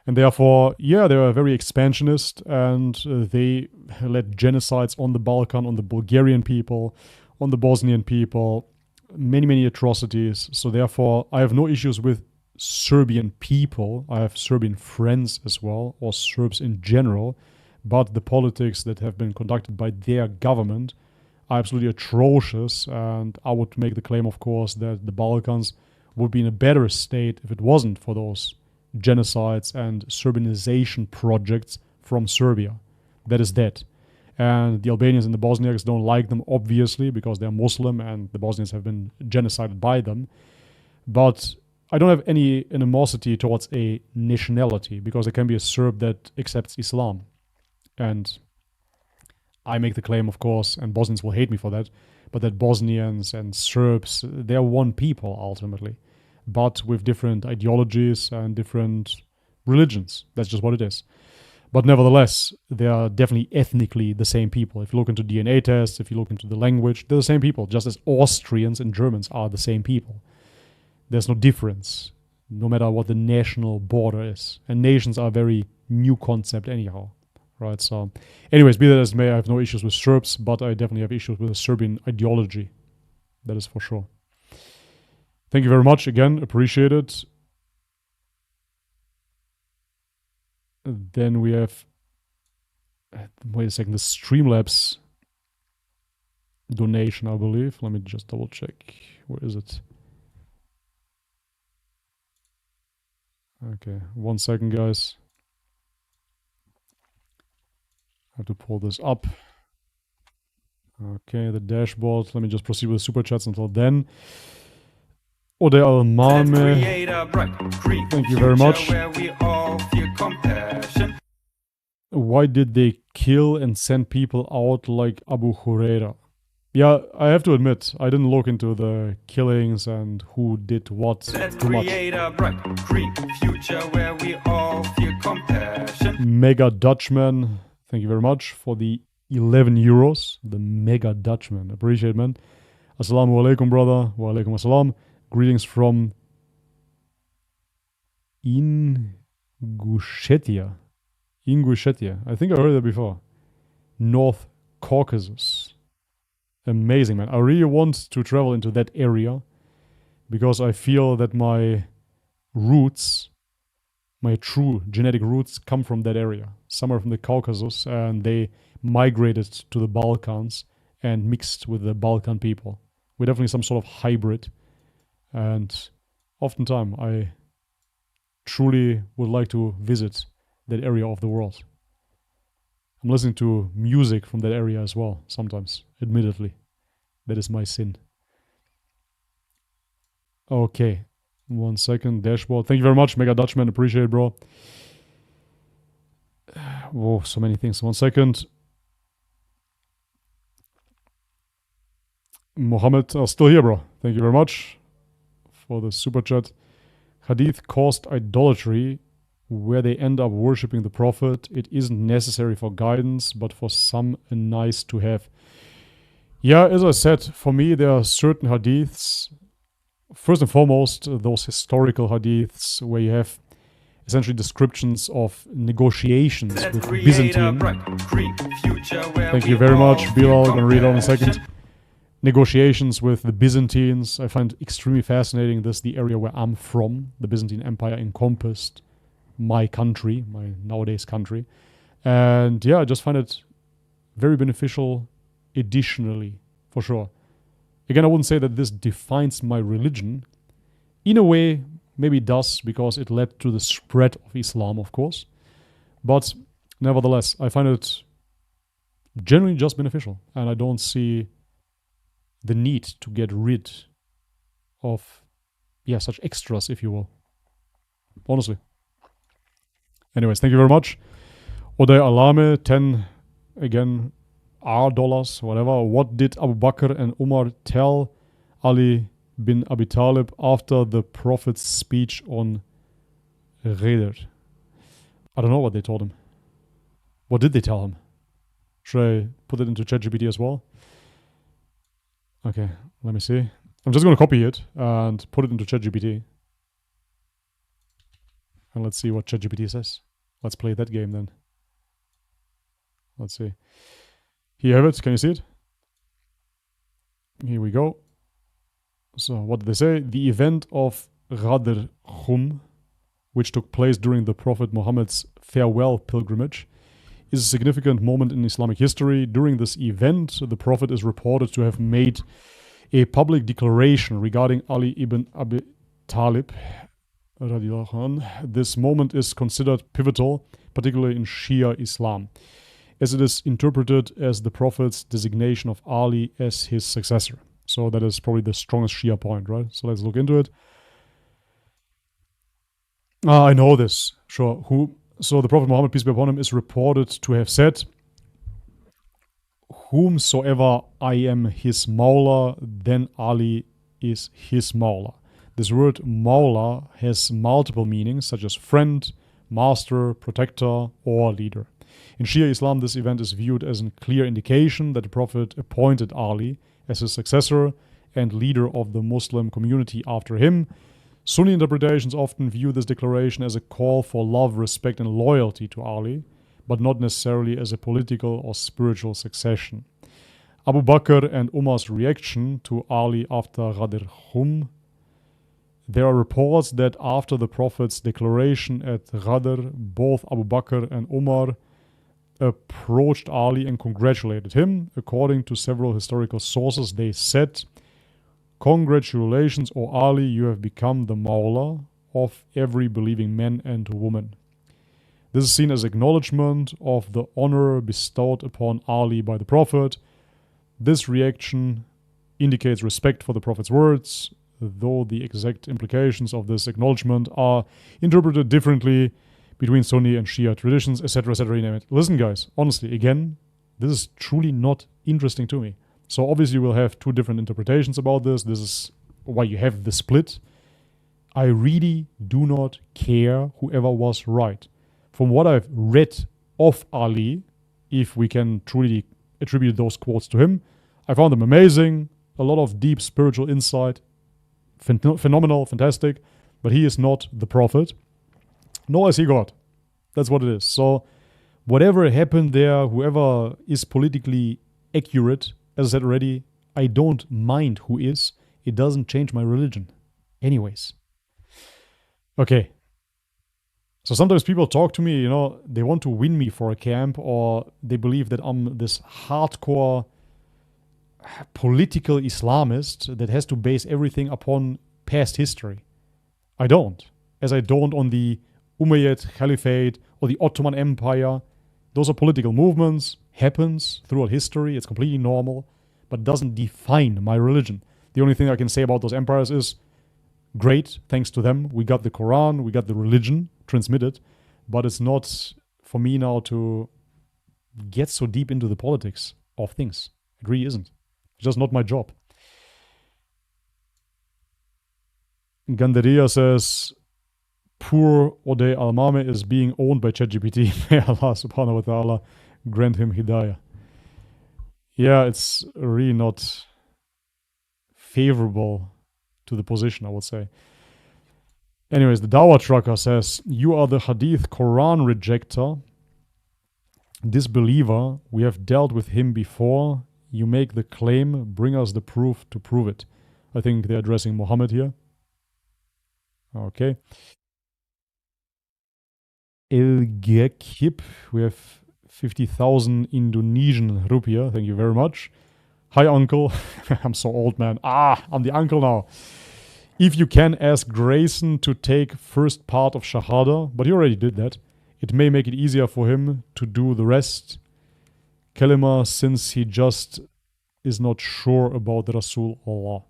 And therefore, yeah, they were very expansionist and they led genocides on the Balkan, on the Bulgarian people, on the Bosnian people, many atrocities. So therefore, I have no issues with Serbian people. I have Serbian friends as well, or Serbs in general. But the politics that have been conducted by their government are absolutely atrocious. And I would make the claim, of course, that the Balkans would be in a better state if it wasn't for those genocides and Serbianization projects from Serbia. That is that. And the Albanians and the Bosniaks don't like them, obviously, because they're Muslim and the Bosnians have been genocided by them. But I don't have any animosity towards a nationality, because there can be a Serb that accepts Islam. And I make the claim, of course, and Bosnians will hate me for that, but that Bosnians and Serbs, they're one people, ultimately. But with different ideologies and different religions. That's just what it is. But nevertheless, they are definitely ethnically the same people. If you look into DNA tests, if you look into the language, they're the same people, just as Austrians and Germans are the same people. There's no difference, no matter what the national border is. And nations are a very new concept anyhow, right? So, anyways, be that as may, I have no issues with Serbs, but I definitely have issues with the Serbian ideology. That is for sure. Thank you very much. Again, appreciate it. Then we have, wait a second, the Streamlabs donation, I believe. Let me just double check. Where is it? Okay, 1 second, guys. I have to pull this up. Okay, the dashboard. Let me just proceed with the super chats until then. Ode Almame, thank you very much. Why did they kill and send people out like Abu Huraira? Yeah, I have to admit, I didn't look into the killings and who did what too much. Mega Dutchman, thank you very much for the 11 euros. The Mega Dutchman, appreciate it, man. Assalamu alaikum, brother. Wa alaikum assalam. Greetings from Ingushetia. Ingushetia. I think I heard that before. North Caucasus. Amazing, man. I really want to travel into that area because I feel that my roots, my true genetic roots, come from that area. Some are from the Caucasus and they migrated to the Balkans and mixed with the Balkan people. We're definitely some sort of hybrid. And oftentimes I truly would like to visit that area of the world. I'm listening to music from that area as well, sometimes, admittedly. That is my sin. Okay, 1 second, dashboard. Thank you very much, Mega Dutchman, appreciate it, bro. Whoa, so many things. 1 second. Mohammed, still here, bro. Thank you very much for the super chat. Hadith caused idolatry where they end up worshipping the Prophet. It isn't necessary for guidance, but for some nice to have. Yeah, as I said, for me there are certain hadiths, first and foremost, those historical hadiths where you have essentially descriptions of negotiations with Byzantine. Thank you very much, Bilal. I'm going to read it out in a second. Negotiations with the Byzantines, I find extremely fascinating. This is the area where I'm from. The Byzantine Empire encompassed my country, my nowadays country. And yeah, I just find it very beneficial additionally, for sure. Again, I wouldn't say that this defines my religion. In a way, maybe it does, because it led to the spread of Islam, of course. But nevertheless, I find it generally just beneficial. And I don't see the need to get rid of, yeah, such extras, if you will. Honestly. Anyways, thank you very much. Ode Alame, 10, again, $, whatever. What did Abu Bakr and Umar tell Ali bin Abi Talib after the Prophet's speech on Ghadir? I don't know what they told him. What did they tell him? Should I put it into ChatGPT as well? Okay, let me see. I'm just going to copy it and put it into ChatGPT. And let's see what ChatGPT says. Let's play that game then. Let's see. Here you have it. Can you see it? Here we go. So what did they say? The event of Ghadir Khum, which took place during the Prophet Muhammad's farewell pilgrimage, is a significant moment in Islamic history. During this event, the Prophet is reported to have made a public declaration regarding Ali ibn Abi Talib. This moment is considered pivotal, particularly in Shia Islam, as it is interpreted as the Prophet's designation of Ali as his successor. So that is probably the strongest Shia point, right? So let's look into it. I know this, sure. So the Prophet Muhammad, peace be upon him, is reported to have said, "Whomsoever I am his Mawla, then Ali is his Mawla." This word Mawla has multiple meanings, such as friend, master, protector, or leader. In Shia Islam, this event is viewed as a clear indication that the Prophet appointed Ali as his successor and leader of the Muslim community after him. Sunni interpretations often view this declaration as a call for love, respect, and loyalty to Ali, but not necessarily as a political or spiritual succession. Abu Bakr and Umar's reaction to Ali after Ghadir Khum. There are reports that after the Prophet's declaration at Ghadir, both Abu Bakr and Umar approached Ali and congratulated him. According to several historical sources, they said, "Congratulations, O Ali, you have become the Mawla of every believing man and woman." This is seen as acknowledgement of the honor bestowed upon Ali by the Prophet. This reaction indicates respect for the Prophet's words, though the exact implications of this acknowledgement are interpreted differently between Sunni and Shia traditions, etc., etc., you name it. Listen, guys, honestly, again, this is truly not interesting to me. So obviously we'll have two different interpretations about this. This is why you have the split. I really do not care whoever was right. From what I've read of Ali, if we can truly attribute those quotes to him, I found them amazing, a lot of deep spiritual insight, phenomenal, fantastic, but he is not the Prophet, nor is he God. That's what it is. So whatever happened there, whoever is politically accurate, as I said already, I don't mind who is. It doesn't change my religion. Anyways. Okay. So sometimes people talk to me, they want to win me for a camp, or they believe that I'm this hardcore political Islamist that has to base everything upon past history. I don't. As I don't on the Umayyad Caliphate or the Ottoman Empire. Those are political movements, happens throughout history, it's completely normal, but doesn't define my religion. The only thing I can say about those empires is, great, thanks to them, we got the Quran, we got the religion transmitted, but it's not for me now to get so deep into the politics of things. It really isn't. It's just not my job. Gandaria says, poor Odey Almame is being owned by ChatGPT. May Allah subhanahu wa ta'ala grant him hidayah. Yeah, it's really not favorable to the position, I would say. Anyways, the Dawah Trucker says, you are the Hadith Quran rejector, disbeliever. We have dealt with him before. You make the claim, bring us the proof to prove it. I think they're addressing Muhammad here. Okay. El Gekip, we have 50,000 Indonesian rupiah. Thank you very much. Hi, uncle. I'm so old, man. I'm the uncle now. If you can ask Grayson to take first part of Shahada, but he already did that, it may make it easier for him to do the rest. Kalima, since he just is not sure about the Rasul Allah.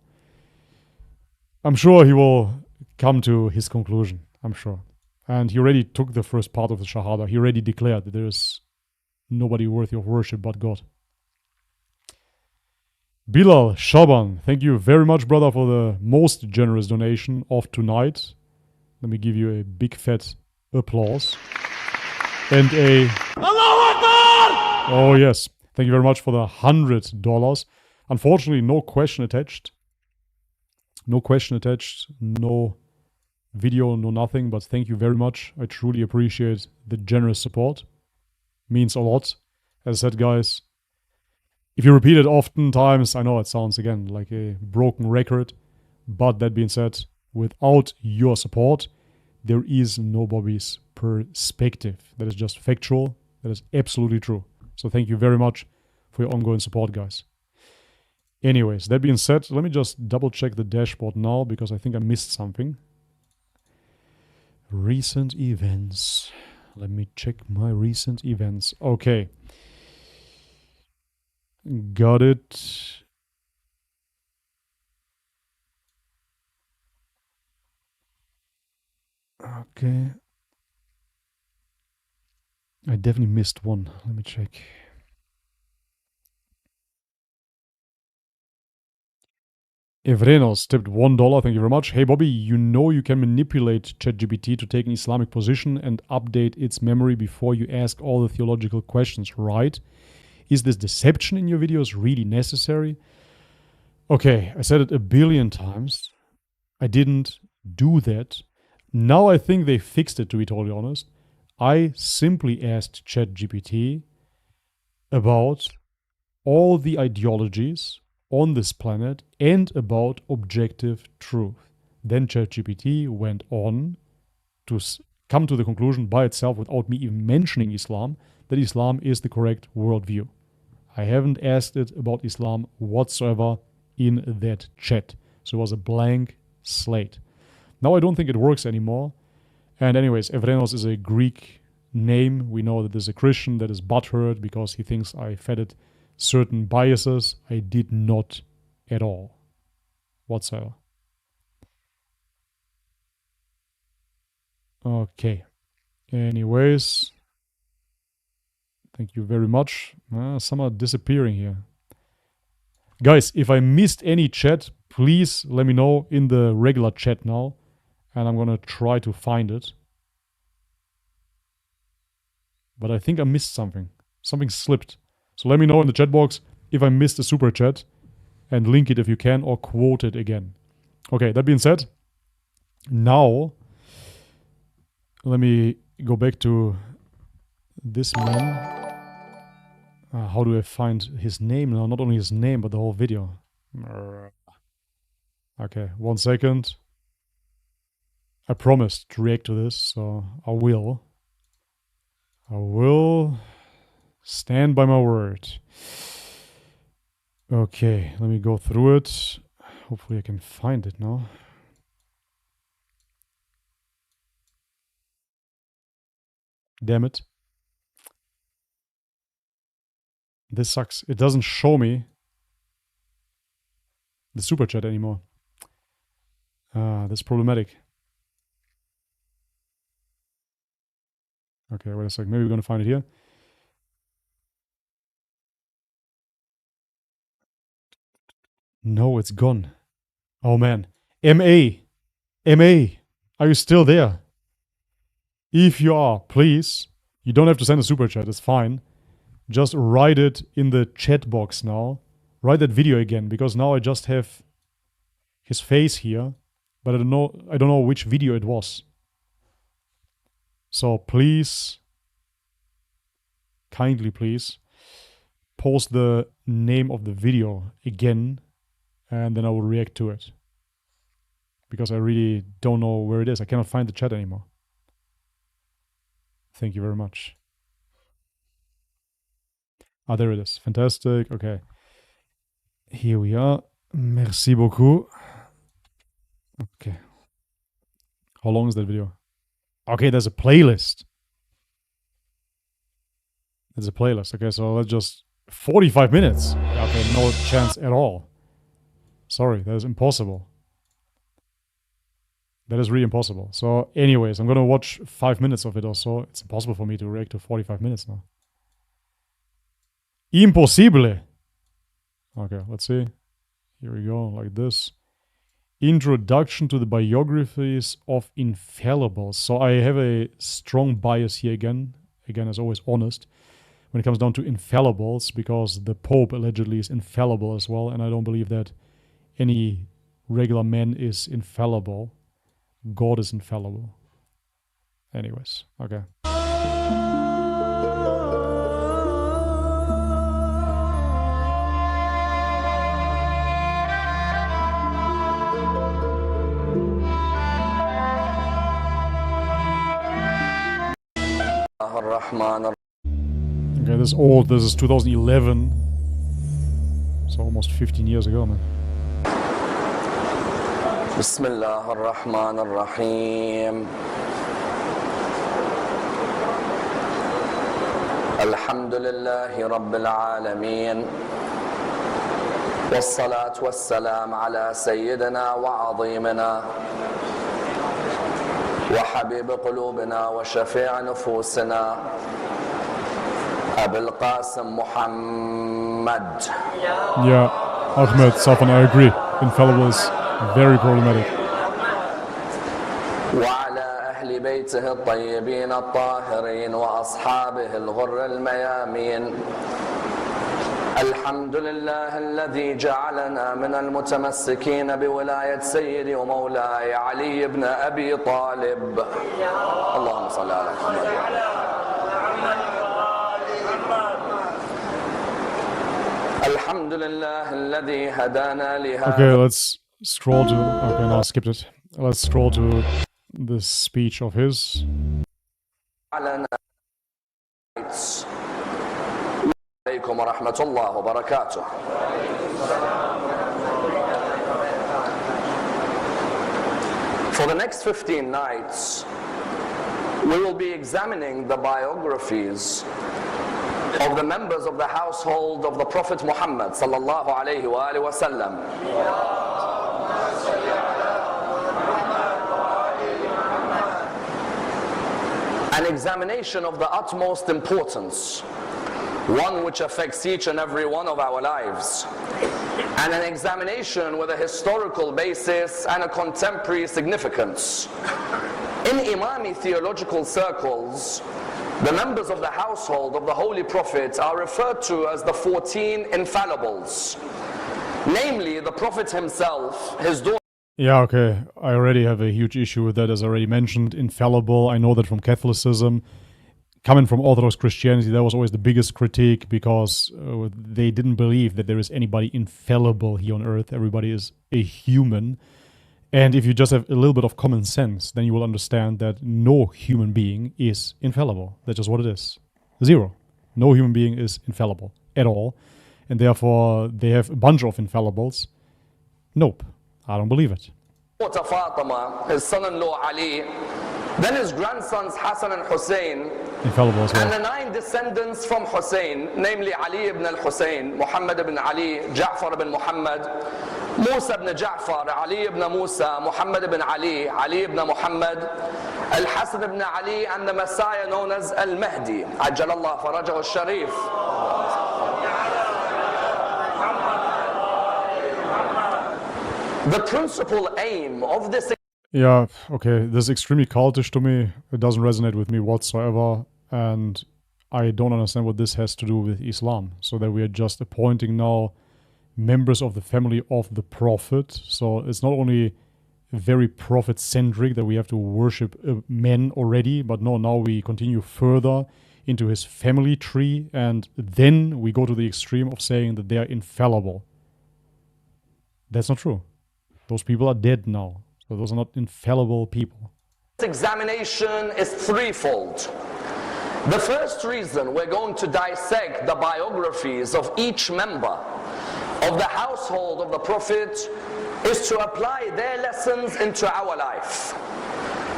I'm sure he will come to his conclusion. I'm sure. And he already took the first part of the Shahada. He already declared that there is nobody worthy of worship but God. Bilal Shaban, thank you very much, brother, for the most generous donation of tonight. Let me give you a big fat applause. And a... Allahu Akbar! Oh, yes. Thank you very much for the $100. Unfortunately, no question attached. No question attached. No video, no nothing, but thank you very much. I truly appreciate the generous support. Means a lot. As I said, guys, if you repeat it oftentimes, I know it sounds again like a broken record, but that being said, without your support, there is nobody's perspective. That is just factual. That is absolutely true. So thank you very much for your ongoing support, guys. Anyways, that being said, let me just double check the dashboard now because I think I missed something. Recent events. Let me check my recent events. Okay. Got it. Okay. I definitely missed one. Let me check. Evrenos tipped $1. Thank you very much. Hey, Bobby, you know you can manipulate ChatGPT to take an Islamic position and update its memory before you ask all the theological questions, right? Is this deception in your videos really necessary? Okay, I said it a billion times. I didn't do that. Now I think they fixed it, to be totally honest. I simply asked ChatGPT about all the ideologies on this planet and about objective truth. Then ChatGPT went on to come to the conclusion by itself, without me even mentioning Islam, that Islam is the correct worldview. I haven't asked it about Islam whatsoever in that chat. So it was a blank slate. Now I don't think it works anymore. And anyways, Evrenos is a Greek name. We know that there's a Christian that is butthurt because he thinks I fed it certain biases. I did not at all whatsoever. Okay. Anyways, thank you very much. Some are disappearing here. Guys, if I missed any chat, please let me know in the regular chat now, and I'm gonna try to find it. But I think I missed something. Something slipped. So let me know in the chat box if I missed a super chat, and link it if you can, or quote it again. Okay, that being said, now let me go back to this man. How do I find his name now? Not only his name, but the whole video. Okay, 1 second. I promised to react to this, so I will. I will stand by my word. Okay, let me go through it. Hopefully I can find it now. Damn it. This sucks. It doesn't show me the super chat anymore. That's problematic. Okay, wait a sec. Maybe we're gonna find it here. No, it's gone. Oh man. MA. Are you still there? If you are, please. You don't have to send a super chat. It's fine. Just write it in the chat box now. Write that video again, because now I just have his face here, but I don't know which video it was. So please, kindly please, post the name of the video again, and then I will react to it. Because I really don't know where it is. I cannot find the chat anymore. Thank you very much. Ah, there it is. Fantastic. Okay. Here we are. Merci beaucoup. Okay. How long is that video? Okay, there's a playlist. There's a playlist. Okay, so let's just... 45 minutes. Okay, no chance at all. Sorry, that is impossible. That is really impossible. So anyways, I'm gonna watch 5 minutes of it or so. It's impossible for me to react to 45 minutes now. Impossible. Okay, let's see. Here we go, like this. Introduction to the biographies of infallibles. So I have a strong bias here again. Again, as always, honest. When it comes down to infallibles, because the Pope allegedly is infallible as well, and I don't believe that any regular man is infallible. God is infallible. Anyways, okay. Okay, this is old. This is 2011. So almost 15 years ago, man. بسم الله الرحمن الرحيم الحمد لله رب العالمين والصلاة والسلام على سيدنا وعظيمنا وحبيب قلوبنا وشفيع نفوسنا أبي القاسم محمد. Yeah, Ahmed, Safan, I agree. infallible is very problematic. وعلى أهل بيته الطيبين الطاهرين وأصحابه الغر الميامين الحمد لله الذي جعلنا من المتمسكين بولاية سيدي ومولاي علي بن أبي طالب اللهم صل على محمد. الحمد لله الذي هدانا لهذا. Okay, let's scroll to... Okay, no, I skipped it. Let's scroll to this speech of his. عليكم ورحمة الله وبركاته. For the next 15 nights, we will be examining the biographies of the members of the household of the Prophet Muhammad sallallahu alayhi wa alihi wa sallam. An examination of the utmost importance, one which affects each and every one of our lives, and an examination with a historical basis and a contemporary significance. In Imami theological circles, the members of the household of the Holy Prophet are referred to as the 14 infallibles, namely the Prophet himself, his daughter. Yeah, okay, I already have a huge issue with that, as I already mentioned. Infallible, I know that from Catholicism. Coming from Orthodox Christianity, that was always the biggest critique, because they didn't believe that there is anybody infallible here on earth. Everybody is a human. And if you just have a little bit of common sense, then you will understand that no human being is infallible. That's just what it is. Zero. No human being is infallible at all. And therefore, they have a bunch of infallibles. Nope. I don't believe it. Fatima, his son-in-law Ali, then his grandsons Hassan and Hussein, infallible as well. And the 9 descendants from Hussein, namely Ali ibn al-Hussein, Muhammad ibn Ali, Ja'far ibn Muhammad, Musa ibn Ja'far, Ali ibn Musa, Muhammad ibn Ali, Ali ibn Muhammad, Al-Hassan ibn Ali, and the Messiah known as Al-Mahdi, Ajjalallah Farajahu al-Sharif. The principal aim of this... Yeah, okay, this is extremely cultish to me. It doesn't resonate with me whatsoever, and I don't understand what this has to do with Islam. So that we are just appointing now members of the family of the Prophet. So it's not only very Prophet-centric that we have to worship men already, but no, now we continue further into his family tree, and then we go to the extreme of saying that they are infallible. That's not true. Those people are dead now. So those are not infallible people. This examination is threefold. The first reason we're going to dissect the biographies of each member of the household of the Prophet is to apply their lessons into our life.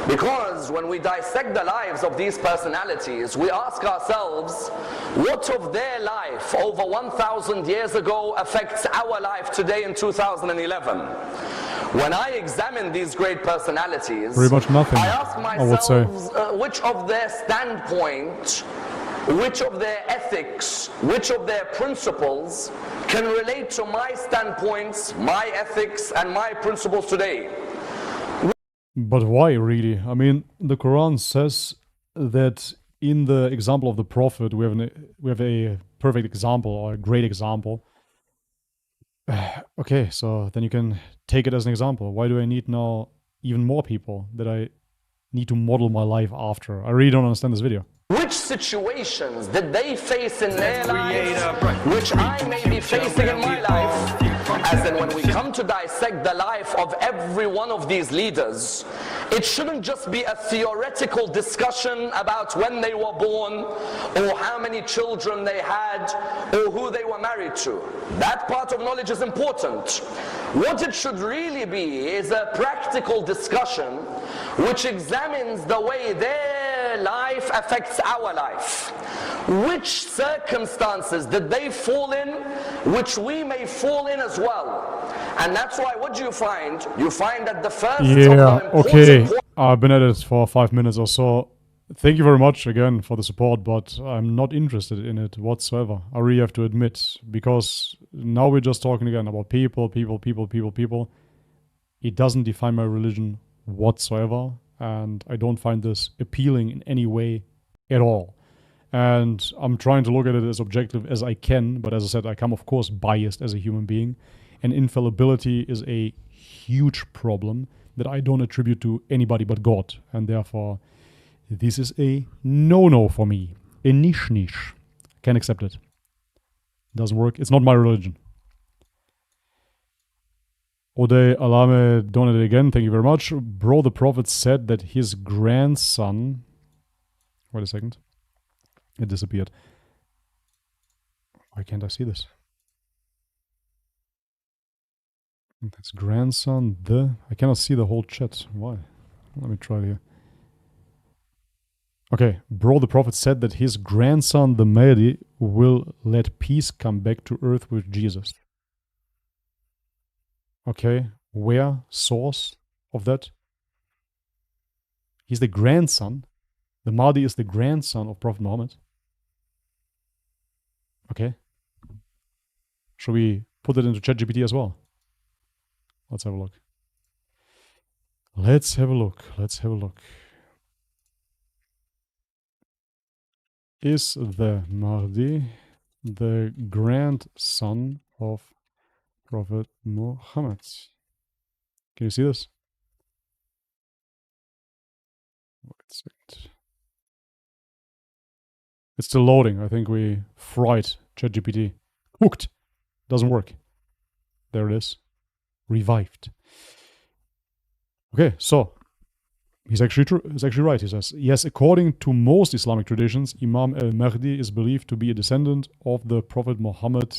Because when we dissect the lives of these personalities, we ask ourselves, what of their life over 1,000 years ago affects our life today in 2011? When I examine these great personalities, pretty much nothing, I ask myself which of their standpoint, which of their ethics, which of their principles can relate to my standpoints, my ethics, and my principles today. But why, really? I mean, the Quran says that in the example of the Prophet, we have a perfect example, or a great example. Okay, so then you can take it as an example. Why do I need now even more people that I need to model my life after? I really don't understand this video. Which situations did they face in their lives, which I may be facing in my life? As in, when we come to dissect the life of every one of these leaders, it shouldn't just be a theoretical discussion about when they were born, or how many children they had, or who they were married to. That part of knowledge is important. What it should really be is a practical discussion which examines the way their life affects our life. Which circumstances did they fall in, which we may fall in as well? And that's why, what do you find? You find that the first okay, I've been at it for 5 minutes or so. Thank you very much again for the support, but I'm not interested in it whatsoever. I really have to admit, because now we're just talking again about people. It doesn't define my religion whatsoever, and I don't find this appealing in any way at all. And I'm trying to look at it as objective as I can, but as I said, I come, of course, biased as a human being, and infallibility is a huge problem that I don't attribute to anybody but God, and therefore this is a no-no for me. A niche. Can't accept it. Doesn't work. It's not my religion. Ode Alame donated again. Thank you very much. Bro, the Prophet said that his grandson... Wait a second. It disappeared. Why can't I see this? That's grandson, I cannot see the whole chat. Why? Let me try it here. Okay, bro, the Prophet said that his grandson, the Mahdi, will let peace come back to earth with Jesus. Okay, where? Source of that? He's the grandson. The Mahdi is the grandson of Prophet Muhammad. Okay. Should we put it into ChatGPT as well? Let's have a look. Let's have a look. Is the Mahdi the grandson of Prophet Muhammad? Can you see this? Wait a second. It's still loading. I think we fried ChatGPT. Hooked. Doesn't work. There it is. Revived. Okay, so he's actually true. He's actually right. He says, yes, according to most Islamic traditions, Imam al-Mahdi is believed to be a descendant of the Prophet Muhammad,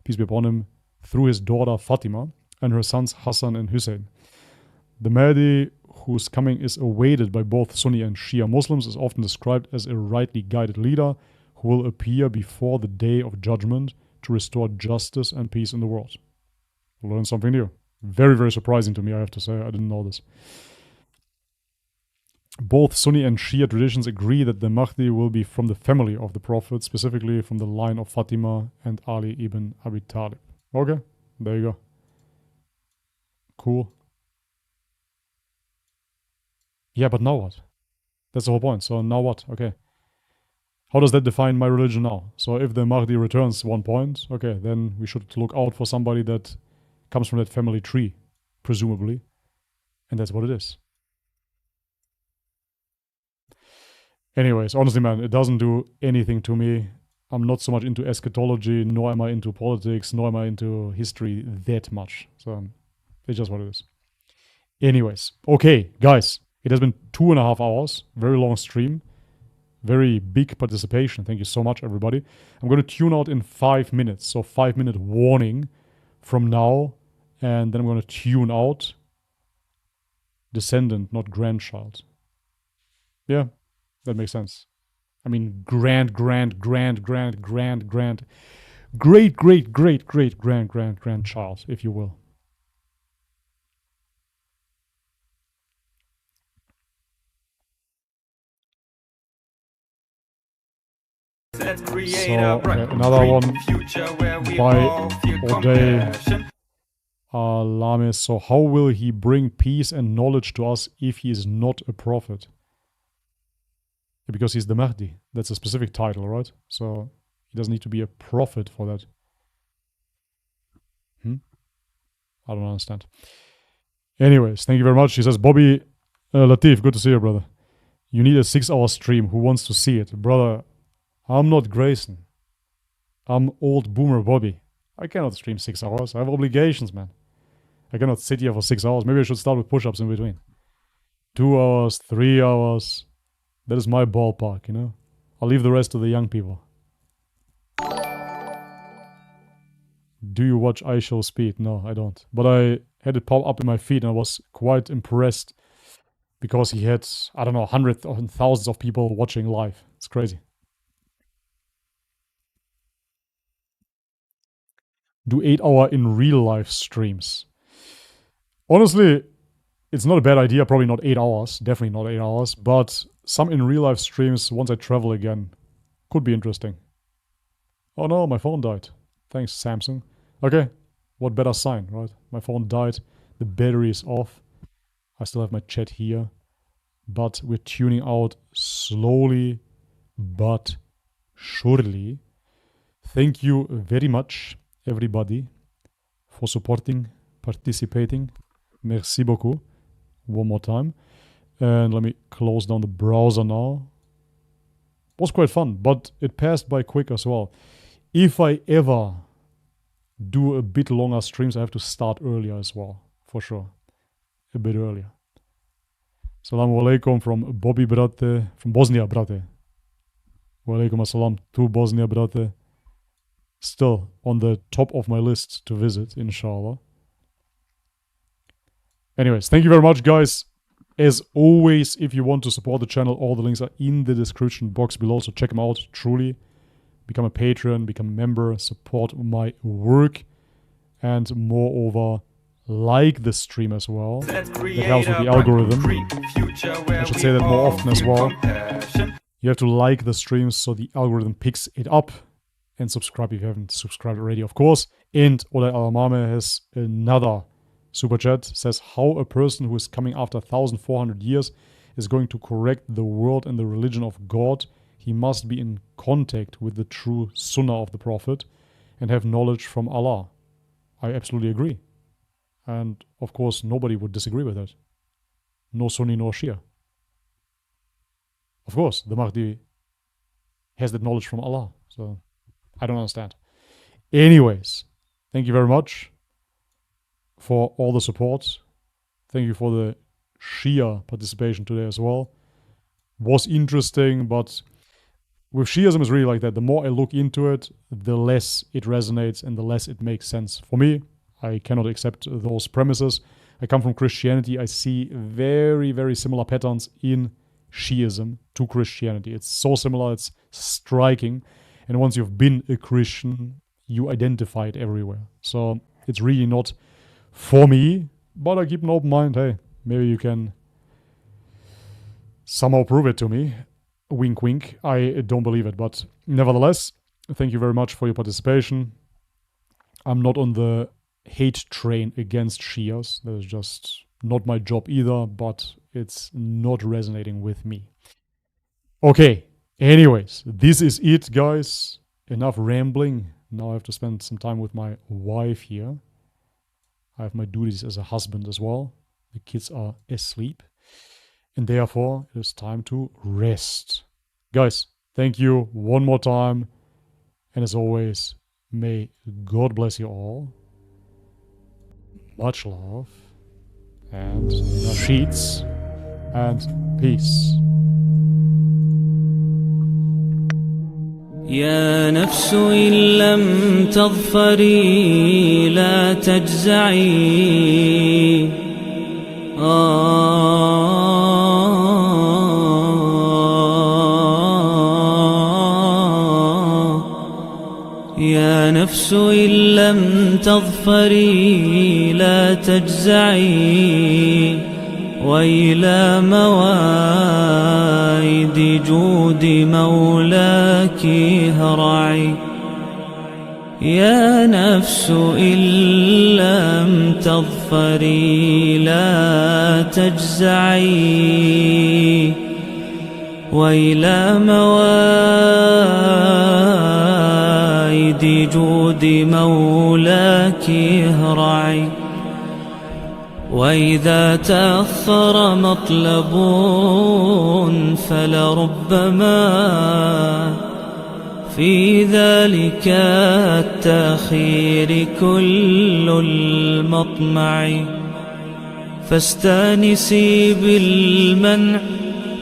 peace be upon him, through his daughter Fatima and her sons Hassan and Hussein. The Mahdi, whose coming is awaited by both Sunni and Shia Muslims, is often described as a rightly guided leader who will appear before the day of judgment to restore justice and peace in the world. Learn something new. Very, very surprising to me, I have to say. I didn't know this. Both Sunni and Shia traditions agree that the Mahdi will be from the family of the Prophet, specifically from the line of Fatima and Ali ibn Abi Talib. Okay, there you go. Cool. Yeah, but now what? That's the whole point. So now what? Okay. How does that define my religion now? So if the Mahdi returns 1 point, okay, then we should look out for somebody that comes from that family tree, presumably. And that's what it is. Anyways, honestly, man, it doesn't do anything to me. I'm not so much into eschatology, nor am I into politics, nor am I into history that much. So it's just what it is. Anyways, okay, guys, it has been 2.5 hours. Very long stream. Very big participation. Thank you so much, everybody. I'm going to tune out in 5 minutes. So 5-minute warning from now. And then I'm going to tune out. Descendant, not grandchild. Yeah, that makes sense. I mean, great grandchild, if you will. So, another one by Ode Lames. So, how will he bring peace and knowledge to us if he is not a prophet? Because he's the Mahdi. That's a specific title, right? So, he doesn't need to be a prophet for that. I don't understand. Anyways, thank you very much. He says, Bobby Latif, good to see you, brother. You need a 6-hour stream. Who wants to see it? Brother, I'm not Grayson. I'm old boomer Bobby. I cannot stream 6 hours. I have obligations, man. I cannot sit here for 6 hours. Maybe I should start with push-ups in between. 2 hours, 3 hours. That is my ballpark, you know? I'll leave the rest to the young people. Do you watch iShow Speed? No, I don't. But I had it pop up in my feed and I was quite impressed because he had, I don't know, hundreds and thousands of people watching live. It's crazy. Do 8-hour in real life streams. Honestly, it's not a bad idea. Probably not 8 hours. Definitely not 8 hours. But some in real life streams once I travel again. Could be interesting. Oh no, my phone died. Thanks, Samsung. Okay, what better sign, right? My phone died, the battery is off. I still have my chat here. But we're tuning out slowly but surely. Thank you very much, everybody, for supporting, participating. Merci beaucoup. One more time. And let me close down the browser now. It was quite fun, but it passed by quick as well. If I ever do a bit longer streams, I have to start earlier as well, for sure. A bit earlier. Assalamu alaikum from Bobby brate, from Bosnia brate. Wa alaikum assalam to Bosnia brate. Still on the top of my list to visit, inshallah. Anyways, thank you very much, guys. As always, if you want to support the channel, all the links are in the description box below, so check them out, truly. Become a patron, become a member, support my work, and moreover, like the stream as well. That helps with the algorithm. I should say that more often as well. You have to like the streams so the algorithm picks it up. And subscribe if you haven't subscribed already, of course. And Olay Alamame has another super chat. Says how a person who is coming after 1,400 years is going to correct the world and the religion of God. He must be in contact with the true sunnah of the Prophet and have knowledge from Allah. I absolutely agree. And of course, nobody would disagree with that. No Sunni, no Shia. Of course, the Mahdi has that knowledge from Allah. So I don't understand. Anyways, thank you very much for all the support. Thank you for the Shia participation today as well. Was interesting, but with Shiism is really like that. The more I look into it, the less it resonates and the less it makes sense. For me, I cannot accept those premises. I come from Christianity. I see very, very similar patterns in Shiism to Christianity. It's so similar, it's striking. And once you've been a Christian, you identify it everywhere. So it's really not for me, but I keep an open mind. Hey, maybe you can somehow prove it to me. Wink, wink. I don't believe it, but nevertheless, thank you very much for your participation. I'm not on the hate train against Shias. That is just not my job either, but it's not resonating with me. Okay, anyways, this is it, guys. Enough rambling. Now I have to spend some time with my wife here. I have my duties as a husband as well. The kids are asleep. And therefore, it is time to rest. Guys, thank you one more time. And as always, may God bless you all. Much love. And sheets. And peace. يا نفس إن لم تظفري لا تجزعي يا نفس إن لم تظفري لا تجزعي وإلى مواعيد جود مولاك هرعي يا نفس إن لم تظفري لا تجزعي وإلى مواعيد جود مولاك هرعي وإذا تأخر مطلب فلربما في ذلك التأخير كل المطمع فاستانسي بالمنع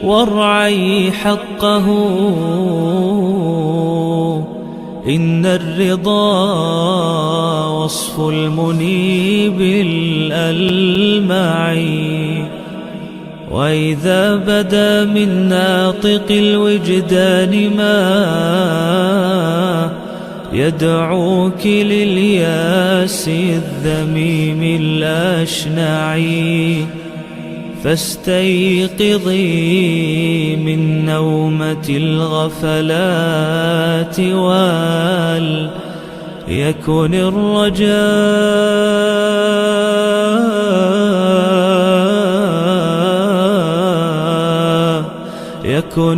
وارعي حقه إن الرضا وصف المنيب الألمع وإذا بدا من ناطق الوجدان ما يدعوك للياس الذميم الأشنع فاستيقظي من نومة الغفلات وليكن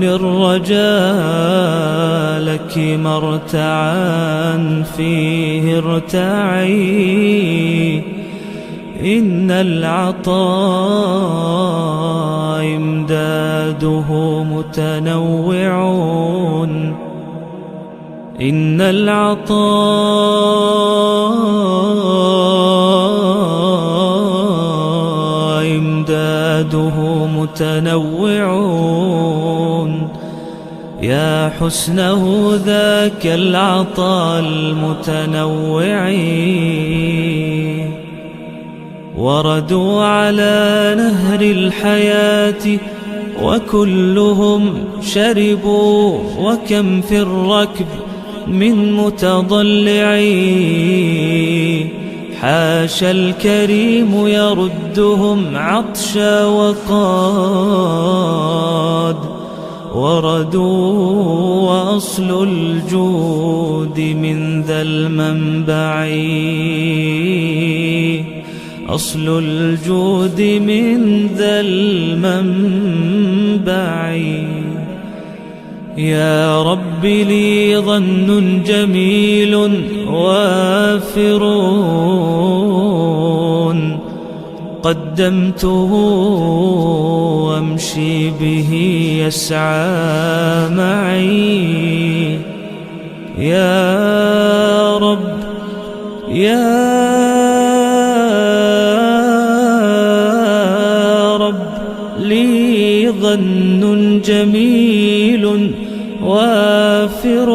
الرجاء لك مرتعا فيه ارتعي. إن العطاء إمداده متنوعون. إن العطاء إمداده متنوعون. يا حسنه ذاك العطاء المتنوع. وردوا على نهر الحياة وكلهم شربوا، وكم في الركب من متضلع. حاشا الكريم يردهم عطشا وقاد وردوا. وأصل الجود من ذا المنبع، أصل الجود من ذا المنبع. يا رب لي ظن جميل وافر قدمته وامشي به يسعى معي. يا رب يا رب لي ظن جميل وافر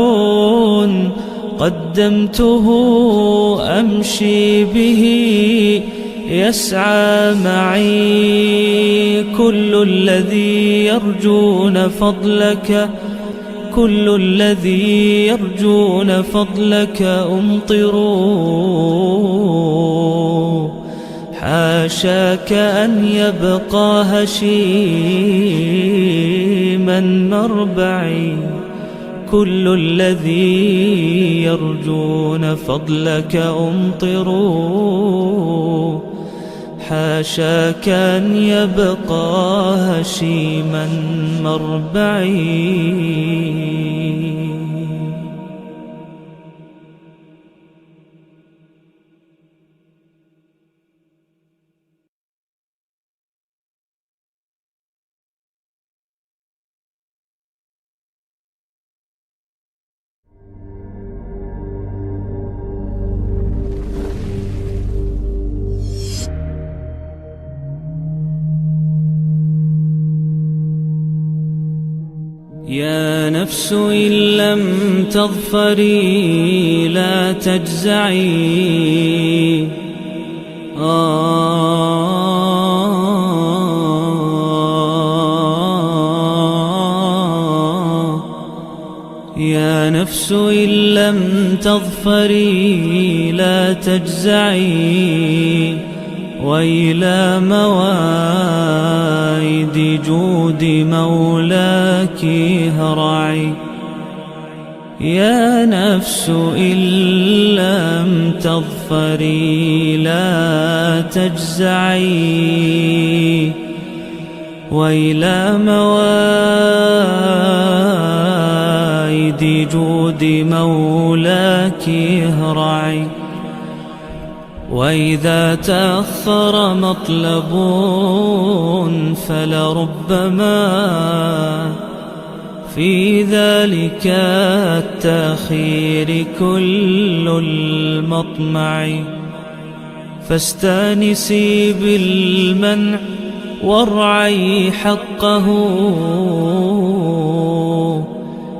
قدمته أمشي به يسعى معي. كل الذي يرجون فضلك، كل الذي يرجون فضلك أمطروا. حاشاك أن يبقى هشيما مربعي. كل الذي يرجون فضلك أمطروا. حاشاك أن يبقى هشيما مربعي. يا نفس إن لم تظفري لا تجزعي. يا نفس إن لم تظفري لا تجزعي. وإلى موائد جود مولاك هرعي. يا نفس إن لم تظفري لا تجزعي. وإلى موائد جود مولاك هرعي. وإذا تأخر مطلب فلربما في ذلك التأخير كل المطمع. فاستانسي بالمنع وارعي حقه.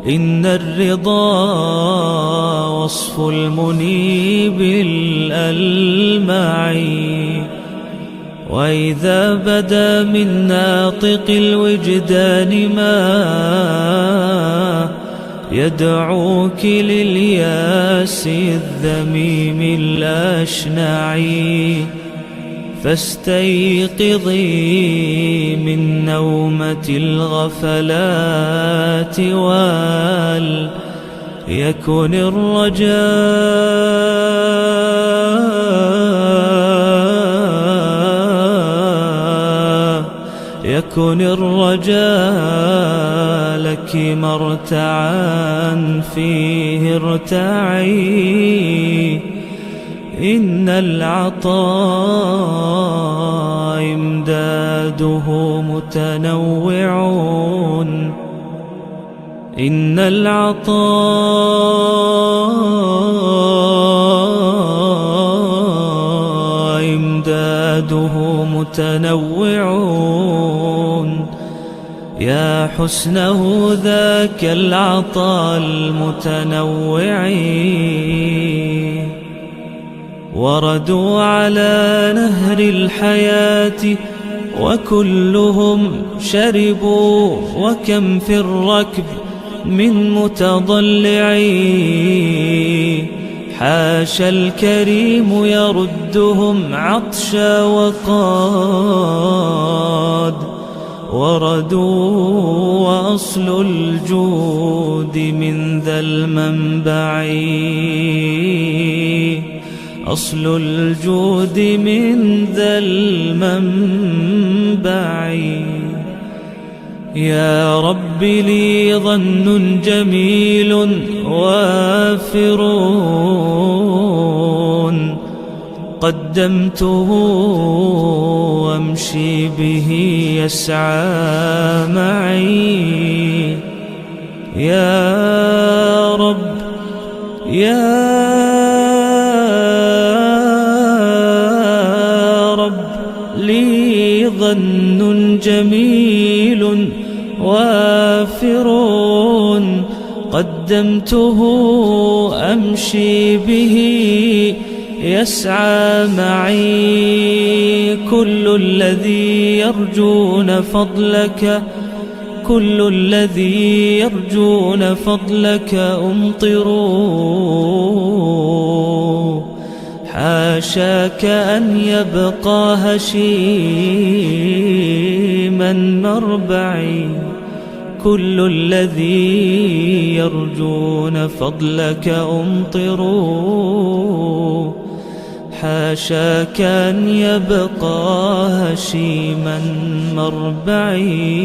إن الرضا وصف المنيب الألمع. وإذا بدا من ناطق الوجدان ما يدعوك للياس الذميم الأشنع. فاستيقظي من نومة الغفلات وليكن الرجاء لك مرتعا فيه ارتعي. إن العطاء إمداده متنوع، إن العطاء إمداده متنوع. يا حسنه ذاك العطاء المتنوع. وردوا على نهر الحياة وكلهم شربوا، وكم في الركب من متضلع. حاشا الكريم يردهم عطشا وقاد وردوا. وأصل الجود من ذا المنبع، أصل الجود من ذا المنبع. يا رب لي ظن جميل وافر، قدمته وامشي به يسعى معي. يا رب يا رب لي ظن جميل وافر، قدمته أمشي به يسعى معي. كل الذي يرجون فضلك، كل الذي يرجون فضلك أمطروا. حاشاك أن يبقى هشيما مربعي. كل الذي يرجون فضلك أمطروا. حاشاك أن يبقى هشيما مربعي.